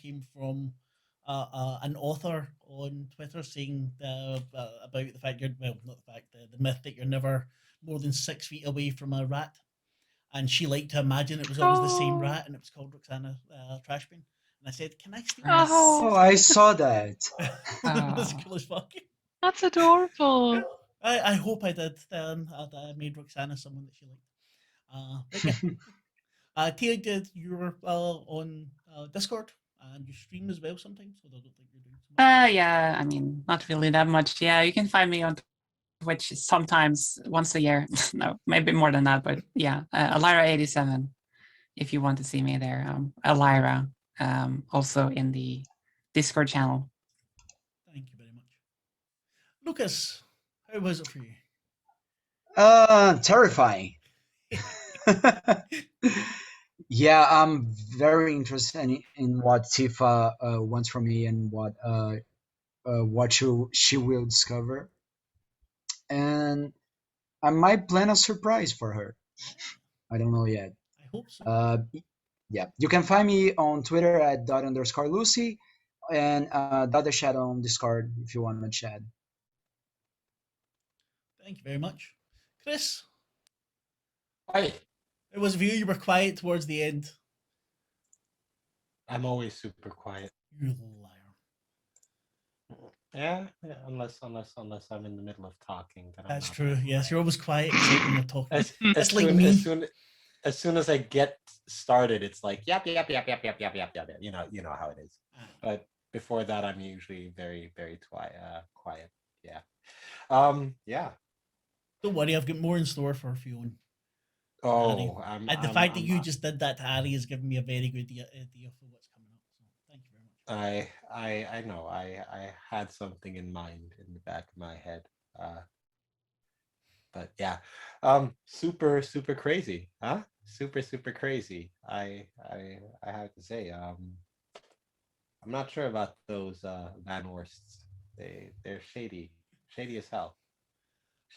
came from an author on Twitter saying about the fact not the fact, the myth that you're never more than 6 feet away from a rat, and she liked to imagine it was always the same rat, and it was called Roxana Trashbane. And I said, "Can I steal Nice. Oh, I saw that. That's cool as fuck. That's adorable. I hope I did. I made Roxana someone that she liked. But yeah. Tia, you were on Discord and you stream as well sometimes, so I don't think you're doing so much. Yeah, I mean, not really that much. Yeah, you can find me on Twitch sometimes once a year. No, maybe more than that, but yeah, Elira87, if you want to see me there. Elira, also in the Discord channel. Thank you very much. Lucas, how was it for you? Terrifying. Yeah, I'm very interested in what Tifa wants from me and what she will discover, and I might plan a surprise for her. I don't know yet. I hope so. Yeah, you can find me on Twitter at @_Lucy and @the on Discord if you want to chat. Thank you very much. Chris, Hi. it was for you. You were quiet towards the end. I'm always super quiet. You liar. Yeah, unless I'm in the middle of talking. Then That's I'm not true. that Yes, quiet. you're always quiet except when you're talking. As That's like soon me. as soon as I get started, it's like yep. You know how it is. But before that, I'm usually very quiet. Yeah. Yeah. Don't worry, I've got more in store for Fionn. Oh, And the fact that you just did that to Harry has given me a very good idea for what's coming up. So thank you very much. I know. I had something in mind in the back of my head. But yeah, super crazy, huh? Super crazy. I have to say, I'm not sure about those Van Orsts. They're shady as hell.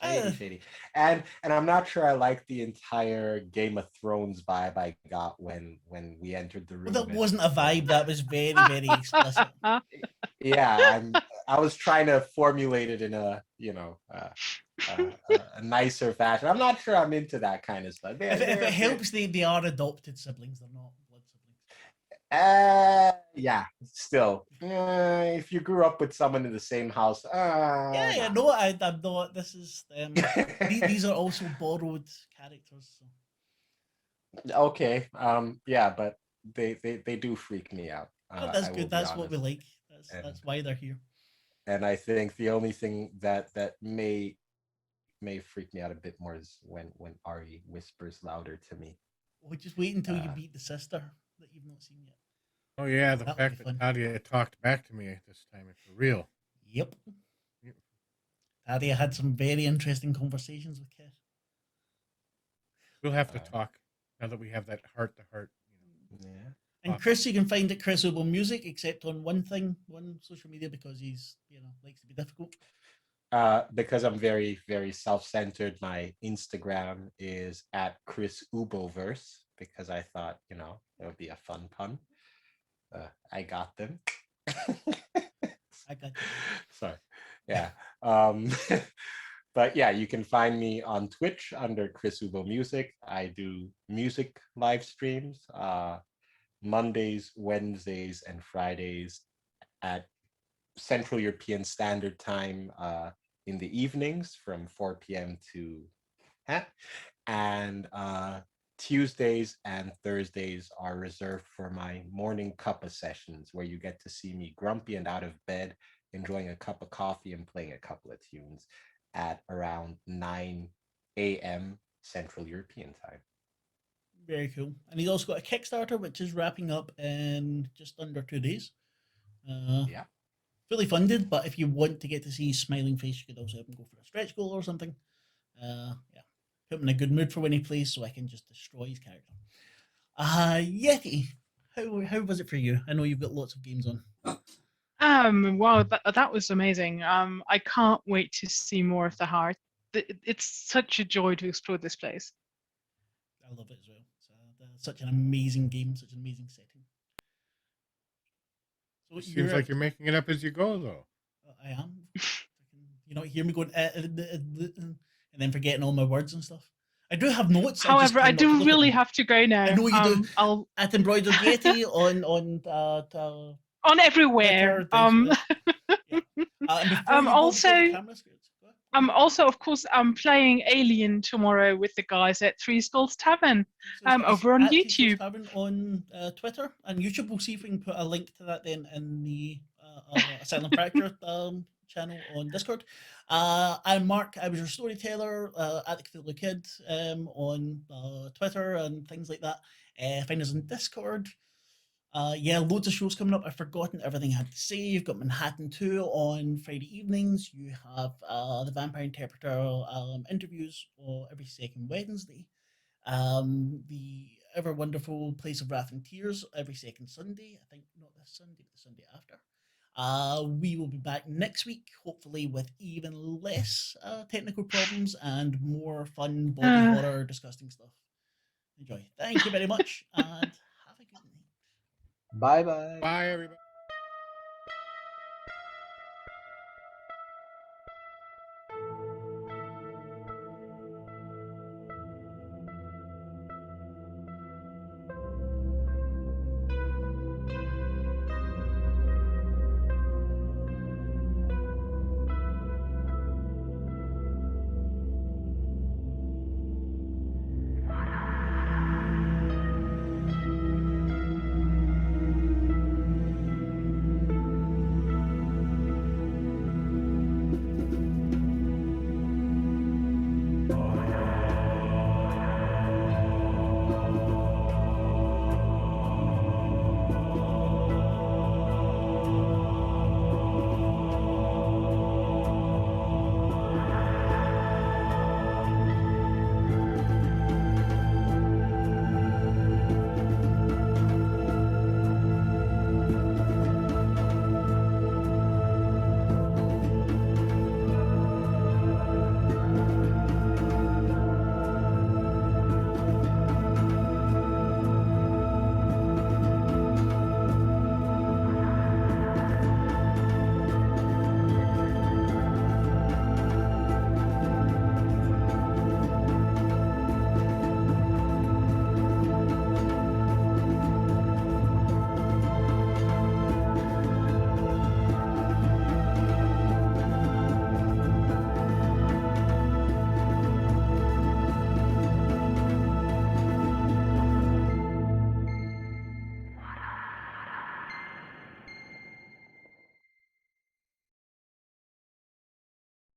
Shady. And I'm not sure I like the entire Game of Thrones vibe I got when we entered the room. Well, that wasn't a vibe. That was very explicit. Yeah, I was trying to formulate it in a a nicer fashion. I'm not sure I'm into that kind of stuff. If it helps, they are adopted siblings. They're not blood siblings. Yeah, still, if you grew up with someone in the same house, Yeah, nah. no, I'm not. This is these are also borrowed characters. So. Okay, yeah, but they do freak me out. That's good. That's what we like. That's why they're here. And I think the only thing that may freak me out a bit more is when Ari whispers louder to me. Well, just wait until you beat the sister that you've not seen yet. Oh yeah, the fact that Nadia talked back to me this time is for real. Yep. Nadia had some very interesting conversations with Kit. We'll have to talk now that we have that heart to heart. Yeah. And Chris, you can find at Chris Uboh Music, except on one social media, because he's likes to be difficult. Because I'm very self-centered, my Instagram is at Chris Ubohverse, because I thought it would be a fun pun. I got them. I got you. Sorry. Yeah. But yeah, you can find me on Twitch under Chris Uboh Music. I do music live streams Mondays, Wednesdays, and Fridays at Central European Standard Time in the evenings from 4 p.m. to and Tuesdays and Thursdays are reserved for my morning cuppa sessions, where you get to see me grumpy and out of bed, enjoying a cup of coffee and playing a couple of tunes at around 9 a.m. Central European time. Very cool. And he's also got a Kickstarter, which is wrapping up in just under 2 days. Yeah. Fully funded, but if you want to get to see his smiling face, you could also have him go for a stretch goal or something. Yeah. Put him in a good mood for when he plays so I can just destroy his character. Yeti, how was it for you? I know you've got lots of games on. Wow, that was amazing. I can't wait to see more of the heart. It's such a joy to explore this place. I love it as well. It's such an amazing game, such an amazing setting. So It seems like you're making it up as you go, though. I am. You don't hear me going and then forgetting all my words and stuff. I do have notes. However, I do really have to go now. I know you do. I'll at Embroidered Yeti on everywhere. Also, of course, I'm playing Alien tomorrow with the guys at Three Skulls Tavern over on YouTube. Tavern on Twitter and YouTube. We'll see if we can put a link to that then in the Asylum Fracture channel on Discord. I'm Mark. I was your storyteller at the Cthulhu Kid on Twitter and things like that. Find us on Discord. Loads of shows coming up. I've forgotten everything I had to say. You've got Manhattan 2 on Friday evenings. You have the Vampire Interpreter interviews every second Wednesday. The ever wonderful Place of Wrath and Tears every second Sunday. I think not this Sunday, but the Sunday after. We will be back next week, hopefully with even less technical problems and more fun body horror, disgusting stuff. Enjoy. Thank you very much, and have a good night. Bye-bye. Bye, everybody.